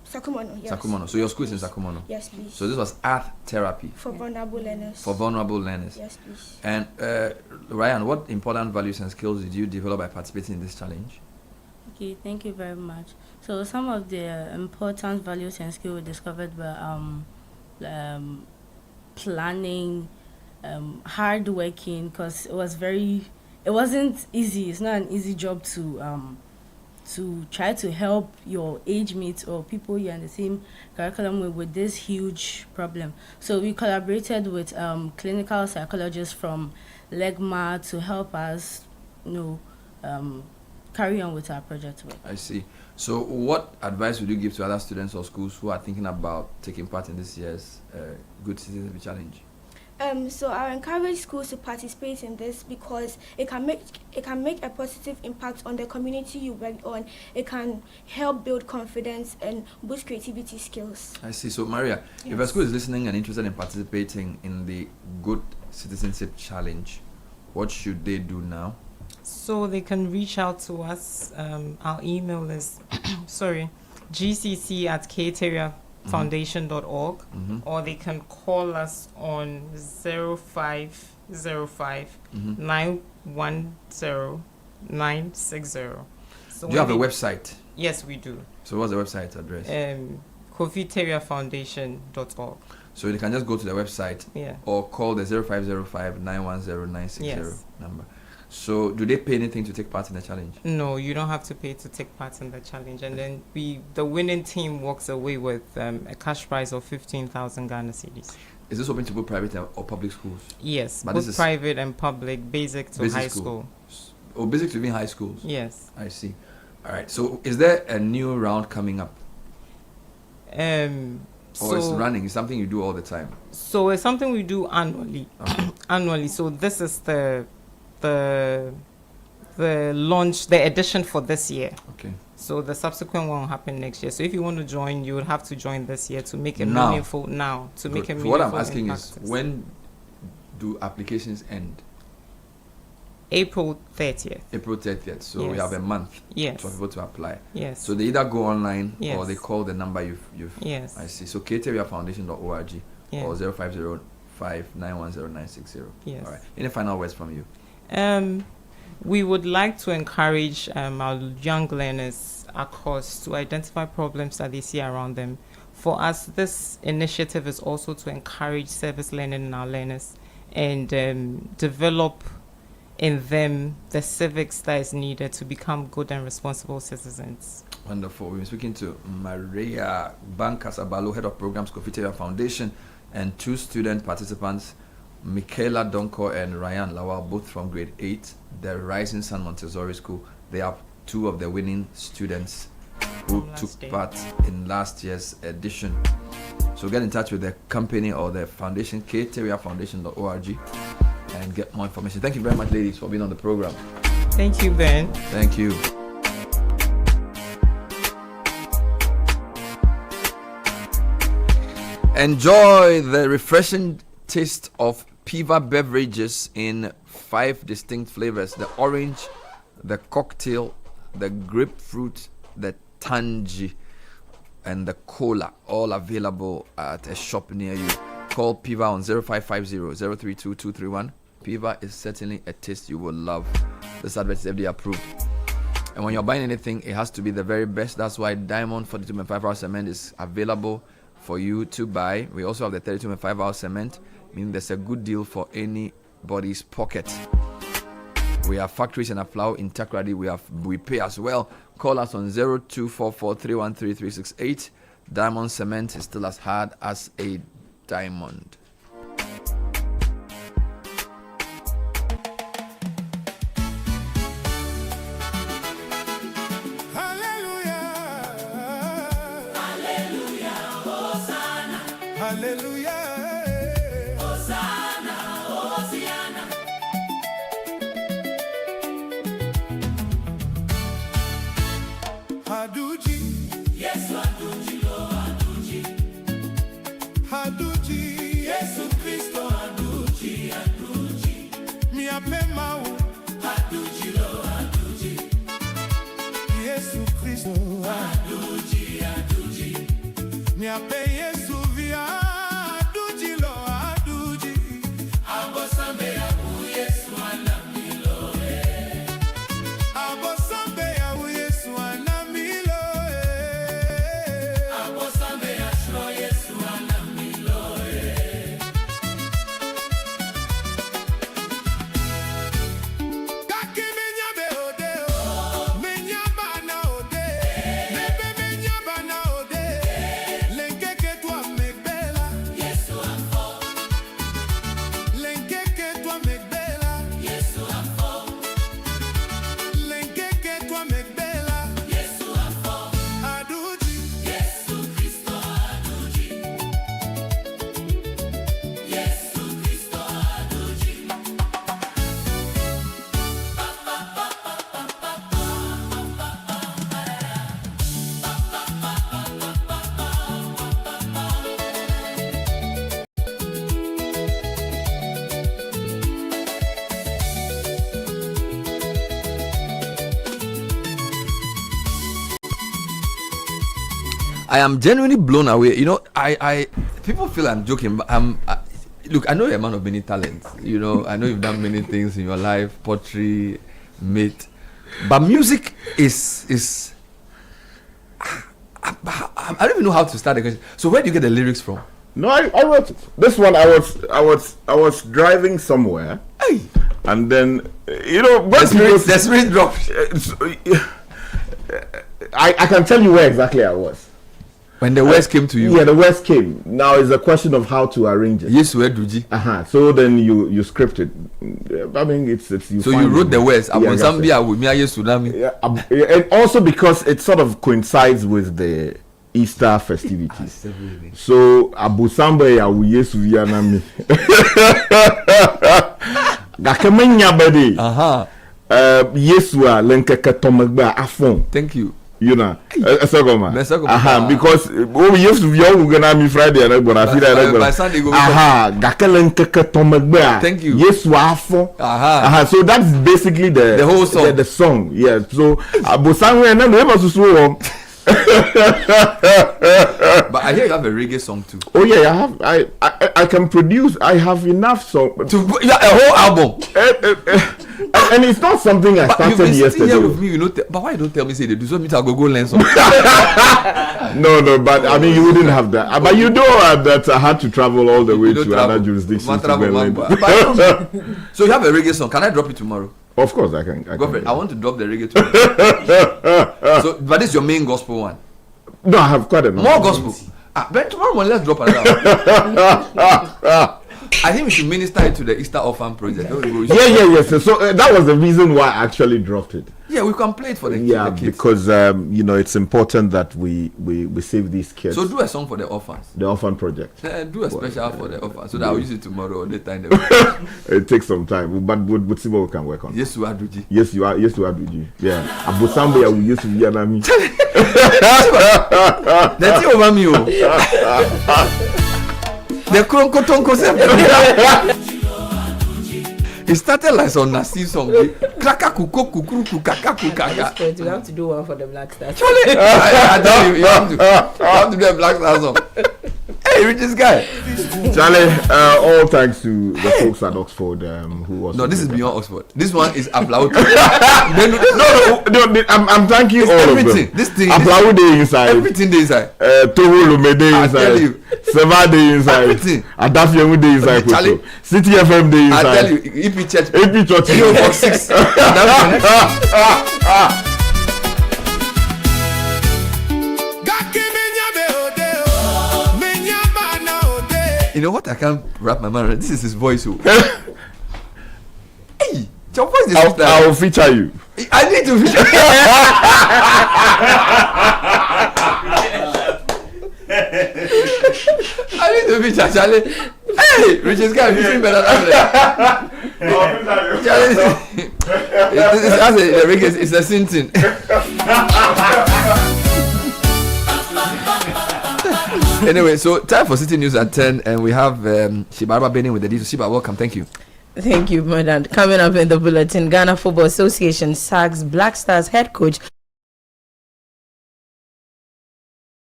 S11: Sakumono, yes.
S14: Sakumono. So your school is in Sakumono?
S11: Yes, please.
S14: So this was art therapy?
S11: For vulnerable learners.
S14: For vulnerable learners?
S11: Yes, please.
S14: And Ryan, what important values and skills did you develop by participating in this challenge?
S22: Okay, thank you very much. So some of the important values and skills we discovered were planning, hard working, because it wasn't easy. It's not an easy job to try to help your age mates or people you're in the same curriculum with this huge problem. So we collaborated with clinical psychologists from Legma to help us, carry on with our project work.
S14: I see. So what advice would you give to other students or schools who are thinking about taking part in this year's Good Citizenship Challenge?
S11: So I encourage schools to participate in this because it can make a positive impact on the community you work on. It can help build confidence and boost creativity skills.
S14: I see. So Maria, if a school is listening and interested in participating in the Good Citizenship Challenge, what should they do now?
S19: So they can reach out to us. Our email is gcc@kteriafoundation.org, or they can call us on 0505 910 960. So
S14: do you have a website?
S19: Yes, we do.
S14: So what's the website address?
S19: Kofiteriafoundation.org.
S14: So they can just go to the website or call the 0505 910 960 number. So do they pay anything to take part in the challenge?
S19: No, you don't have to pay to take part in the challenge. And then the winning team walks away with a cash prize of 15,000 Ghana cedis.
S14: Is this open to both private or public schools?
S19: Yes, but both private and public, basic to high school.
S14: Oh, basic to even high schools?
S19: Yes.
S14: I see. All right. So is there a new round coming up? Or it's running? It's something you do all the time?
S19: So it's something we do annually.
S14: Okay.
S19: Annually. So this is the launch, the edition for this year.
S14: Okay.
S19: So the subsequent one will happen next year. So if you want to join, you would have to join this year to make it meaningful now. To make it meaningful.
S14: What I'm asking is, when do applications end?
S19: April 30th.
S14: April 30th. So we have a month for people to apply.
S19: Yes.
S14: So they either go online or they call the number you've.
S19: Yes.
S14: I see. So kteriafoundation.org or 050 085910960.
S19: Yes.
S14: All right. Any final words from you?
S19: We would like to encourage our young learners across to identify problems that they see around them. For us, this initiative is also to encourage service learning in our learners and develop in them the civics that is needed to become good and responsible citizens.
S14: Wonderful. We've been speaking to Maria Bankasabalo, Head of Programs, Kofitia Foundation, and 2 student participants, Michaela Donko and Ryan Lawal, both from grade 8, the Rising Sun Montessori School. They are 2 of the winning students who took part in last year's edition. So get in touch with the company or the foundation, kriafoundation.org, and get more information. Thank you very much, ladies, for being on the program.
S19: Thank you, Ben.
S14: Thank you. Enjoy the refreshing taste of Piva beverages in 5 distinct flavors: the orange, the cocktail, the grapefruit, the tangy, and the cola, all available at a shop near you. Call Piva on 0550-032-231. Piva is certainly a taste you will love. This advert is FDA approved. And when you're buying anything, it has to be the very best. That's why Diamond 42.5 hour cement is available for you to buy. We also have the 32.5 hour cement, meaning there's a good deal for anybody's pocket. We have factories in Aflao, in Takrady. We pay as well. Call us on 0244313368. Diamond cement is still as hard as a diamond. I am genuinely blown away. You know, I people feel I'm joking, but look, I know you're a man of many talents. You know, I know you've done many things in your life, pottery, meat, but music is. I don't even know how to start the question. So where do you get the lyrics from?
S2: No, I wrote this one. I was driving somewhere, and then you know
S14: the spirit dropped.
S2: I can tell you where exactly I was.
S14: When the words came to you?
S2: Yeah, the words came. Now it's a question of how to arrange it.
S14: Yes, where Duji?
S2: So then you script it. I mean, it's you.
S14: So you wrote the words.
S2: And also because it sort of coincides with the Easter festivities. So Abu Samba ya Yesu Yanami. Gakamenya badi. Yesua lenkeke tomagba afon.
S14: Thank you.
S2: You know, because we used to be young Friday and
S14: Sunday go.
S2: Thank you. Yes, so that's basically the
S14: whole song.
S2: The song, yeah. So Abu Sangwe and then
S14: But I hear you have a reggae song too.
S2: Oh yeah, I can produce. I have enough song
S14: to a whole album.
S2: And it's not something I started yesterday.
S14: Here with me, you know. But why don't tell me say they do so? Me to go learn something.
S2: No, but I mean you wouldn't have that. But you know that I had to travel all the way to another jurisdiction.
S14: So you have a reggae song. Can I drop it tomorrow?
S2: Of course I can.
S14: I want to drop the reggae tomorrow. So, but this is your main gospel one.
S2: No, I have quite a number.
S14: More gospel. But tomorrow morning, let's drop another one. I think we should minister it to the Easter Orphan Project.
S2: Yes. So that was the reason why I actually dropped it.
S14: Yeah, we can play it for the kids.
S2: Because it's important that we save these kids.
S14: So do a song for the orphans.
S2: The Orphan Project.
S14: Do a special for the orphans so that I'll use it tomorrow or later in the week.
S2: It takes some time, but we'll see what we can work on.
S14: Yes, you are Duji.
S2: Yes, you are Duji. Yeah. Abu Sambe, we used to be Anami.
S14: That's it over me. The Kronko concept. It started like some nasty song. Kraka kuko kukuru kukaka kukaka.
S7: You have to do one for the Black Stars.
S14: Charlie, I tell you, you have to do a Black Stars song. Hey, richest guy.
S2: Charlie, all thanks to the folks at Oxford who was.
S14: No, this is beyond Oxford. This one is Aplaude.
S2: No, I'm thanking all
S14: everything.
S2: of them.
S14: This thing.
S2: Aplaude inside.
S14: Everything inside.
S2: Tohu Lumede inside.
S14: I tell you.
S2: Seva Day inside.
S14: Everything.
S2: Adafiemu Day inside.
S14: Charlie.
S2: City FM Day inside.
S14: I tell you. EP Church.
S2: EP Church.
S14: 346. You know what? I can't wrap my mind around. This is his voice. Hey, your voice is
S2: I will feature you.
S14: I need to feature you. I need to feature Charlie. Hey, richest guy, you feel better than that. Charlie, it's a sin thing. Anyway, so time for City News at 10, and we have Shibaba Benin with the details. Shiba, welcome. Thank you.
S7: Thank you, Madam. Coming up in the bulletin, Ghana Football Association sacks Black Stars head coach